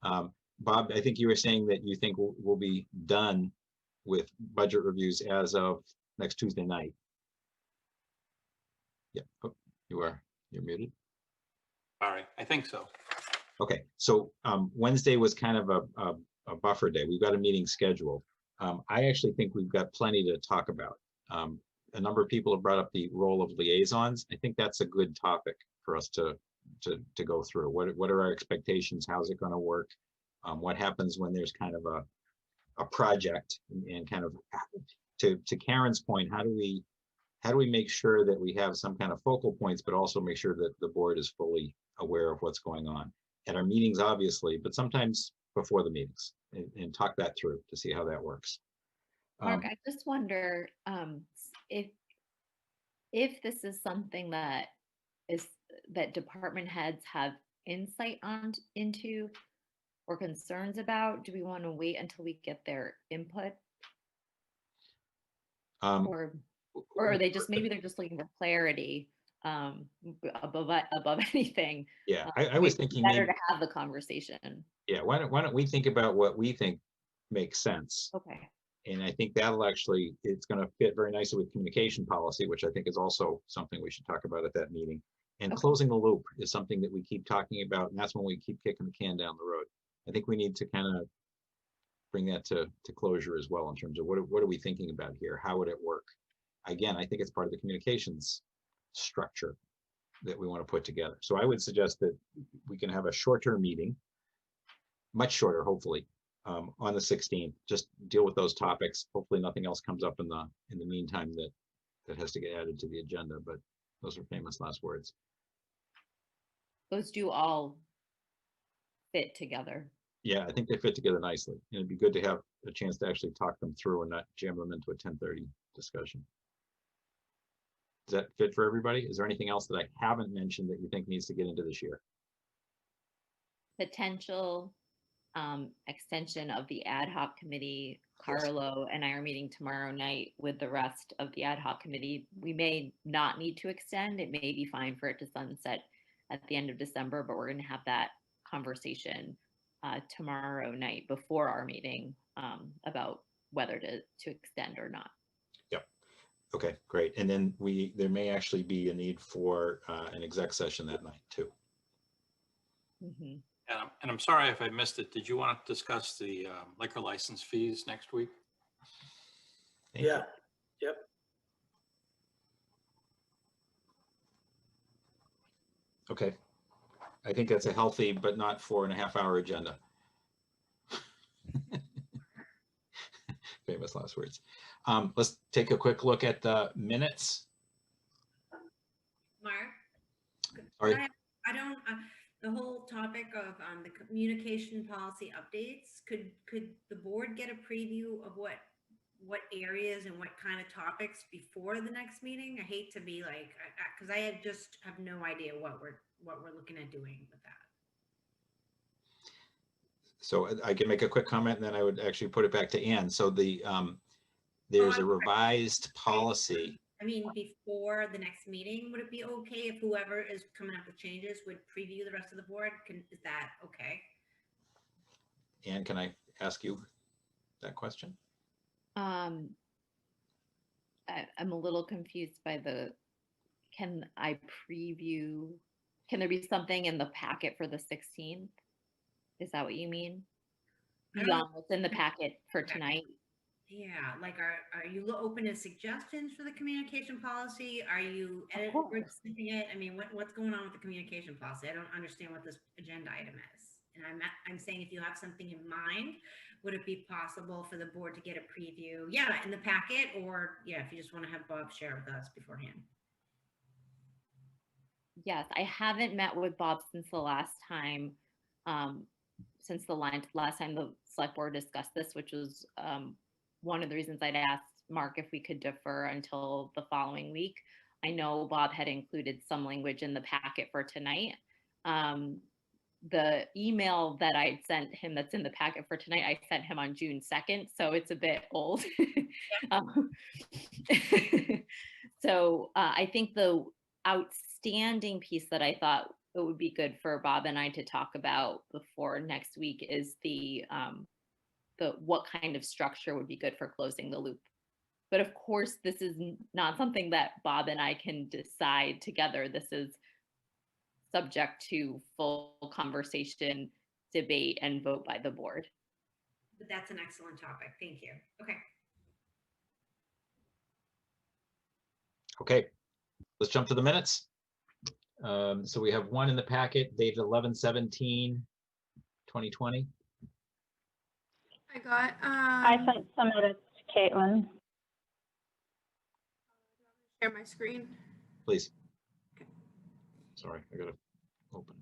Bob, I think you were saying that you think we'll be done with budget reviews as of next Tuesday night. Yeah, oh, you're muted. All right, I think so. Okay, so Wednesday was kind of a buffer day. We've got a meeting scheduled. I actually think we've got plenty to talk about. A number of people have brought up the role of liaisons. I think that's a good topic for us to go through. What are our expectations? How's it going to work? What happens when there's kind of a project, and kind of to Karen's point, how do we make sure that we have some kind of focal points, but also make sure that the board is fully aware of what's going on at our meetings, obviously, but sometimes before the meetings, and talk that through to see how that works. Mark, I just wonder if this is something that department heads have insight into or concerns about. Do we want to wait until we get their input? Or are they just, maybe they're just looking for clarity above anything? Yeah, I was thinking better maybe, to have the conversation. yeah, why don't we think about what we think makes sense? Okay. And I think that'll actually, it's going to fit very nicely with communication policy, which I think is also something we should talk about at that meeting. And Okay. closing the loop is something that we keep talking about, and that's when we keep kicking the can down the road. I think we need to kind of bring that to closure as well, in terms of what are we thinking about here? How would it work? Again, I think it's part of the communications structure that we want to put together. So I would suggest that we can have a short-term meeting, much shorter, hopefully, on the 16th. Just deal with those topics. Hopefully nothing else comes up in the meantime that has to get added to the agenda, but those are famous last words. Those do all fit together. Yeah, I think they fit together nicely. And it'd be good to have a chance to actually talk them through and not jam them into a 10:30 discussion. Does that fit for everybody? Is there anything else that I haven't mentioned that you think needs to get into this year? Potential extension of the ad hoc committee. Carlo and I are meeting tomorrow night with the rest of the ad hoc committee. We may not need to extend. It may be fine for it to sunset at the end of December, but we're going to have that conversation tomorrow night before our meeting about whether to extend or not. Yep. Okay, great. And then there may actually be a need for an exec session that night too. Mm-hmm. And I'm sorry if I missed it. Did you want to discuss the liquor license fees next week? Yeah, yep. Okay. I think that's a healthy but not 4.5-hour agenda. Famous last words. Let's take a quick look at the minutes. Mark? Sorry. I don't, the whole topic of the communication policy updates, could the board get a preview of what areas and what kind of topics before the next meeting? I hate to be like, because I just have no idea what we're looking at doing with that. So I can make a quick comment and then I would actually put it back to Ann. So there's a revised policy. I mean, before the next meeting, would it be okay if whoever is coming up with changes would preview the rest of the board? Is that okay? Ann, can I ask you that question? I'm a little confused by can I preview, can there be something in the packet for the 16th? Is that what you mean? Beyond what's in the packet for tonight? Yeah, like are you open to suggestions for the communication policy? Are you editing it? I mean, what's going on with the communication policy? I don't understand what this agenda item is. And I'm saying if you have something in mind, would it be possible for the board to get a preview? Yeah, in the packet, or yeah, if you just want to have Bob share with us beforehand. Yes, I haven't met with Bob since the last time, last time the select board discussed this, which was one of the reasons I'd asked Mark if we could defer until the following week. I know Bob had included some language in the packet for tonight. The email that I sent him that's in the packet for tonight, I sent him on June 2nd, so it's a bit old. So I think the outstanding piece that I thought it would be good for Bob and I to talk about before next week is the what kind of structure would be good for closing the loop. But of course, this is not something that Bob and I can decide together. This is subject to full conversation, debate, and vote by the board. But that's an excellent topic. Thank you. Okay. Okay, let's jump to the minutes. So we have one in the packet dated 11/17/2020. I got. I sent some edits to Caitlin. Share my screen. Please. Sorry, I gotta open.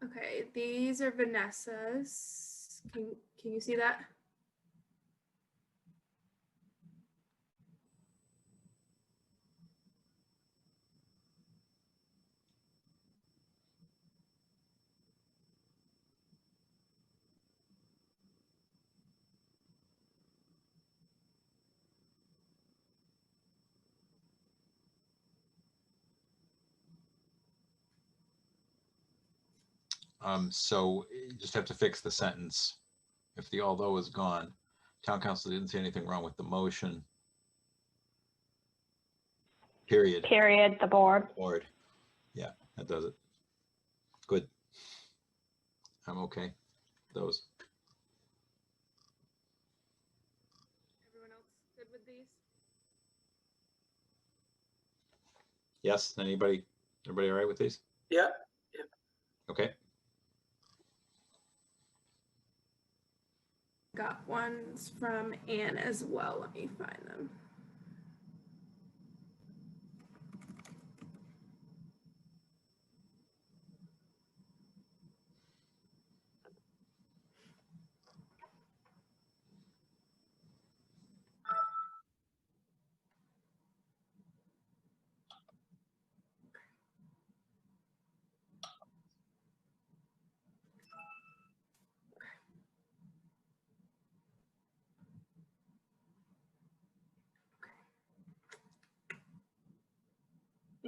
Okay, these are Vanessa's. Can you see that? So you just have to fix the sentence. If the although is gone, town council didn't see anything wrong with the motion. Period. Period, the board. Board. Yeah, that does it. Good. I'm okay. Those. Everyone else good with these? Yes, everybody all right with these? Yeah. Okay. Got ones from Anne as well. Let me find them.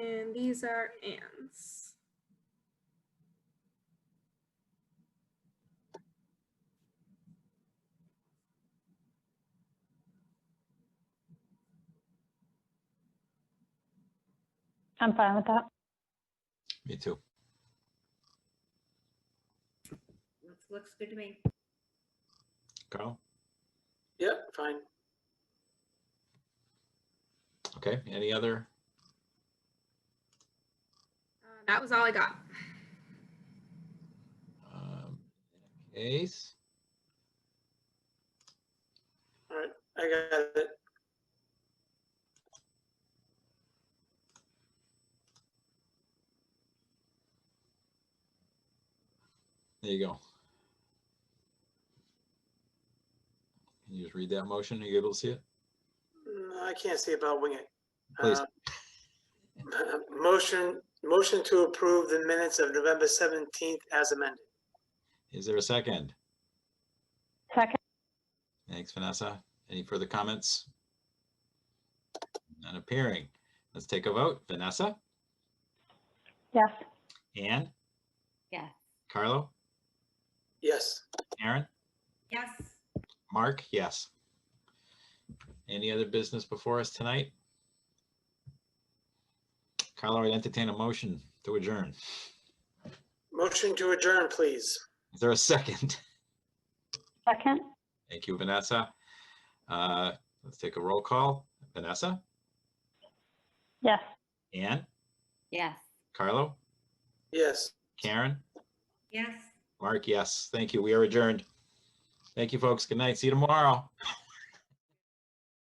And these are Ann's. I'm fine with that. Me too. Looks good to me. Carl? Yep, fine. Okay, any other? That was all I got. Case? All right, I got it. There you go. Can you just read that motion? Are you able to see it? No, I can't see about wing it. Please. Motion to approve the minutes of November 17th as amended. Is there a second? Second. Thanks, Vanessa. Any further comments? None appearing. Let's take a vote. Vanessa? Yes. Anne? Yes. Carlo? Yes. Aaron? Yes. Mark? Yes. Any other business before us tonight? Carlo, I'd entertain a motion to adjourn. Motion to adjourn, please. Is there a second? Second. Thank you, Vanessa. Let's take a roll call. Vanessa? Yes. Anne? Yes. Carlo? Yes. Karen? Yes. Mark, yes. Thank you. We are adjourned. Thank you, folks. Good night. See you tomorrow.